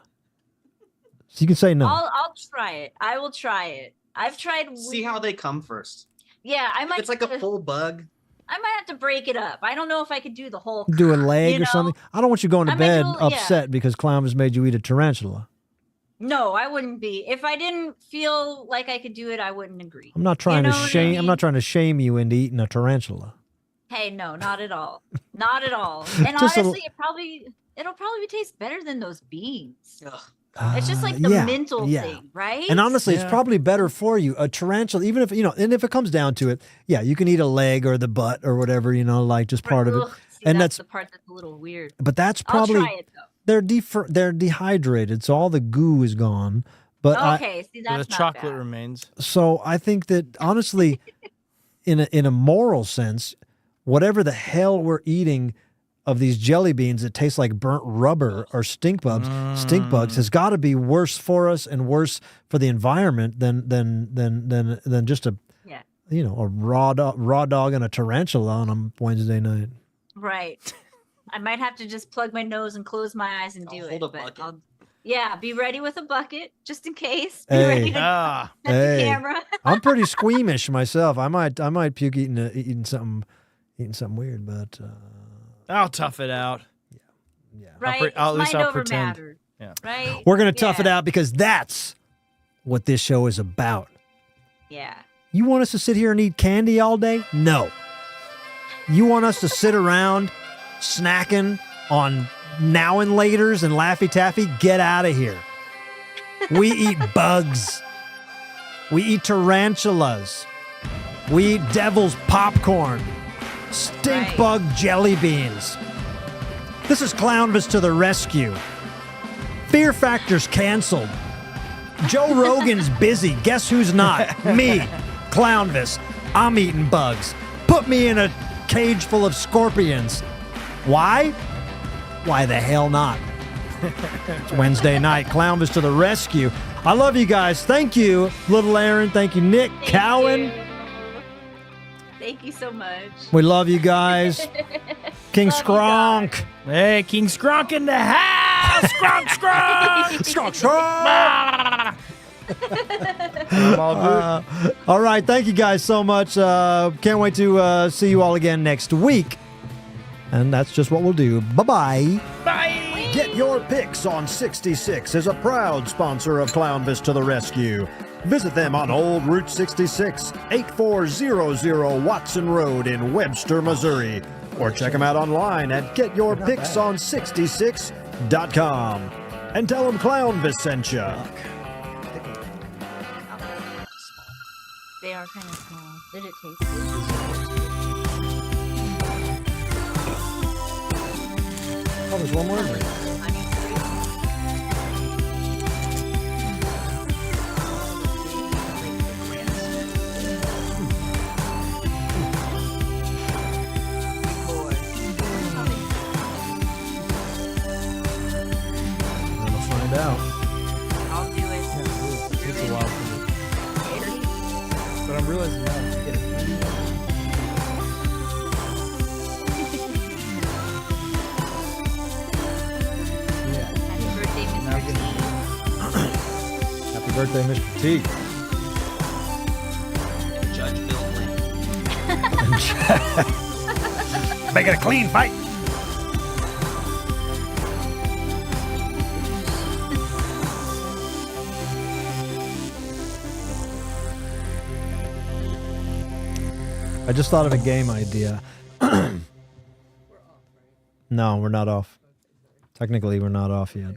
So you can say no. I'll try it. I will try it. I've tried. See how they come first. Yeah, I might. It's like a full bug. I might have to break it up. I don't know if I could do the whole. Do a leg you or know? something. I don't want you going to I might bed do- yeah. upset because Clownvis made you eat a tarantula. No, I wouldn't be. If I didn't feel like I could do it, I wouldn't agree. I'm not trying know to what I shame. I'm mean? not trying to shame you into eating a tarantula. Hey, no, not at all. Not at all. And Just a- honestly, it'll probably taste better than those beans. Ugh. It's just like the Yeah, mental yeah. thing, right? And honestly, Yeah. it's probably better for you. A tarantula, even if, and if it comes down to it, yeah, you can eat a leg or the butt or whatever, like just part of it. Ugh, see, And that's that's- the part that's a little weird. But that's I'll probably, try it though. they're dehydrated, so all the goo is gone. But Okay, see that's The not chocolate bad. remains. so I think that honestly, in a moral sense, whatever the hell we're eating of these jelly beans that taste like burnt rubber or stink bugs has got to be worse for us and worse for the environment than just a Yeah. a raw dog and a tarantula on a Wednesday night. Right. I might have to just plug my nose and close my eyes and do I'll it. hold a But bucket. yeah, be ready with a bucket just in case. Be Hey. ready to Ah. at Hey. the camera. I'm pretty squeamish myself. I might puke eating something weird, but I'll tough it out. yeah. Right? at It's least mind I'll over pretend. matter. Yeah. Right? We're gonna tough it Yeah. out because that's what this show is about. Yeah. You want us to sit here and eat candy all day? No. You want us to sit around snacking on now and laters and Laffy Taffy? Get out of here. We eat bugs. We eat tarantulas. We eat devil's popcorn. Stink Right. bug jelly beans. This is Clownvis to the rescue. Fear Factor's canceled. Joe Rogan's busy. Guess who's not? Me, Clownvis. I'm eating bugs. Put me in a cage full of scorpions. Why? Why the hell not? It's Wednesday night. Clownvis to the rescue. I love you guys. Thank you, Little Aaron. Thank you, Nick Thank Cowan. you. Thank you so much. We love you guys. King Love you Skronk. Hey, King Skronk in the house! Skronk, Skronk! Skronk, Skronk. I'm all good. All right. Thank you guys so much. Can't wait to see you all again next week. And that's just what we'll do. Bye-bye. Bye! Get your picks on 66 is a proud sponsor of Clownvis to the Rescue. Visit them on Old Route 66, 8400 Watson Road in Webster, Missouri. or check them out online at getyourpicson66.com. And tell them Clownvis sent you. They are kind of small. Did it taste good? Oh, there's one more in there. Out. I'll do it. It takes a while for me. But I'm realizing now it's getting Happy birthday, Mr. T. Happy birthday, Mr. T. Judge Bill Lynn. Make it a clean fight. I just thought of a game idea. No, we're not off. Technically, we're not off yet.